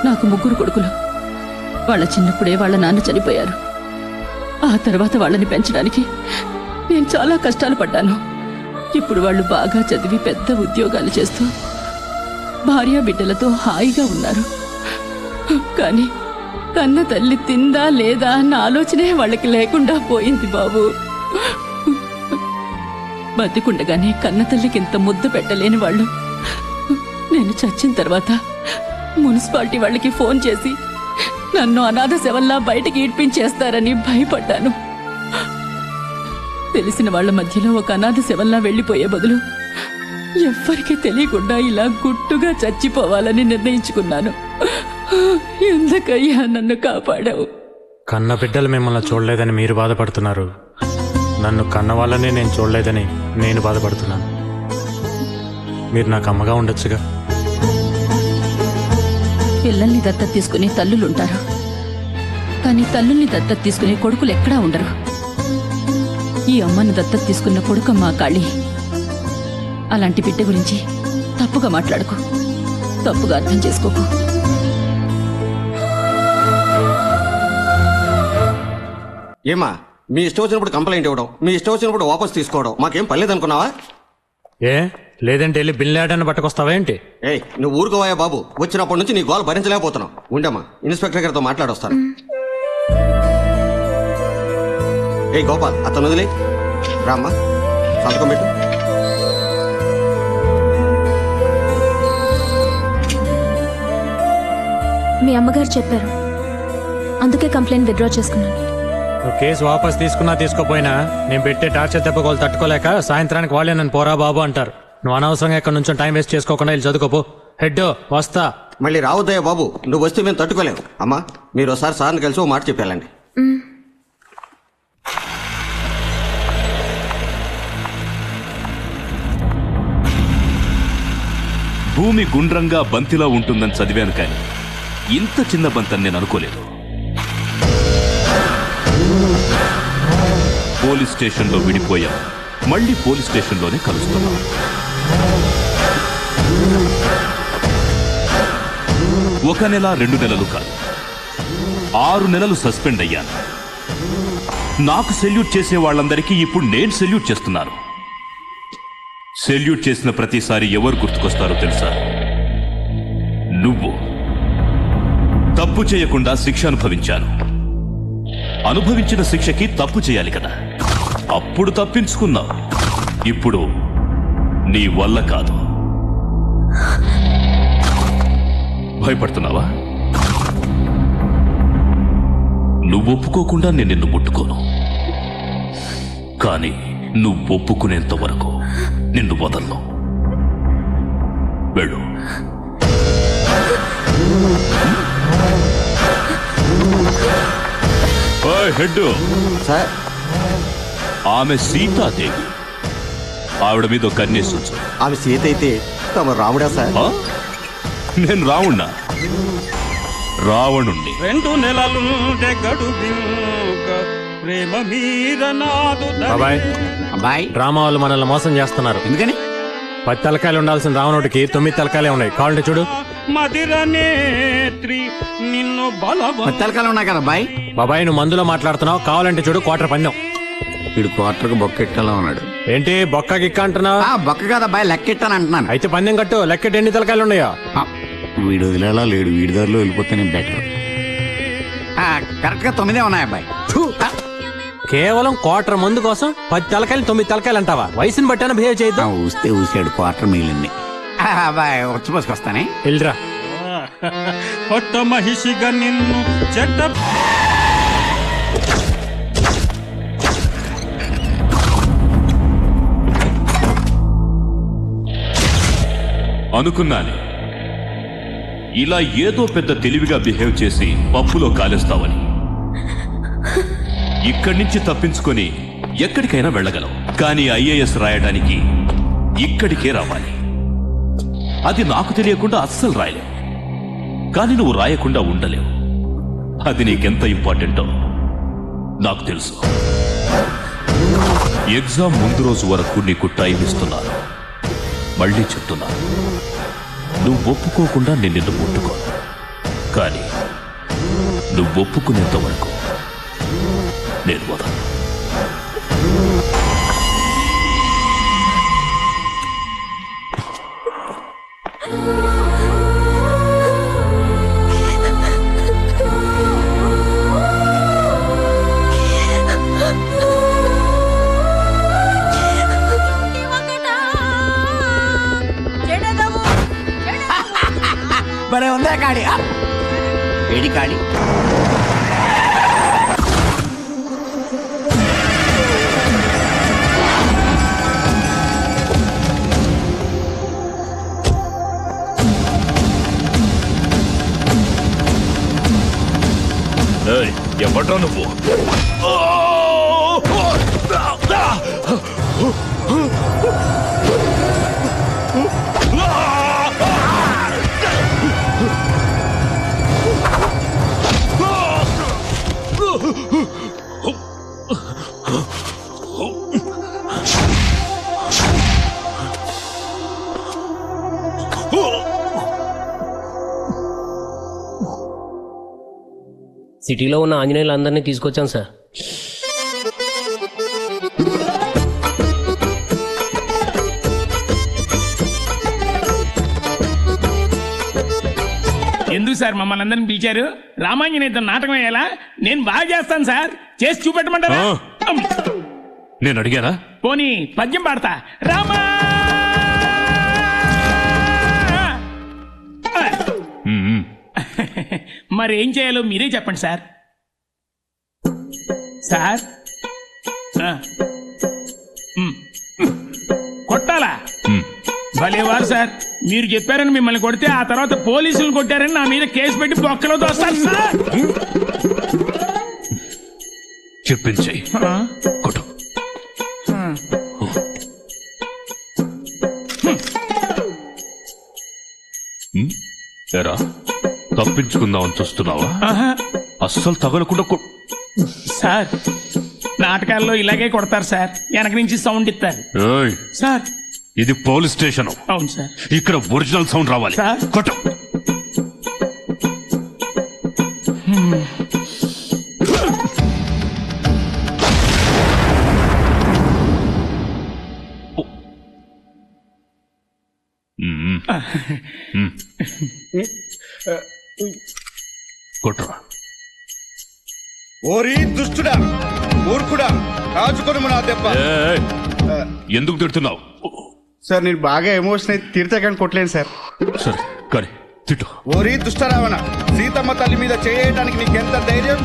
నాకు 3 కొడుకులు. వాళ్ళ చిన్నప్పుడే వాళ్ళ నాన్న చనిపోయారు. ఆ తర్వాత వాళ్ళని పెంచడానికి నేను చాలా కష్టాలు పడ్డాను. ఇప్పుడు వాళ్ళు బాగా చదివి పెద్ద ఉద్యోగాలు చేస్తూ భార్య బిడ్డలతో హాయిగా ఉన్నారు. కానీ కన్న తల్లి తిందా లేదా అన్న ఆలోచనే వాళ్ళకి లేకుండా పోయింది బాబు. బతికుండగానే కన్న తల్లికి ఇంత ముద్దు పెట్టలేని వాళ్ళు నేను చచ్చిన తర్వాత మున్సిపాలిటీ వాళ్ళకి ఫోన్ చేసి నన్ను అనాథ శవల్లా బయటికి ఈడ్పించేస్తారని భయపడ్డాను. తెలిసిన వాళ్ల మధ్యలో ఒక అనాథ శవల్లా వెళ్లిపోయే బదులు ఎవ్వరికీ తెలియకుండా ఇలా గుట్టుగా చచ్చిపోవాలని నిర్ణయించుకున్నాను. ఎందుకయ్యా నన్ను కాపాడావు? కన్న బిడ్డలు మిమ్మల్ని చూడలేదని మీరు బాధపడుతున్నారు. నన్ను కన్న వాళ్ళనే నేను చూడలేదని నేను బాధపడుతున్నాను. మీరు నాకు అమ్మగా ఉండొచ్చుగా. పిల్లల్ని దత్తత తీసుకునే తల్లులుంటారు, కానీ తల్లుల్ని దత్తత తీసుకునే కొడుకులు ఎక్కడా ఉండరు. ఈ అమ్మను దత్తత తీసుకున్న కొడుకమ్మా కాళీ. అలాంటి బిడ్డ గురించి తప్పుగా మాట్లాడుకో, తప్పుగా అర్థం చేసుకోకు. ఏమా, మీ ఇష్టం వచ్చినప్పుడు కంప్లైంట్ ఇవ్వడం, మీ ఇష్టం వచ్చినప్పుడు వాపస్ తీసుకోవడం మాకేం పర్లేదనుకున్నావా? ఏ లేదంటే వెళ్ళి బిల్లాడని పట్టుకొస్తావా ఏంటి? ఏయ్, నువ్వు ఊరుకోవాయా బాబు. వచ్చినప్పటి నుంచి నీ గోల్ భరించలేకపోతున్నావు. ఉండమ్మా, ఇన్స్పెక్టర్ గారితో మాట్లాడొస్తాను. ఏ గోపాల్ అతను వదిలే రామ్మా సంతకం పెట్టు. మీ అమ్మగారు చెప్పారు, అందుకే కంప్లైంట్ విత్డ్రా చేసుకున్నాను. నువ్వు కేసు వాపస్ తీసుకున్నా తీసుకోపోయినా నేను పెట్టే టార్చర్ దెబ్బకోలు తట్టుకోలేక సాయంత్రానికి వాళ్ళే నన్ను పోరా బాబు అంటారు. నువ్వు అనవసరంగా ఇక్కడ నుంచి టైం వేస్ట్ చేసుకోకుండా వెళ్ళి చదువుకోపో. హెడ్ వస్తా. మళ్ళీ రావద్దయ్యా బాబు, నువ్వు వస్తే మేము తట్టుకోలేము. అమ్మా మీరు ఒకసారి సార్ని కలిసి ఓ మాట చెప్పాలండి. భూమి గుండ్రంగా బంతిలా ఉంటుందని చదివాను కానీ ఇంత చిన్న బంతని నేను అనుకోలేదు. పోలీస్ స్టేషన్లో విడిపోయాం, మళ్ళీ పోలీస్ స్టేషన్లోనే కలుస్తున్నాం. ఒక నెల 2 నెలలు కాదు, 6 నెలలు సస్పెండ్ అయ్యాను. నాకు సెల్యూట్ చేసే వాళ్ళందరికీ ఇప్పుడు నేను సెల్యూట్ చేస్తున్నాను. సెల్యూట్ చేసిన ప్రతిసారి ఎవరు గుర్తుకొస్తారో తెలుసా? నువ్వు. తప్పు చేయకుండా శిక్ష అనుభవించాను. అనుభవించిన శిక్షకి తప్పు చేయాలి కదా, అప్పుడు తప్పించుకున్నావు. ఇప్పుడు నీ వల్ల కాదు. భయపడుతున్నావా? నువ్వు ఒప్పుకోకుండా నేను నిన్ను ముట్టుకోను, కానీ నువ్వు ఒప్పుకునేంత వరకు నిన్ను వదలను. వెళ్ళు. హెడ్ సార్, ఆమె సీతాదేవి. ఆవిడ మీద ఒక కన్నేసి ఉంచు. ఆమె సీత అయితే తమ రాముడా సార్? నేను రావుణ్ణా? రావణుణ్ణి. 2 నెలలు ప్రేమ మీద నాదు. బాబాయ్ అబ్బాయి, డ్రామా వాళ్ళు మనల్ని మోసం చేస్తున్నారు. ఎందుకని? 10 తలకాయలు ఉండాల్సిన రావణుడికి 9 తలకాయలే ఉన్నాయి. కావాలంటే చూడు. మదిరనేత్రి నిన్ను తలకాయలు ఉన్నాయి కదా అబ్బాయి. బాబాయ్ నువ్వు మందులో మాట్లాడుతున్నావు, కావాలంటే చూడు. క్వార్టర్ పందెం. వీడు క్వార్టర్కి బొక్కెట్టాలా ఉన్నాడు. ఏంటి బొక్క గిక్క అంటున్నావు? బొక్క కదా అబ్బాయి, లెక్కెట్టాను అంటున్నాను. అయితే పందెం కట్టు. లెక్కెట్టి ఎన్ని తలకాయలు ఉన్నాయో. వీడు వదిలేలా లేడు, వీడి దారిలో వెళ్ళిపోతేనే బెటర్. కరెక్ట్ గా 9 ఉన్నాయి అబ్బాయి. కేవలం క్వార్టర్ మందు కోసం 10 తలకాయలు 9 తలకాయలు అంటావా? వయసుని బట్టాన బిహేవ్ చేయొద్దు. ఊస్తే ఊసాడు, క్వార్టర్ మిగిలింది. అబ్బాయి వచ్చిపోసుకొస్తానే. వెళ్ళరా. కొత్త మహిషిగా నిన్ను చెడ్డ అనుకున్నాను ఇలా ఏదో పెద్ద తెలివిగా బిహేవ్ చేసి పప్పులో కాలేస్తావని. ఇక్కడి నుంచి తప్పించుకొని ఎక్కడికైనా వెళ్ళగలవు, కానీ ఐఏఎస్ రాయడానికి ఇక్కడికే రావాలి. అది నాకు తెలియకుండా అస్సలు రాయలేవు, కానీ నువ్వు రాయకుండా ఉండలేవు. అది నీకెంత ఇంపార్టెంటో నాకు తెలుసు. ఎగ్జామ్ ముందు రోజు వరకు నీకు టైం ఇస్తున్నాను. మళ్ళీ చెప్తున్నాను, నువ్వు ఒప్పుకోకుండా నేను నిన్ను ముట్టుకోను, కానీ నువ్వు ఒప్పుకునేంత వరకు నేను వదలను. భలే ఉందా కాడి? ఏడి కాడి? ఎవడ్రా నువ్వు? సిటీలో ఉన్న ఆంజనేయులందరినీ తీసుకొచ్చాం సార్. ఎందుకు సార్ మమ్మల్ని అందరిని పిలిచారు? రామాంజనేయుతో నాటకం వేయాలా? నేను బాగా చేస్తాను సార్, చేసి చూపెట్టమంటారా? నేను అడిగానా? పోనీ పద్యం పాడతా. రామా మరి ఏం చేయాలో మీరే చెప్పండి సార్. సార్ కొట్టాలా? భలేవారు సార్, మీరు చెప్పారని మిమ్మల్ని కొడితే ఆ తర్వాత పోలీసులు కొట్టారని నా మీద కేసు పెట్టి బొక్కలో దోస్తారు సార్. చెప్పించాయి కొట్టు. ఎరా తప్పించుకుందామని చూస్తున్నావా? అస్సలు తగలకుండా సార్ నాటకాల్లో ఇలాగే కొడతారు సార్, వెనక నుంచి సౌండ్ ఇస్తారు సార్. ఇది పోలీస్ స్టేషన్. అవును సార్. ఇక్కడ ఒరిజినల్ సౌండ్ రావాలి. కొట్టు. కొట్రా. ఓరి దుష్టుడా, మూర్ఖుడా, కాచుకొని నా దెబ్బ. ఎందుకు తిడుతున్నావు? సార్ నేను బాగా ఎమోషన్ అయితే తిడితే కానీ కొట్టలేను సార్. సరే కానీ తిట్టు. ఓరి దుష్టరావణ, సీతమ్మ తల్లి మీద చేయడానికి నీకెంత ధైర్యం?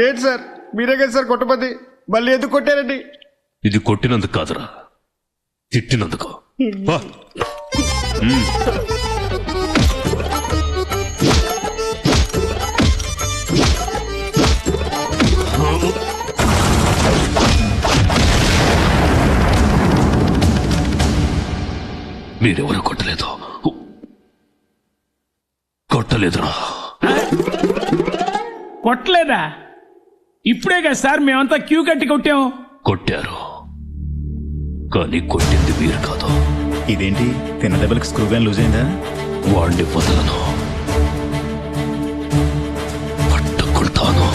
ఏంటి సార్, మీరే కదా సార్ కొట్టపతి, మళ్ళీ ఎందుకు కొట్టారండి? ఇది కొట్టినందుకు కాదురా, తిట్టినందుకు. మీరెవరు కొట్టలేదు. కొట్టలేదురా. కొట్టలేదా? ఇప్పుడే కదా సార్ మేమంతా క్యూ కట్టి కొట్టాం. కొట్టారు కానీ కొట్టింది మీరు కాదు. ఇదేంటి, తిన్న దెబ్బలకు స్క్రూ గాని లూజ్ అయిందా? వాడిని వదలను, పట్టుకుంటాను.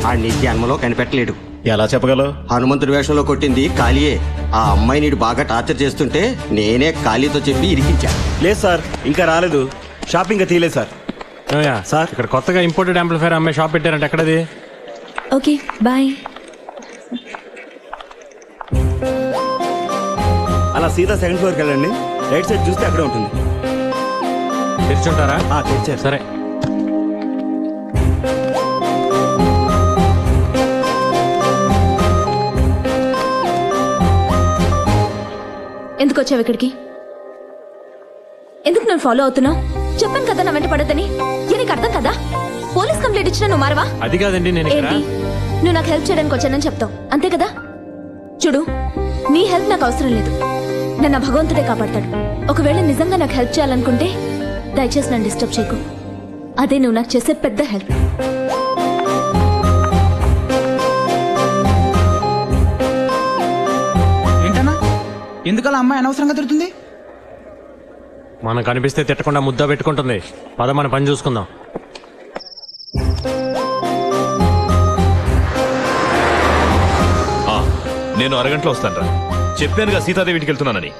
ఆడిని జన్మలో కనిపెట్టలేడు. ఎలా చెప్పగలవు? హనుమంతుడి వేషంలో కొట్టింది కాళీయే. ఆ అమ్మాయి నీడు బాగా టార్చర్ చేస్తుంటే నేనే కాళీతో చెప్పి ఇరికించా. లేదు సార్, ఇంకా రాలేదు. షాపింగ్ ఇంకా తీయలేదు సార్. సార్ ఇక్కడ కొత్తగా ఇంపోర్టెడ్ యాంప్లిఫైర్ అమ్మాయి షాప్ పెట్టారంటే ఎక్కడది? Okay bye. అలా సీదా సెకండ్ ఫ్లోర్కి వెళ్ళండి, రైట్ సైడ్ చూస్తే అక్కడే ఉంటుంది. తెరిచుంటారా? తెరిచారు. సరే. ఎందుకు వచ్చావు ఇక్కడికి? ఎందుకు నన్ను ఫాలో అవుతున్నావు? చెప్పాను కదా నా వెంట పడద్దని. నీకు అర్థం కదా? పోలీస్ కంప్లైంట్ ఇచ్చినా నువ్వు మారవా? అది కాదండి, నేను ఏంటి, నువ్వు నాకు హెల్ప్ చేయడానికి వచ్చానని చెప్తావు అంతే కదా? చూడు, నీ హెల్ప్ నాకు అవసరం లేదు. నన్ను భగవంతుడే కాపాడతాడు. ఒకవేళ నిజంగా నాకు హెల్ప్ చేయాలనుకుంటే దయచేసి నన్ను డిస్టర్బ్ చేయకు. అదే నువ్వు నాకు చేసే పెద్ద హెల్ప్. ఏంటన్నా, ఎందుకలా అమ్మాయి అనవసరంగా తిడుతుంది? మనకు కనిపిస్తే తిట్టకుండా ముద్ద పెట్టుకుంటుంది. పద మన పని చూసుకుందాం. నేను అరగంటలో వస్తాను రా. చెప్పానుగా సీతాదేవి ఇంటికి వెళ్తున్నానని.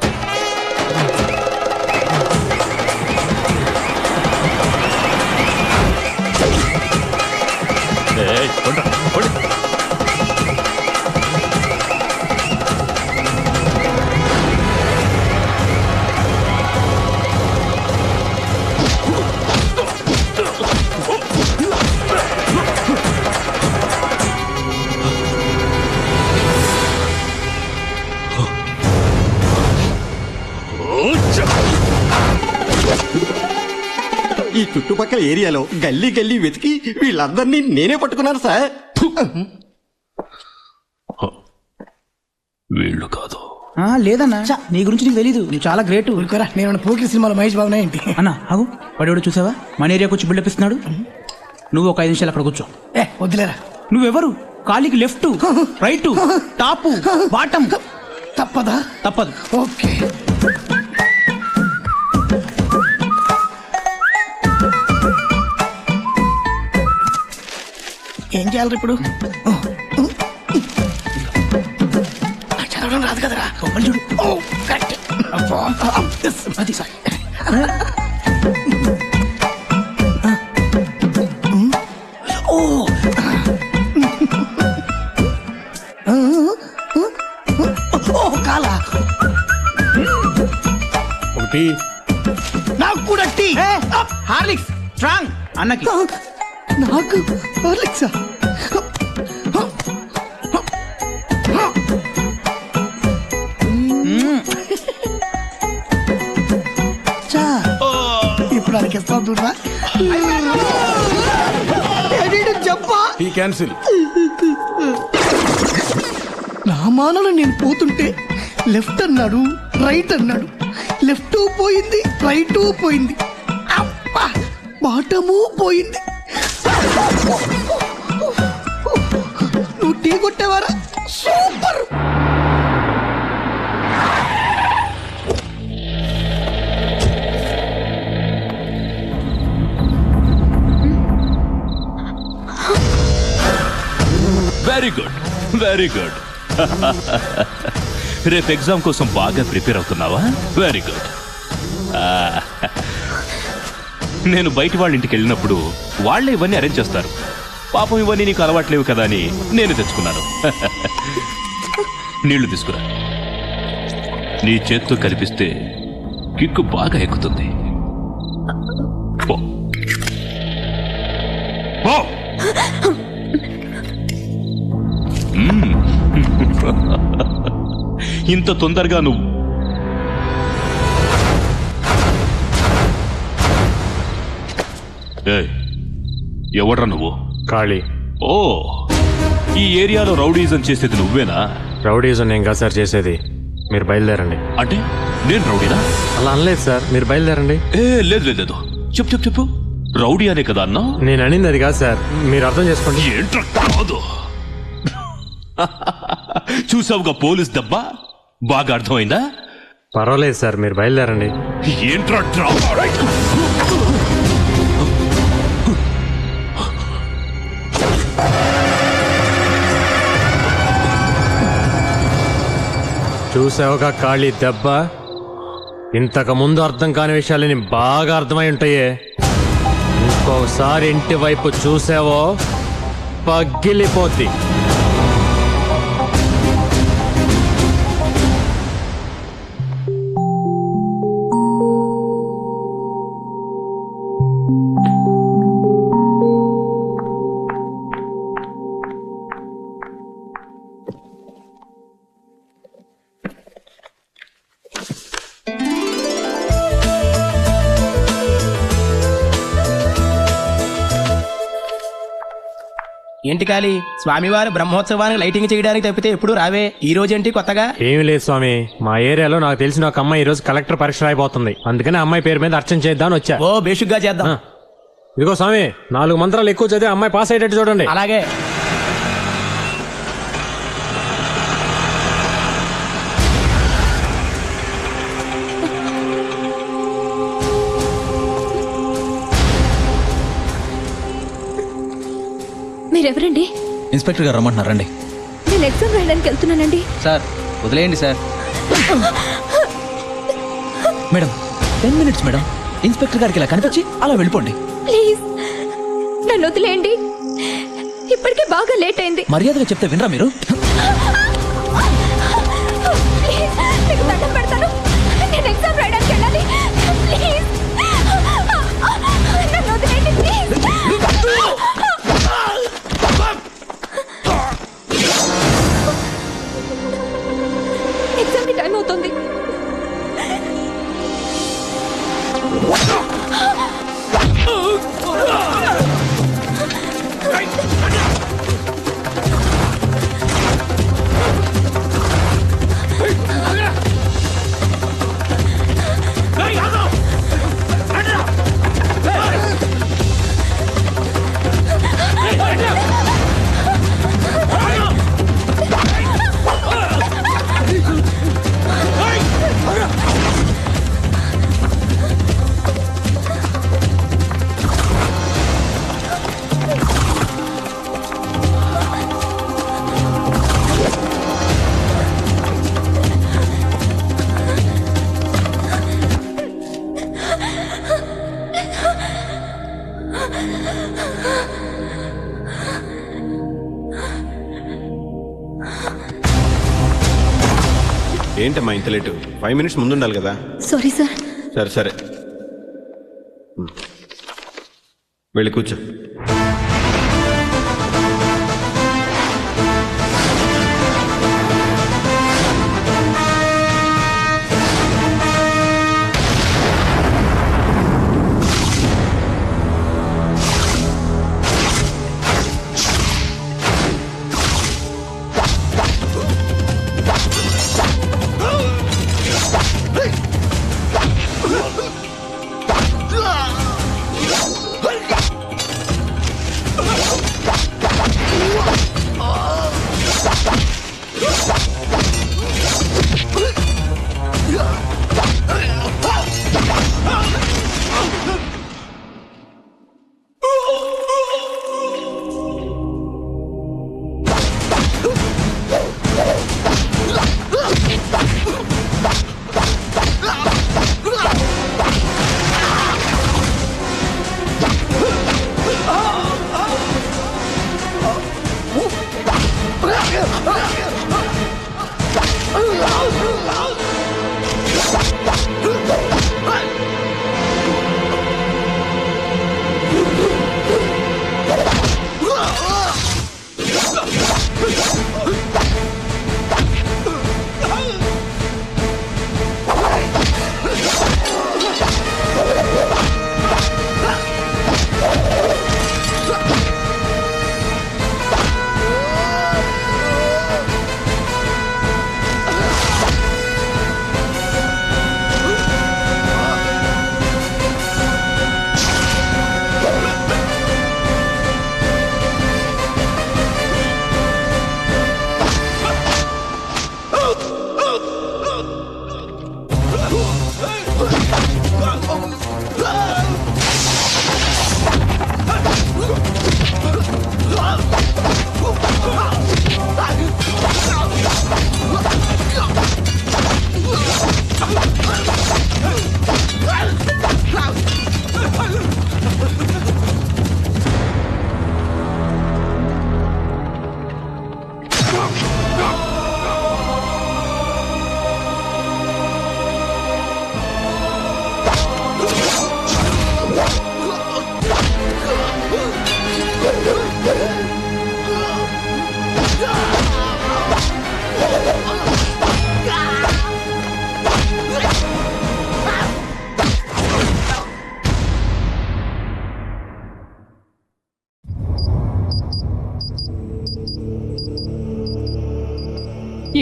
ఈ చుట్టుపక్కల ఏరియాలో గల్లీ గల్లీ వెతికి వీళ్ళందరినీ నేనే పట్టుకున్నాను సార్. వీళ్ళు కాదు. లేదన్నా, నీ గురించి నీకు తెలీదు. నువ్వు చాలా గ్రేట్. నేను పోకిరి సినిమాలో మహేష్ బాబు ఏంటి అన్నా? అవు వాడు చూసావా, మన ఏరియాకి వచ్చి బిల్డప్ ఇస్తున్నాడు. నువ్వు ఒక 5 నిమిషాలు అక్కడ కూర్చో. వద్దులేరా. నువ్వెవరు? కాలికి లెఫ్ట్, రైట్, టాప్, బాటం. తప్పదా? తప్పదు. ఓకే. ఏం చేయాలి ఇప్పుడు? చూడడం రాదు కదరా బొమ్మలు చూడు ఓ కరెక్ట్ అబ్బా అది సార్ ఓ ఓ కాలా ఒకటి నాకు కూడా టీ హార్లిక్స్ స్ట్రాంగ్ అన్నకి నాకు హార్లిక్సా ఇప్పుడు అడిగేస్తాం చూడరా చెప్పా టీ క్యాన్సిల్. నా మానలో నేను పోతుంటే లెఫ్ట్ అన్నాడు రైట్ అన్నాడు లెఫ్ట్ పోయింది రైట్ పోయింది అబ్బా బాటము పోయింది నువ్వు టీ కొట్టేవారా super very good very good. రేపు ఎగ్జామ్ కోసం బాగా ప్రిపేర్ అవుతున్నావా? Very good. నేను బయట వాళ్ళ ఇంటికి వెళ్ళినప్పుడు వాళ్ళే ఇవన్నీ అరేంజ్ చేస్తారు. పాపం ఇవన్నీ నీకు అలవాట్లేవు కదా అని నేను తెచ్చుకున్నాను. నీళ్లు తీసుకురా. నీ చేత్తో కనిపిస్తే కిక్కు బాగా ఎక్కుతుంది. పో. పో. ఇంత తొందరగా నువ్వు ఎవడ్రా నువ్వు? ఖాళీ. ఓ, ఈ ఏరియాలో రౌడీజం చేసేది నువ్వేనా? రౌడీజం నేను కాదు సార్ చేసేది. మీరు బయలుదేరండి. అంటే నేను రౌడీనా? అలా అనలేదు సార్, మీరు బయలుదేరండి. లేదు లేదు లేదు, చెప్పు చెప్పు చెప్పు. రౌడీ అనే కదా అన్నా? నేను అనింది అది కాదు సార్, మీరు అర్థం చేసుకోండి. ఏంట్రా కాదు. చూసావుగా పోలీస్ దెబ్బ, బాగా అర్థమైందా? పర్వాలేదు సార్, మీరు బయలుదేరండి. ఏంట్రా డ్రామా? చూసావుగా ఖాళీ దెబ్బ, ఇంతకు ముందు అర్థం కాని విషయాలని బాగా అర్థమై ఉంటాయే. ఇంకోసారి ఇంటి వైపు చూసావో పగిలిపోద్ది. ఏంటి కాలి, స్వామివారి బ్రహ్మోత్సవానికి లైటింగ్ చేయడానికి తప్పితే ఎప్పుడు రావే, ఈ రోజేంటి కొత్తగా? ఏమి లేదు స్వామి, మా ఏరియాలో నాకు తెలిసిన ఒక అమ్మాయి ఈ రోజు కలెక్టర్ పరీక్ష రాయిపోతుంది. అందుకని అమ్మాయి పేరు మీద అర్చన చేద్దామని వచ్చా. ఓ బేషుగ్గా చేద్దాం. ఇదిగో స్వామి, 4 మంత్రాలు ఎక్కువ చదివి అమ్మాయి పాస్ అయ్యేటట్టు చూడండి. అలాగే. మీరెవరండి? ఇన్స్పెక్టర్ గారు రమ్మంటున్నారండి. నేను ఎగ్జామ్ రాయడానికి వెళ్తున్నానండి. సార్ వదిలేయండి sir. Madam 10 minutes madam, inspector గారికి ఇలా కనిపించి అలా వెళ్ళిపోండి ప్లీజ్, నన్ను వదిలేయండి. ఇప్పటికే బాగా లేట్ అయింది. మర్యాదగా చెప్తే వినరా మీరు? ప్లీజ్, మీకు దండం పెడతాను. నేను ఎగ్జామ్ రాయడానికి వెళ్ళాలి. ప్లీజ్ నన్ను వదిలేయండి ప్లీజ్. ఎగ్జామ్ కి టైం అవుతుంది. ఏంటమ్మా ఇంత లేటు 5 మినిట్స్ ముందు ఉండాలి కదా. Sorry sir. సరే సరే వెళ్ళి కూర్చో.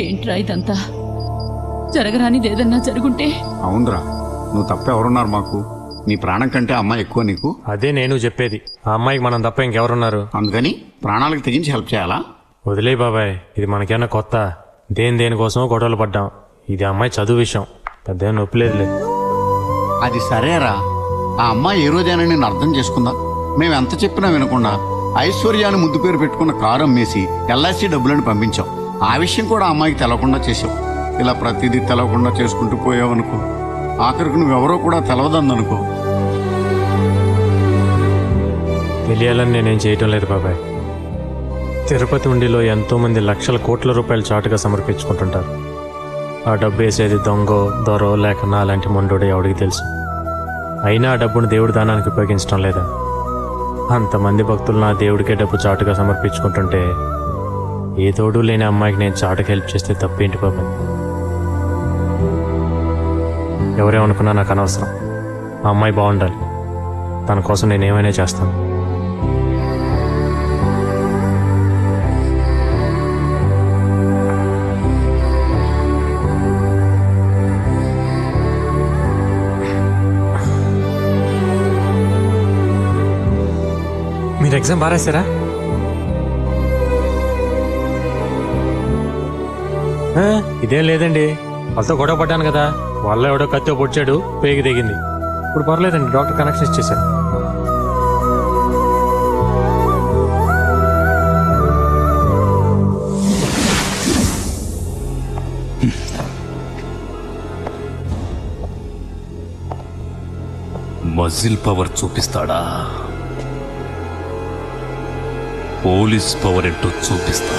ఏంట్రా ఇదంతా? జరగరానిది ఏదన్నా జరుగుంటే? అవునరా, నువ్వు తప్ప ఎవరున్నారు మాకు? నీ ప్రాణం కంటే అమ్మాయి ఎక్కువ నీకు. అదే నేను చెప్పేది, ఆ అమ్మాయికి మనం తప్ప ఇంకెవరున్నారు? అందుకని ప్రాణాలకు తెగించి హెల్ప్ చేయాలా? వదిలే బాబాయ్, ఇది మనకేమన్నా కొత్త? దేనికోసమో గొడవలు పడ్డాం. ఇది అమ్మాయి చదువు విషయం, పెద్ద నొప్పిలేదులే. అది సరేరా, ఆ అమ్మాయి ఏ రోజైనా నేను అర్థం చేసుకుందా? మేము ఎంత చెప్పినా వినకుండా ఐశ్వర్యాన్ని ముద్దు పేరు పెట్టుకున్న కారు అమ్మేసి ఎల్ఐసి డబ్బులను పంపించాం. ఆ విషయం కూడా అమ్మాయికి తెలవకుండా చేసావు. ఇలా ప్రతిదీ తెలవకుండా చేసుకుంటూ పోయావనుకో, ఆఖరికి నువ్వెవరో కూడా తెలవదనుకో. తెలియాలని నేనేం చేయటం లేదు బాబాయ్. తిరుపతి ఉండిలో ఎంతో మంది లక్షల కోట్ల రూపాయలు చాటుగా సమర్పించుకుంటుంటారు. ఆ డబ్బు వేసేది దొంగో దొరో లేక నా అలాంటి మొండోడే ఎవడికి తెలుసు. అయినా ఆ డబ్బును దేవుడి దానానికి ఉపయోగించడం లేదా? అంతమంది భక్తులు నా దేవుడికే డబ్బు చాటుగా సమర్పించుకుంటుంటే ఏ తోడు లేని అమ్మాయికి నేను చాటుకు హెల్ప్ చేస్తే తప్పేంటి బాబాయ్? ఎవరేమనుకున్నా నాకు అనవసరం. ఆ అమ్మాయి బాగుండాలి, తన కోసం నేనేమైనా చేస్తాను. మీరు ఎగ్జామ్ బాగా రాశారా? ఇదేం లేదండి, వాళ్ళతో గొడవ పడ్డాను కదా, వాళ్ళ ఎవడో కత్తి పొడిచాడు, పేగి దిగింది. ఇప్పుడు పర్లేదండి, డాక్టర్ కనెక్షన్ ఇచ్చేసారు. మజిల్ పవర్ చూపిస్తాడా? పోలీస్ పవర్ ఏంటో చూపిస్తా.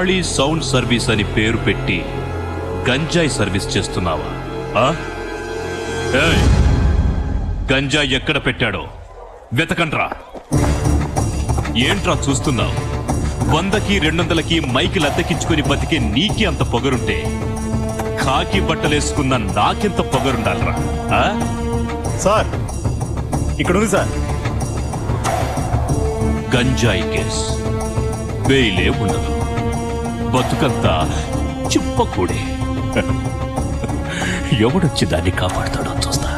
కాళీ సౌండ్ సర్వీస్ అని పేరు పెట్టి గంజాయి సర్వీస్ చేస్తున్నావా? ఆ? ఏయ్, గంజాయి ఎక్కడ పెట్టాడో వెతకండ్రా. ఏంట్రా చూస్తున్నావు? 100కి 200కి మైకిల్ అద్దెకించుకుని బతికే నీకి అంత పొగరుంటే కాకి బట్టలేసుకున్న నాకెంత పొగరుండాలరా? సార్ ఇక్కడ ఉంది సార్. గంజాయి కేస్ వేయిలే ఉండదు, బతుకంతా చిప్పకూడే. ఎవడొచ్చి దాన్ని కాపాడుతాడో చూస్తా.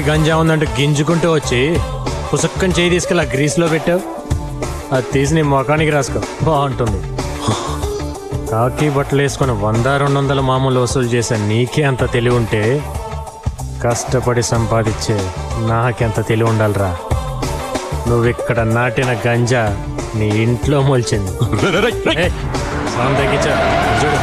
గంజా ఉందంటే గింజుకుంటూ వచ్చి పుసక్కని చేయి తీసుకెళ్ళి ఆ గ్రీస్లో పెట్టావు. అది తీసి నీ ముఖానికి రాసుకో, బాగుంటుంది. కాకి బట్టలు వేసుకుని 100-200 మామూలు వసూలు చేసే నీకే అంత తెలివి ఉంటే కష్టపడి సంపాదించే నాకెంత తెలివి ఉండాలిరా. నువ్విక్కడ నాటిన గంజా నీ ఇంట్లో మొలిచింది. సౌండ్ తగ్గించా చూడు.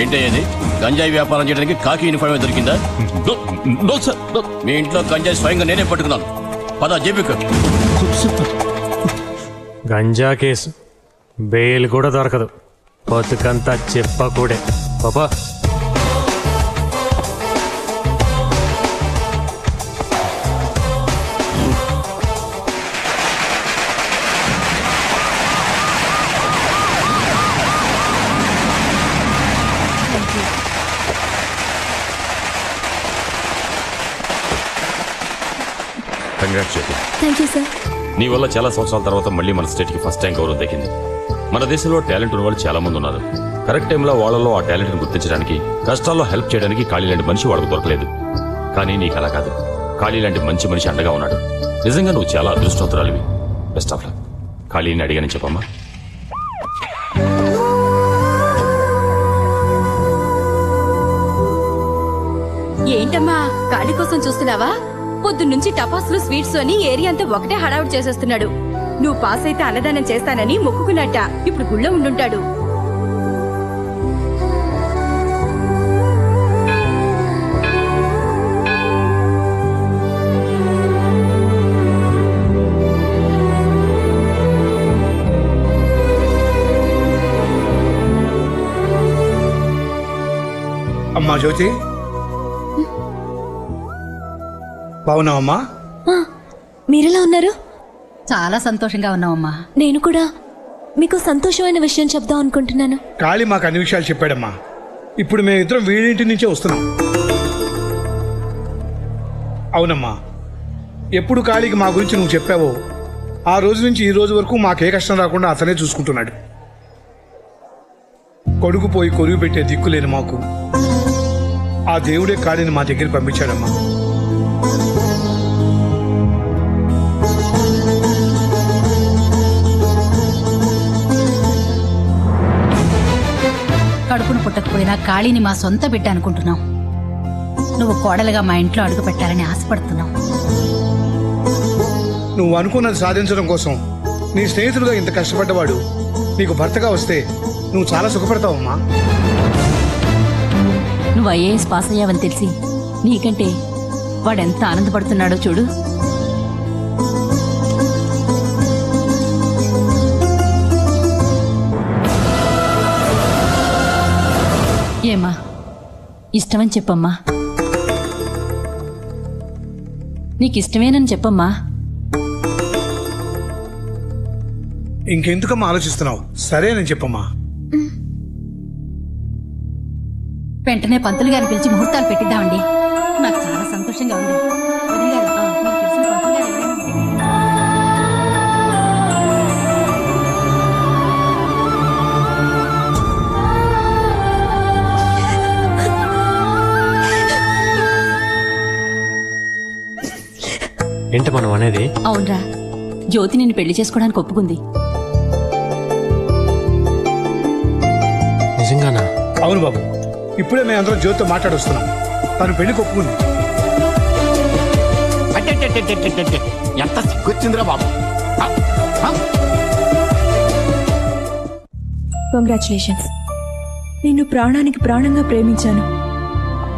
ఏంటయ్యేది? గంజాయి వ్యాపారం చేయడానికి కాకి యూనిఫామ్ దొరికిందా? మీ ఇంట్లో గంజాయి స్వయంగా నేనే పట్టుకున్నాను. పద జేబుకు. గంజా కేసు బెయిల్ కూడా దొరకదు, బతుకంతా చెప్పకూడే. పాపా congrats Jyothi. Thank you sir. నీ వల్ల చాలా సంవత్సరాల తర్వాత మళ్ళీ మన స్టేట్కి ఫస్ట్ టైం గౌరవం దక్కింది. మన దేశంలో టాలెంట్ ఉన్న వాళ్ళు చాలా మంది ఉన్నారు. కరెక్ట్ టైంలో వాళ్ళలో ఆ టాలెంట్ని గుర్తించడానికి, కష్టాల్లో హెల్ప్ చేయడానికి ఖాళీ లాంటి మనిషి వాళ్ళకు దొరకలేదు. కానీ నీకు అలా కాదు, ఖాళీ లాంటి మంచి మనిషి అండగా ఉన్నాడు. నిజంగా నువ్వు చాలా అదృష్టవంతురాలివి. Best of luck. ఖాళీని అడిగానని చెప్పమ్మా. ఏంటమ్మా ఖాళీ కోసం చూస్తున్నావా? పొద్దున్నుంచి టపాసులు స్వీట్స్ అని ఏరియా అంతా ఒకటే హడావుడి చేసేస్తున్నాడు. నువ్వు పాస్ అయితే అన్నదానం చేస్తానని మొక్కుకున్నట్ట. ఇప్పుడు గుళ్ళో ఉండుంటాడు. అమ్మా జ్యోతి, బాగున్నావమ్మా? మీరెలా ఉన్నారు? చాలా సంతోషంగా ఉన్నావమ్మా. నేను కూడా మీకు సంతోషమైన విషయం చెప్దాం అనుకుంటున్నాను. కాళీ మాకు అన్ని విషయాలు చెప్పాడమ్మా. ఇప్పుడు మేమిద్దరం వీడింటి నుంచే వస్తున్నాం. అవునమ్మా, ఎప్పుడు కాళీకి మా గురించి నువ్వు చెప్పావో ఆ రోజు నుంచి ఈ రోజు వరకు మాకే కష్టం రాకుండా అతనే చూసుకుంటున్నాడు. కొడుకు పోయి కొరువు పెట్టే దిక్కులేని మాకు ఆ దేవుడే కాళీని మా దగ్గర పంపించాడమ్మా. కడుపును పుట్టకపోయినా కాళీని మా సొంత బిడ్డ అనుకుంటున్నాం. నువ్వు కోడలుగా మా ఇంట్లో అడుగు పెట్టాలని ఆశపడుతున్నాం. నువ్వు అనుకున్నది సాధించడం కోసం నీ స్నేహితుడుగా ఇంత కష్టపడ్డవాడు నీకు భర్తగా వస్తే నువ్వు చాలా సుఖపడతావమ్మా. నువ్వు ఐఏఎస్ పాస్ అయ్యావని తెలిసి నీకంటే వాడెంత ఆనందపడుతున్నాడో చూడు. ఏమా, ఇష్టమని చెప్పమ్మా. నీకిష్టమేనని చెప్పమ్మా. ఇంకెందుకమ్మా ఆలోచిస్తున్నావు? సరేనని చెప్పమ్మా. వెంటనే పంతులు గారిని పిలిచి ముహూర్తాలు పెట్టిద్దామండి. నాకు చాలా సంతోషంగా ఉంది. వదిన గారు, మీకు తెలిసిన పంతులు గారు ఎవరైనా? ఏంటి మనం అనేది? అవునరా, జ్యోతి నిన్ను పెళ్లి చేసుకోవడానికి ఒప్పుకుంది. నిజంగానా? అవును బాబు, ఇప్పుడే మేము అందరం జ్యోతితో మాట్లాడొస్తున్నాం. తను పెళ్లి కొప్పుకుంది. అట్టెట్టెట్టెట్టెట్టెట్టె. ఎంత సిగ్గొచ్చిందిరా బాబు. కంగ్రాచులేషన్స్. నిన్ను ప్రాణానికి ప్రాణంగా ప్రేమించాను.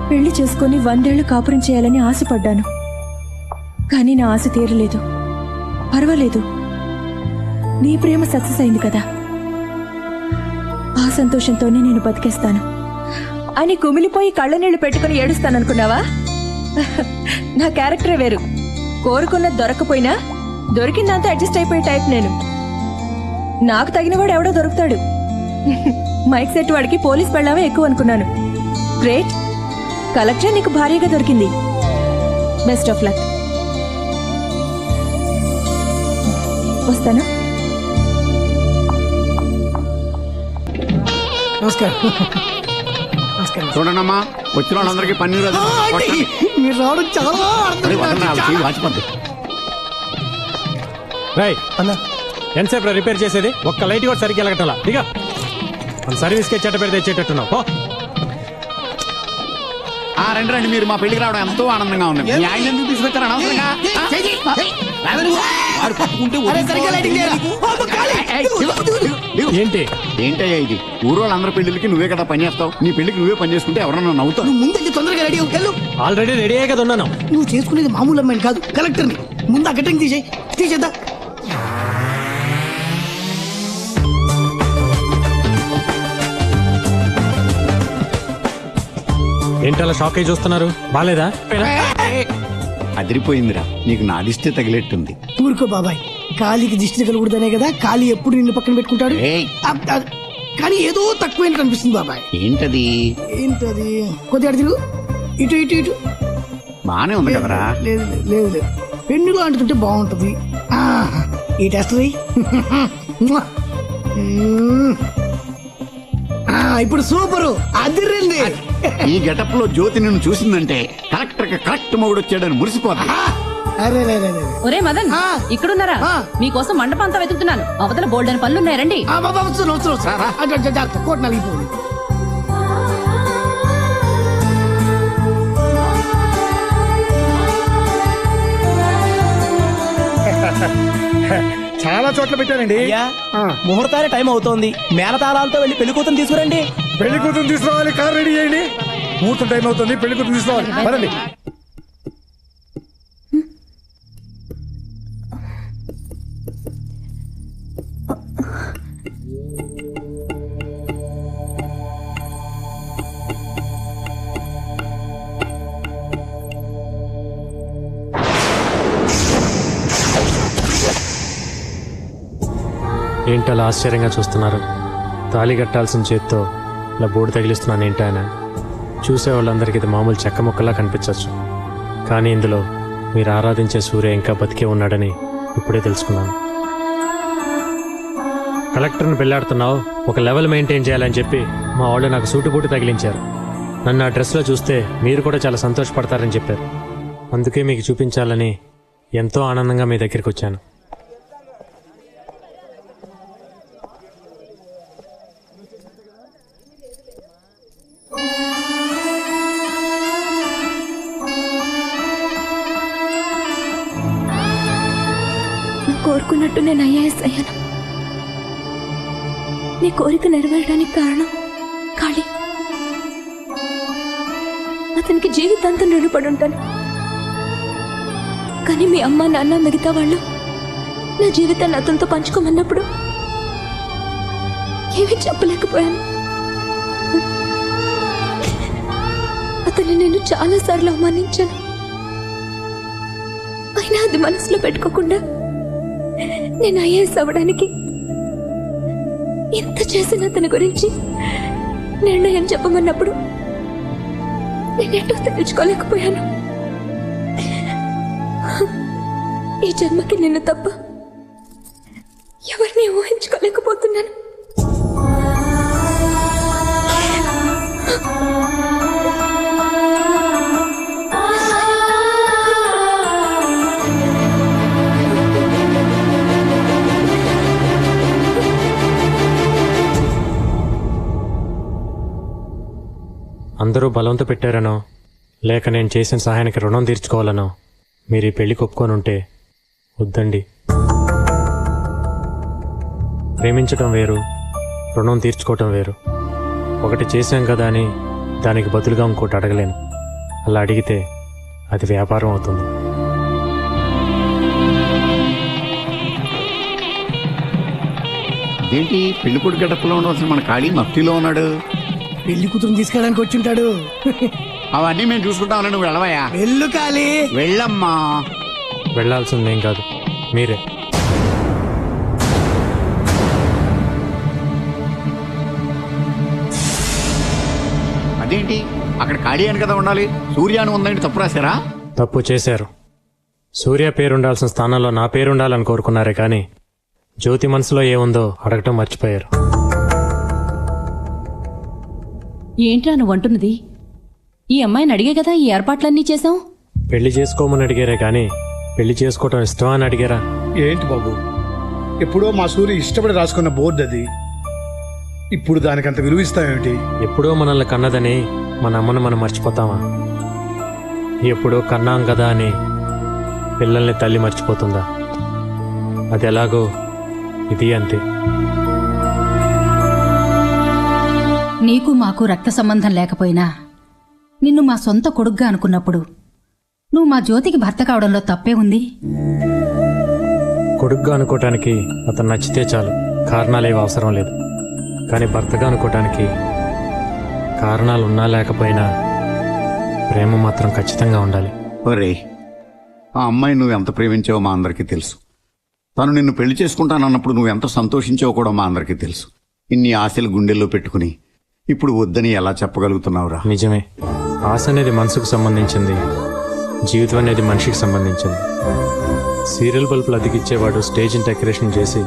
పెళ్లి చేసుకుని 100 ఏళ్లు కాపురం చేయాలని ఆశపడ్డాను. కానీ నా ఆశ తీరలేదు. పర్వాలేదు, నీ ప్రేమ సక్సెస్ అయింది కదా, ఆ సంతోషంతోనే నేను బతికేస్తాను అని కుమిలిపోయి కళ్ళనీళ్లు పెట్టుకుని ఏడుస్తాననుకున్నావా? నా క్యారెక్టరే వేరు. కోరుకున్నది దొరకపోయినా దొరికిందంతా అడ్జస్ట్ అయిపోయే టైప్ నేను. నాకు తగినవాడు ఎవడో దొరుకుతాడు. మైక్ సెట్ వాడికి పోలీస్ పెళ్ళామే ఎక్కువ అనుకున్నాను. గ్రేట్, కలెక్టర్ నీకు భారీగా దొరికింది. Best of luck. వస్తాను. నమస్కారం. చూడండమ్మా, వచ్చిన వాళ్ళందరికీ పన్నీరు అది మీరు రావడం చాలా వాచిపోద్ది. రై అన్నా, ఎంతసేపు రిపేర్ చేసేది? ఒక్క లైట్ కూడా సరిగ్గా వెళ్ళగట్టాలా? ఇక మన సర్వీస్కి చెట్ట పేరు తెచ్చేటట్టున్నావు. రండి రండి, మీరు మా పెళ్లికి రావడం ఎంతో ఆనందంగా ఉంది. మీ ఆయన ఎందుకు తీసుకొచ్చారు అనవసరంగా? ఏంటి ఏంటయ్యా ఇది? ఊరోళ్ళందరి పెళ్లికి నువ్వే కదా పని చేస్తావు. నీ పెళ్లికి నువ్వే పని చేసుకుంటే ఎవరన్నా నవ్వుతావు. ముందు తొందరగా రెడీ వెళ్ళు. ఆల్రెడీ రెడీ అయ్యే కదా ఉన్నాను. నువ్వు చేసుకునేది మామూలు అమ్మాయిని కాదు, కలెక్టర్ని. ముందు ఆ కటింగ్ తీసేద్దా. ఏంటలా షాక్ అయి చూస్తున్నారు? బాలేదా? అదిరిపోయిందిరా, నీకు నా దిష్టి తగిలేట్టుంది. ఊరుకో బాబాయ్, కాలికి దిష్టి తగలకూడదనే కదా కాలి ఎప్పుడు నిన్ను పక్కన పెట్టుకుంటాడు. కానీ ఏదో తక్కువైనట్టు అనిపిస్తుంది బాబాయ్. ఏంటది? ఏంటది? కొద్దిగా తిరుగు, ఇటు ఇటు ఇటు. బానే ఉంది కదరా? లేదు లేదు లేదు, పెన్నులో అంటుతుంటే బాగుంటది. ఈ టెస్ట్ ఇప్పుడు సూపరు, అదిరింది. ఈ గెటప్ లో జ్యోతి నిన్ను చూసిందంటే కరెక్టర్ కరెక్ట్ మొగుడు వచ్చాడని మురిసిపోతా. ఒరే మదన్, ఇక్కడున్నారా? మీకోసం మండపం అంతా వెతుకుతున్నాను. అవతల బోల్డెన్ పనులున్నాయి, రండి. కోట్ నలిగిపోయింది. చాలా చోట్ల పెట్టారండి. ముహూర్తానికి టైం అవుతోంది. మేళతాళాలతో వెళ్ళి పెళ్లి కూతురు తీసుకురండి. పెళ్లి కూతురు తీసుకురావాలి, కార్ రెడీ చేయండి. ముహూర్తం టైం అవుతుంది, పెళ్లి కూతురు తీసుకోవాలి. పదండి. ఏంటలా ఆశ్చర్యంగా చూస్తున్నారు? తాళి కట్టాల్సిన చేత్తో ఇలా బోర్డు తగిలిస్తున్నాను ఏంటాయన. చూసే వాళ్ళందరికీ ఇది మామూలు చెక్క ముక్కలా కనిపించవచ్చు, కానీ ఇందులో మీరు ఆరాధించే సూర్య ఇంకా బతికే ఉన్నాడని ఇప్పుడే తెలుసుకున్నాను. కలెక్టర్ని పెళ్ళాడుతున్నావు, ఒక లెవెల్ మెయింటైన్ చేయాలని చెప్పి మా వాళ్ళు నాకు సూటుబూటు తగిలించారు. నన్ను ఆ డ్రెస్లో చూస్తే మీరు కూడా చాలా సంతోషపడతారని చెప్పారు. అందుకే మీకు చూపించాలని ఎంతో ఆనందంగా మీ దగ్గరికి వచ్చాను. కోరుకున్నట్టు నేను ఐఏఎస్ అయ్యాను. నీ కోరిక నెరవేరడానికి కారణం కాళీ. అతనికి జీవితాంతం రుణపడి ఉంటాను. కానీ మీ అమ్మ నాన్న మిగతా వాళ్ళు నా జీవితాన్ని అతనితో పంచుకోమన్నప్పుడు ఏమీ చెప్పలేకపోయాను. అతన్ని నేను చాలాసార్లు అవమానించాను. అయినా అది మనసులో పెట్టుకోకుండా నేను ఐఏఎస్ అవ్వడానికి ఎంత చేసిన అతని గురించి నిర్ణయం చెప్పమన్నప్పుడు నేనేటో తెలుసుకోలేకపోయాను. ఈ జన్మకి నిన్ను తప్ప ఎవరిని ఊహించుకోలేకపోతున్నాను. అందరూ బలంతో పెట్టారనో లేక నేను చేసిన సహాయానికి రుణం తీర్చుకోవాలనో మీరు ఈ పెళ్లికి ఒప్పుకొని ఉంటే వద్దండి. ప్రేమించటం వేరు, రుణం తీర్చుకోవటం వేరు. ఒకటి చేశాం కదా అని దానికి బదులుగా ఇంకోటి అడగలేను. అలా అడిగితే అది వ్యాపారం అవుతుంది. ఏంటి పెళ్లి కొడుకు గడపలో ఉండవలసిన మన ఖాళీ మఫ్టీలో ఉన్నాడు. పెళ్లి కూతురు తీసుకెళ్ళడానికి వచ్చింటాడు. అవన్నీ మేము చూసుకుంటామని నువ్వు వెళ్ళవయ్యా. వెళ్ళు కాళీ. వెళ్ళమ్మా. వెళ్లాల్సిందేం కాదు, మీరే. అదేంటి అక్కడ ఖాళీ అని కదా ఉండాలి, సూర్య అని ఉందండి, తప్పు రాశారా? తప్పు చేశారు. సూర్య పేరుండాల్సిన స్థానంలో నా పేరుండాలని కోరుకున్నారే కానీ జ్యోతి మనసులో ఏముందో అడగటం మర్చిపోయారు. ఏంట్రా నువ్వు అంటున్నది? ఈ అమ్మాయిని అడిగే కదా ఈ ఏర్పాట్లన్నీ చేశాం. పెళ్లి చేసుకోమని అడిగారే కానీ పెళ్లి చేసుకోవటం ఇష్టమా అని అడిగారా? ఏంటి బాబు, ఎప్పుడో మా సూర్య ఇష్టపడి రాసుకున్న బోర్డు అది, ఇప్పుడు దానికి అంత విలువ ఇస్తామేమిటి? ఎప్పుడో మనల్ని కన్నదని మన అమ్మను మనం మర్చిపోతామా? ఎప్పుడో కన్నాం కదా అని పిల్లల్ని తల్లి మర్చిపోతుందా? అది ఎలాగో ఇది అంతే. నీకు మాకు రక్త సంబంధం లేకపోయినా నిన్ను మా సొంత కొడుగ్గా అనుకున్నప్పుడు నువ్వు మా జ్యోతికి భర్త కావడంలో తప్పే ఉంది. కొడుగ్గా అనుకోవటానికి అతను నచ్చితే చాలు, కారణాలేవి అవసరం లేదు. కానీ భర్తగా అనుకోవటానికి కారణాలు ఉన్నా లేకపోయినా ప్రేమ మాత్రం ఖచ్చితంగా ఉండాలి. ఒరే, ఆ అమ్మాయి నువ్వు ఎంత ప్రేమించావో మా అందరికీ తెలుసు. తను నిన్ను పెళ్లి చేసుకుంటానన్నప్పుడు నువ్వు ఎంత సంతోషించావో కూడా మా అందరికీ తెలుసు. ఇన్ని ఆశలు గుండెల్లో పెట్టుకుని ఇప్పుడు వద్దని ఎలా చెప్పగలుగుతున్నావురా? నిజమే, ఆశ అనేది మనసుకు సంబంధించింది, జీవితం అనేది మనిషికి సంబంధించింది. సీరియల్ బల్బులు అతికిచ్చేవాడు స్టేజ్ని డెకరేషన్ చేసి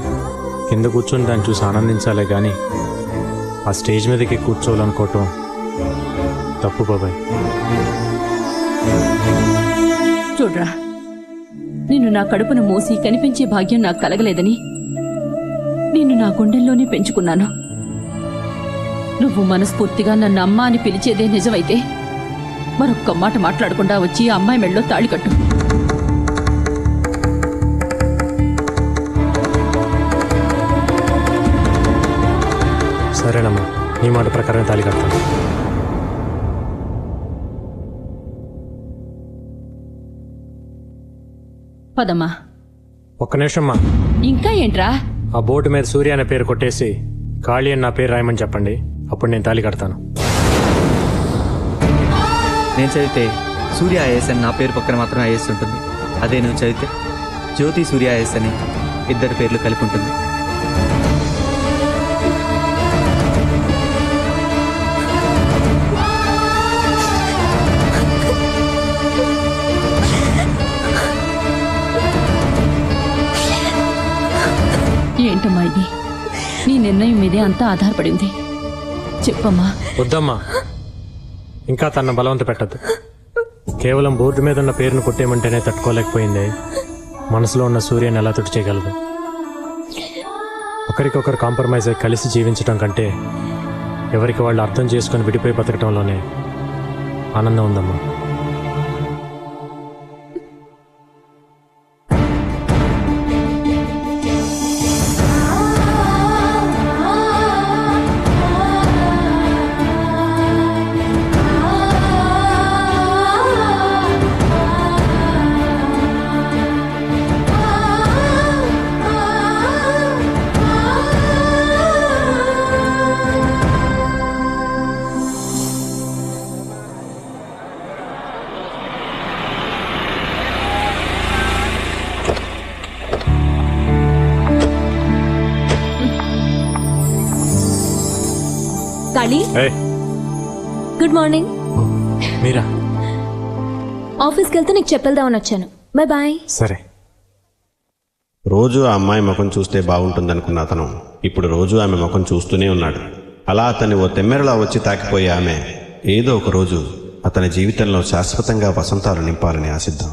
కింద కూర్చొని దాన్ని చూసి ఆనందించాలే కానీ ఆ స్టేజ్ మీదకి కూర్చోవాలనుకోవటం తప్పు బాబాయ్. చూడ్రా, నిన్ను నా కడుపును మోసి కనిపించే భాగ్యం నాకు కలగలేదని నిన్ను నా గుండెల్లోనే పెంచుకున్నాను. నువ్వు మనస్ఫూర్తిగా నన్ను అమ్మ అని పిలిచేదే నిజమైతే మరొక్క మాట మాట్లాడకుండా వచ్చి ఆ అమ్మాయి మెళ్ళలో తాళి కట్టు. సరేనమ్మా, నీ మాట ప్రకారం తాళి కడతాను. పదమ్మా. ఒక్క నిమిషమ్మా. ఇంకా ఏంట్రా? ఆ బోర్డు మీద సూర్య అనే పేరు కొట్టేసి ఖాళీ అని నా పేరు రాయమని చెప్పండి, అప్పుడు నేను తాళి కడతాను. నేను చదివితే సూర్య ఐఏఎస్ అని నా పేరు పక్కన మాత్రం ఐఏఎస్ ఉంటుంది. అదే నువ్వు చదివితే జ్యోతి సూర్య ఐఏఎస్ అని ఇద్దరి పేర్లు కలిపి ఉంటుంది. ఏంటమ్మా ఇది? నీ నిర్ణయం మీదే అంతా ఆధారపడింది. చెప్పమ్మా. వద్దమ్మా, ఇంకా తన బలవంత పెట్టద్దు. కేవలం బోర్డు మీద ఉన్న పేరును కొట్టేయమంటేనే తట్టుకోలేకపోయింది. మనసులో ఉన్న సూర్యని ఎలా తుడి చేయగలదు? ఒకరికొకరు కాంప్రమైజ్ అయి కలిసి జీవించడం కంటే ఎవరికి వాళ్ళు అర్థం చేసుకుని విడిపోయి బతకటంలోనే ఆనందం ఉందమ్మా. Kali, good morning. మీరా? ఆఫీస్కి వెళ్తే నీకు చెప్పేద్దామని వచ్చాను. Bye bye. సరే. రోజు ఆ అమ్మాయి ముఖం చూస్తే బాగుంటుందనుకున్న అతను ఇప్పుడు రోజు ఆమె ముఖం చూస్తూనే ఉన్నాడు. అలా అతన్ని ఓ తెమ్మెరలా వచ్చి తాకిపోయే ఆమె ఏదో ఒక రోజు అతని జీవితంలో శాశ్వతంగా వసంతాలు నింపాలని ఆశిద్దాం.